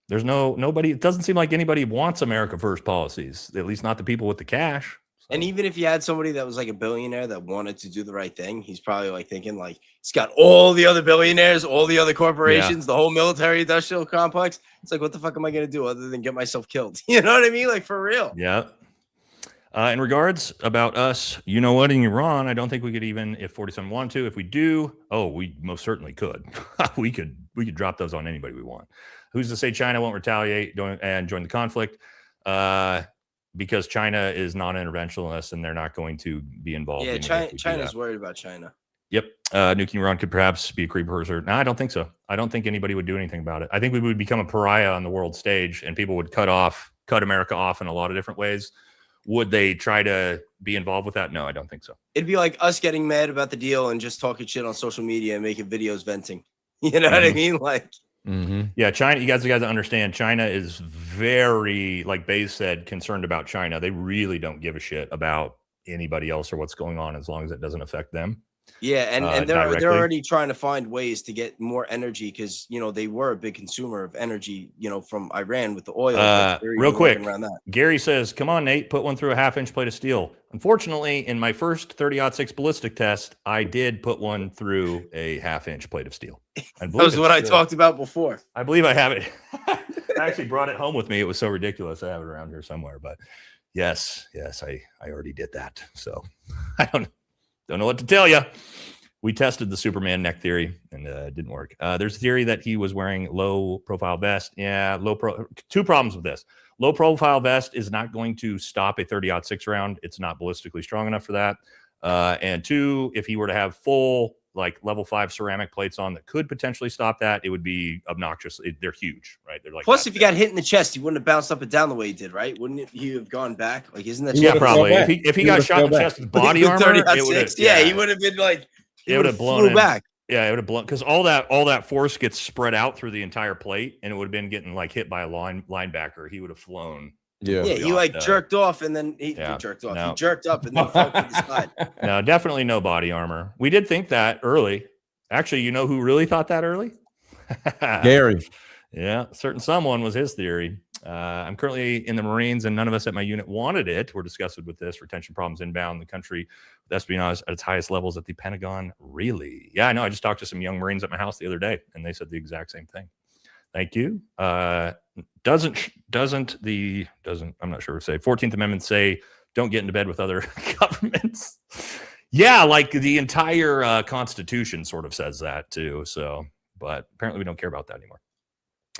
there's nobody. It doesn't seem like anybody wants America First policies, at least not the people with the cash. So. And even if you had somebody that was like a billionaire that wanted to do the right thing, he's probably like thinking like he's got all the other billionaires, all the other corporations, the whole military industrial complex. It's like, what the fuck am I going to do other than get myself killed? You know what I mean? Like for real. Yeah. In regards about us, you know what, in Iran, I don't think we could even, if 47 wanted to, if we do, we most certainly could. we could drop those on anybody we want. Who's to say China won't retaliate and join the conflict? Because China is non-interventionist and they're not going to be involved. Yeah, China's worried about China. Yep. Nuking Iran could perhaps be a precursor. No, I don't think so. I don't think anybody would do anything about it. I think we would become a pariah on the world stage and people would cut America off in a lot of different ways. Would they try to be involved with that? No, I don't think so. It'd be like us getting mad about the deal and just talking shit on social media and making videos venting. You know what I mean? Like, yeah, China. You guys understand. China is very, like Baze said, concerned about China. They really don't give a shit about anybody else or what's going on as long as it doesn't affect them. Yeah, and they're already trying to find ways to get more energy because they were a big consumer of energy, from Iran with the oil. Real quick, Gary says, "Come on, Nate, put one through a half-inch plate of steel." Unfortunately, in my first 30-06 ballistic test, I did put one through a half-inch plate of steel. That was what I talked about before. I believe I have it. I actually brought it home with me. It was so ridiculous. I have it around here somewhere, but yes, I already did that. So I don't know what to tell you. We tested the Superman neck theory and it didn't work. There's a theory that he was wearing low profile vest. Yeah, two problems with this. Low profile vest is not going to stop a 30-06 round. It's not ballistically strong enough for that. And two, if he were to have full level 5 ceramic plates on that could potentially stop that, it would be obnoxious. They're huge, right? They're like. Plus, if you got hit in the chest, he wouldn't have bounced up and down the way he did, right? Wouldn't he have gone back? Like, isn't that? Yeah, probably. If he got shot in the chest with body armor, it would have. Yeah, he would have been like. It would have blown back. Yeah, it would have blown because all that force gets spread out through the entire plate, and it would have been getting hit by a linebacker. He would have flown. Yeah, he jerked off, and then he jerked off. No. He jerked up and then fell to the side. No, definitely no body armor. We did think that early. Actually, you know who really thought that early? Gary. Yeah, certain someone was his theory. I'm currently in the Marines, and none of us at my unit wanted it. We're disgusted with this. Retention problems inbound the country. With espionage at its highest levels at the Pentagon. Really? Yeah, I know. I just talked to some young Marines at my house the other day, and they said the exact same thing. Thank you. Doesn't I'm not sure what to say. 14th Amendment say don't get into bed with other governments. Yeah, like the entire Constitution sort of says that too. So, but apparently we don't care about that anymore.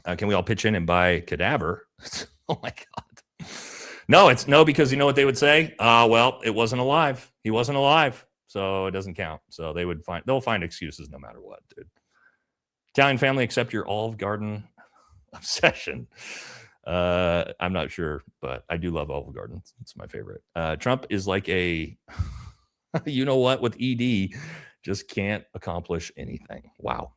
Can we all pitch in and buy Cadaver? Oh my God. No, it's no, because you know what they would say? Well, it wasn't alive. He wasn't alive. So it doesn't count. So they'll find excuses no matter what, dude. Italian family, accept your Olive Garden obsession. I'm not sure, but I do love Olive Garden. It's my favorite. Trump is like a, you know what, with ED, just can't accomplish anything. Wow.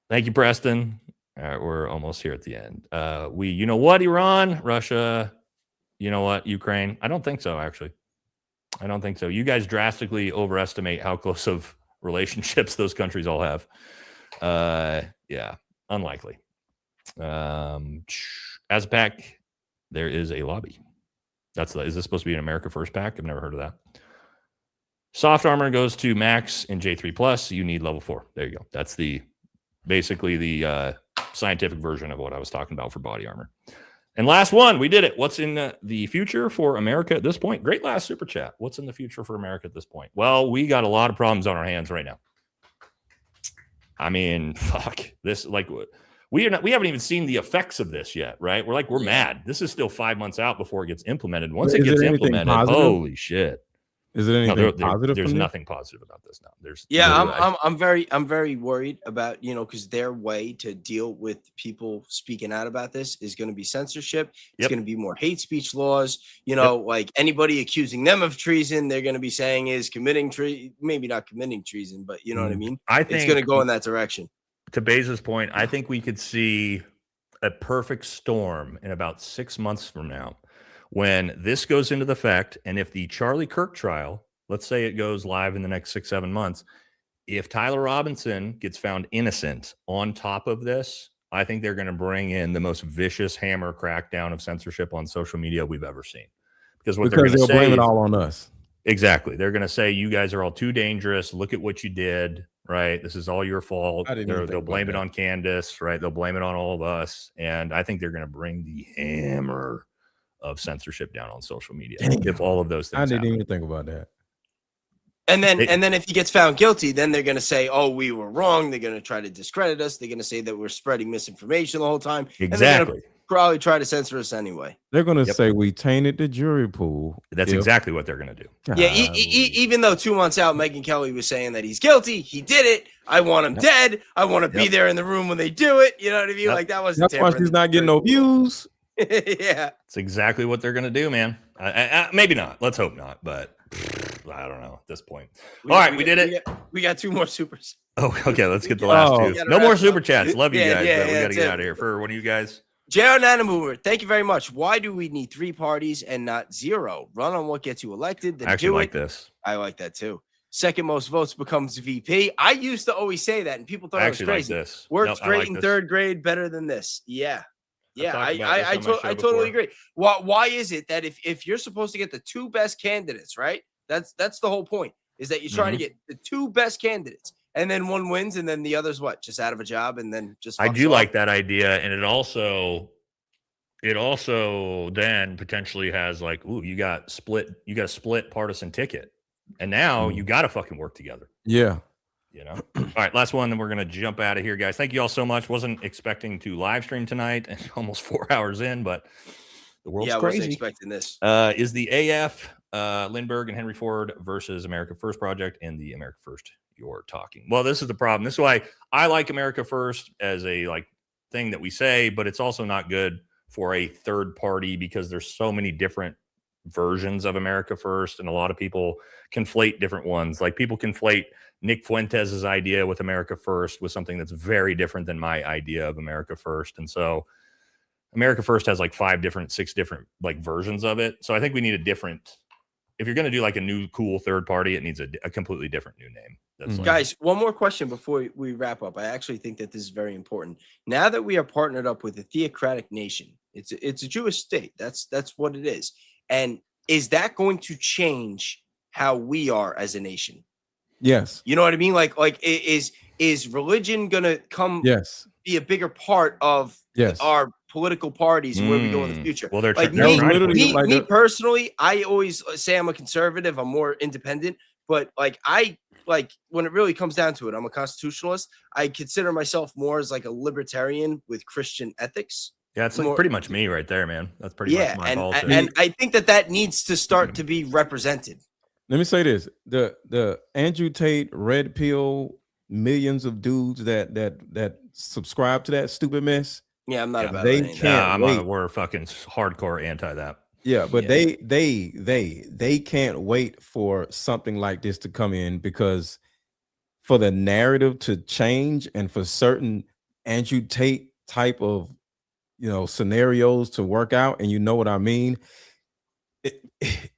Thank you, Preston. All right, we're almost here at the end. You know what, Iran, Russia, you know what, Ukraine? I don't think so, actually. I don't think so. You guys drastically overestimate how close of relationships those countries all have. Yeah, unlikely. As a pack, there is a lobby. Is this supposed to be an America First pack? I've never heard of that. Soft armor goes to max in J3 plus. You need level 4. There you go. That's basically the scientific version of what I was talking about for body armor. And last one, we did it. What's in the future for America at this point? Great last super chat. What's in the future for America at this point? Well, we got a lot of problems on our hands right now. I mean, fuck this. Like, we haven't even seen the effects of this yet, right? We're mad. This is still 5 months out before it gets implemented. Once it gets implemented, holy shit. Is it anything positive? There's nothing positive about this now. I'm very worried about, because their way to deal with people speaking out about this is going to be censorship. It's going to be more hate speech laws. Like anybody accusing them of treason, they're going to be saying is committing maybe not committing treason, but you know what I mean? I think it's going to go in that direction. To Bezos' point, I think we could see a perfect storm in about 6 months from now, when this goes into effect, and if the Charlie Kirk trial, let's say it goes live in the next 6-7 months, if Tyler Robinson gets found innocent on top of this, I think they're going to bring in the most vicious hammer crackdown of censorship on social media we've ever seen. Because they'll blame it all on us. Exactly. They're going to say, you guys are all too dangerous. Look at what you did, right? This is all your fault. They'll blame it on Candace, right? They'll blame it on all of us. And I think they're going to bring the hammer of censorship down on social media. If all of those things I didn't even think about that. And then if he gets found guilty, then they're going to say, oh, we were wrong. They're going to try to discredit us. They're going to say that we're spreading misinformation the whole time. Exactly. Probably try to censor us anyway. They're going to say we tainted the jury pool. That's exactly what they're going to do. Yeah, even though 2 months out, Megyn Kelly was saying that he's guilty. He did it. I want him dead. I want to be there in the room when they do it. You know what I mean? Like that wasn't. That's why she's not getting no views. Yeah, it's exactly what they're going to do, man. Maybe not. Let's hope not, but I don't know at this point. We did it. We got 2 more supers. Oh, okay. Let's get the last 2. No more super chats. Love you guys. We got to get out of here. For one of you guys. JR Nanamover, thank you very much. Why do we need 3 parties and not 0? Run on what gets you elected. Then I actually like this. I like that too. Second most votes becomes VP. I used to always say that, and people thought it was crazy. Like this. Works great in 3rd grade, better than this. Yeah. I totally agree. Why is it that if you're supposed to get the 2 best candidates, right? That's the whole point, is that you're trying to get the 2 best candidates, and then one wins, and then the other's just out of a job, and then just. I do like that idea, and it also then potentially has like, ooh, you got a split partisan ticket, and now you got to fucking work together. Yeah. All right, last one, then we're gonna jump out of here, guys. Thank you all so much. Wasn't expecting to live stream tonight, and almost 4 hours in, but the world's crazy. I wasn't expecting this. Is the AF Lindbergh and Henry Ford versus America First Project and the America First you're talking? Well, this is the problem. This is why I like America First as a thing that we say, but it's also not good for a third party because there's so many different versions of America First, and a lot of people conflate different ones. Like people conflate Nick Fuentes' idea with America First with something that's very different than my idea of America First. And so America First has 6 different versions of it. So I think we need a different, if you're going to do a new cool third party, it needs a completely different new name. That's Guys, one more question before we wrap up. I actually think that this is very important. Now that we are partnered up with a theocratic nation, it's a Jewish state. That's what it is. And is that going to change how we are as a nation? Yes. You know what I mean? Is religion gonna come be a bigger part of our political parties where we go in the future? Well, they're me personally, I always say I'm a conservative, I'm more independent, but I like when it really comes down to it, I'm a constitutionalist. I consider myself more as like a libertarian with Christian ethics. Yeah, it's like More, pretty much me right there, man. That's pretty much my politics. and I think that needs to start to be represented. Let me say this: the Andrew Tate red pill, millions of dudes that subscribe to that stupid mess. Yeah, I'm not about they it. can't wait. We're fucking hardcore anti that. Yeah, but they can't wait for something like this to come in, because for the narrative to change and for certain Andrew Tate type of scenarios to work out, and you know what I mean,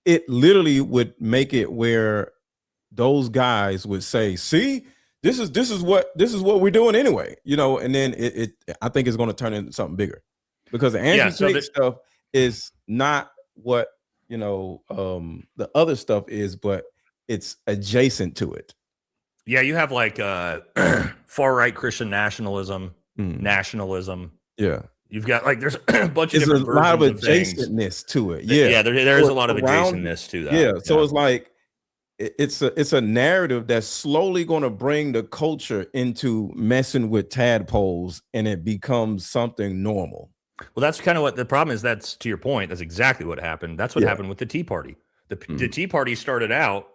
it literally would make it where those guys would say, see, this is what we're doing anyway, and then I think it's going to turn into something bigger, because the Andrew Tate stuff is not what the other stuff is, but it's adjacent to it. Yeah, you have like far right Christian nationalism. Yeah, you've got like there's a bunch of different lot of adjacentness to it. Yeah, there is a lot of adjacentness to that. Yeah, so it's like it's a narrative that's slowly going to bring the culture into messing with tadpoles, and it becomes something normal. Well, that's kind of what the problem is. That's, to your point, that's exactly what happened. That's what happened with the Tea Party. The Tea Party started out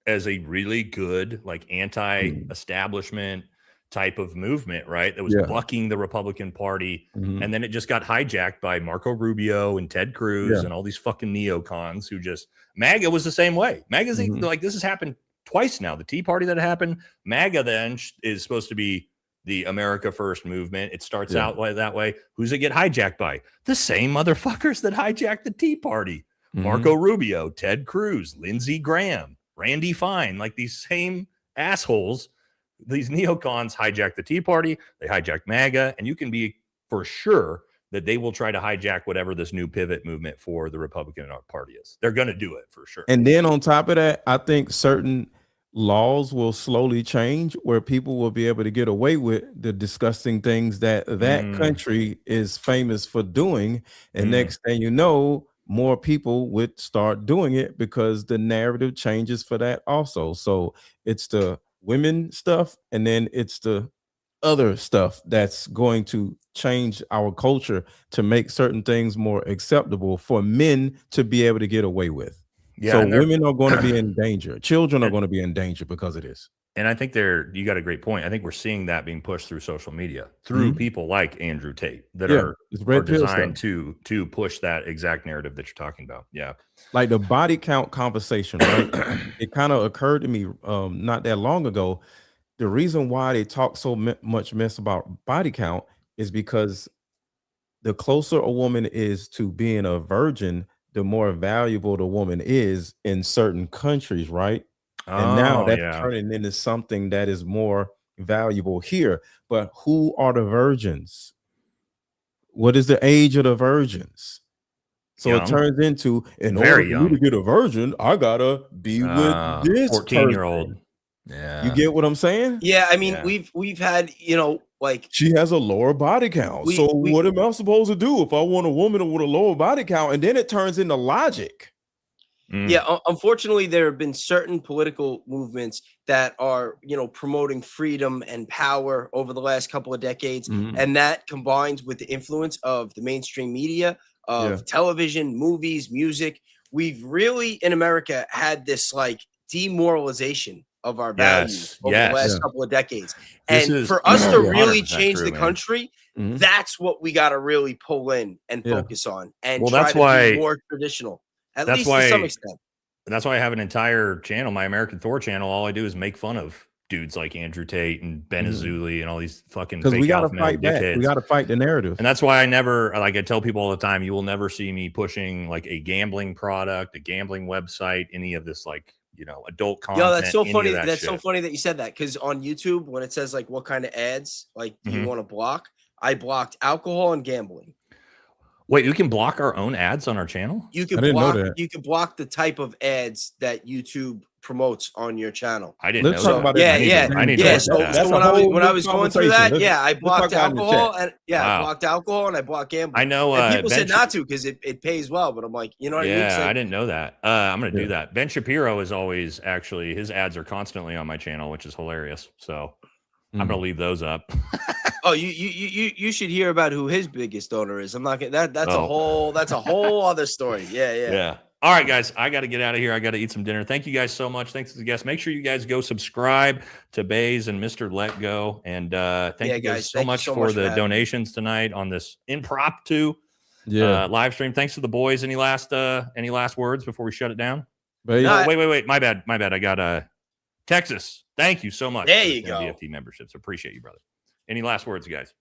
as a really good, like, anti-establishment type of movement, right? That was bucking the Republican Party. And then it just got hijacked by Marco Rubio and Ted Cruz and all these fucking neocons who just, MAGA was the same way. MAGA's like, this has happened twice now. The Tea Party that happened, MAGA then is supposed to be the America First movement. It starts out that way. Who's it get hijacked by? The same motherfuckers that hijacked the Tea Party. Marco Rubio, Ted Cruz, Lindsey Graham, Randy Fine, like these same assholes. These neocons hijacked the Tea Party. They hijacked MAGA, and you can be for sure that they will try to hijack whatever this new pivot movement for the Republican Party is. They're going to do it for sure. And then on top of that, I think certain laws will slowly change where people will be able to get away with the disgusting things that country is famous for doing. And next thing you know, more people would start doing it because the narrative changes for that also. So it's the women stuff, and then it's the other stuff that's going to change our culture to make certain things more acceptable for men to be able to get away with. Yeah, so women are going to be in danger. Children are going to be in danger because of this. And I think you got a great point. I think we're seeing that being pushed through social media, through people like Andrew Tate that are designed to push that exact narrative that you're talking about. Yeah. Like the body count conversation, right? It kind of occurred to me not that long ago. The reason why they talk so much mess about body count is because the closer a woman is to being a virgin, the more valuable the woman is in certain countries, right? And now that's turning into something that is more valuable here. But who are the virgins? What is the age of the virgins? So it turns into, in order for you to get a virgin, I gotta be with this 14-year-old. Yeah, you get what I'm saying? Yeah, I mean, we've had, like, she has a lower body count. So what am I supposed to do if I want a woman with a lower body count? And then it turns into logic. Yeah, unfortunately, there have been certain political movements that are, promoting freedom and power over the last couple of decades. And that combines with the influence of the mainstream media, of television, movies, music. We've really, in America, had this like demoralization of our values over the last couple of decades. And for us to really change the country, that's what we got to really pull in and focus on and try to be more traditional. At least to some extent. And that's why I have an entire channel, my American Thor channel. All I do is make fun of dudes like Andrew Tate and Ben Azuli and all these fucking fake we gotta alpha fight male back. dickheads. We got to fight the narrative. And that's why I tell people all the time, you will never see me pushing like a gambling product, a gambling website, any of this like, adult content. Yo, that's so funny. That's so funny that you said that, because on YouTube, when it says like what kind of ads like do you want to block, I blocked alcohol and gambling. Wait, you can block our own ads on our channel? You can block the type of ads that YouTube promotes on your channel. I didn't Let's know talk that. about it. I need to Yeah. look So, at that. That's when a I was whole when I new was going through conversation. that, I Let's blocked talk about it in the alcohol chat. and Wow. I blocked alcohol and I blocked gambling. I know And people Ben said not to because it pays well, but I'm like, you know what I mean? Yeah, It's like, I didn't know that. I'm gonna do Yeah. that. Ben Shapiro is always actually his ads are constantly on my channel, which is hilarious. So I'm gonna leave those up. oh, you should hear about who his biggest donor is. I'm not gonna that's a Oh. whole other story. Yeah. Yeah. All right, guys, I got to get out of here. I got to eat some dinner. Thank you guys so much. Thanks to the guests. Make sure you guys go subscribe to Bays and Mr. Let Go. And thank you guys so much for the donations tonight on this impromptu live stream. Thanks to the boys. Any last words before we shut it down? Wait. My bad. I got Texas. Thank you so much. There you go. DFT memberships. Appreciate you, brother. Any last words, guys?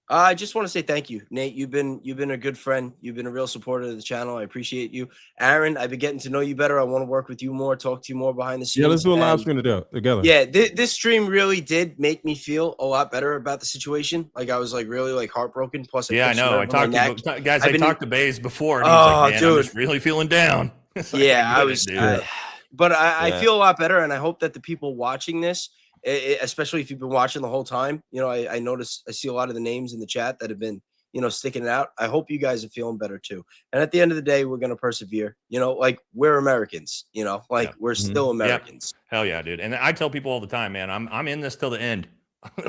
I just want to say thank you, Nate. You've been a good friend. You've been a real supporter of the channel. I appreciate you, Aaron. I've been getting to know you better. I want to work with you more, talk to you more behind the scenes. Yeah, let's do a live stream together. Yeah, this stream really did make me feel a lot better about the situation. Like I was like really like heartbroken. Plus, I know. I talked to Bays before. And I'm just really feeling down. I was. But I feel a lot better, and I hope that the people watching this, especially if you've been watching the whole time, you know, I notice I see a lot of the names in the chat that have been, you know, sticking it out. I hope you guys are feeling better too. And at the end of the day, we're gonna persevere. You know, like we're Americans. You know, like we're still Americans. Yep. Hell yeah, dude. And I tell people all the time, man, I'm in this till the end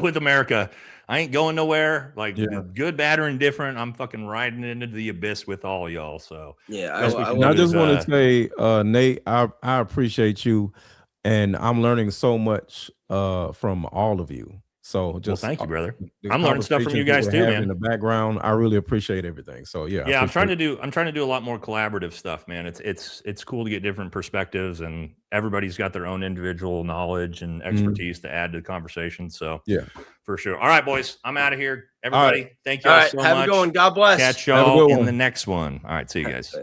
with America. I ain't going nowhere. Like good, bad, or indifferent. I'm fucking riding into the abyss with all y'all. So I just want to say, Nate, I appreciate you, and I'm learning so much from all of you. So just thank you, brother. I'm learning stuff from you guys too, man. In the background, I really appreciate everything. So yeah, I'm trying to do a lot more collaborative stuff, man. It's cool to get different perspectives, and everybody's got their own individual knowledge and expertise to add to the conversation. So yeah, for sure. All right, boys, I'm out of here. Everybody, thank you all so much. Have a good one. God bless. Catch y'all in the next one. All right, see you guys.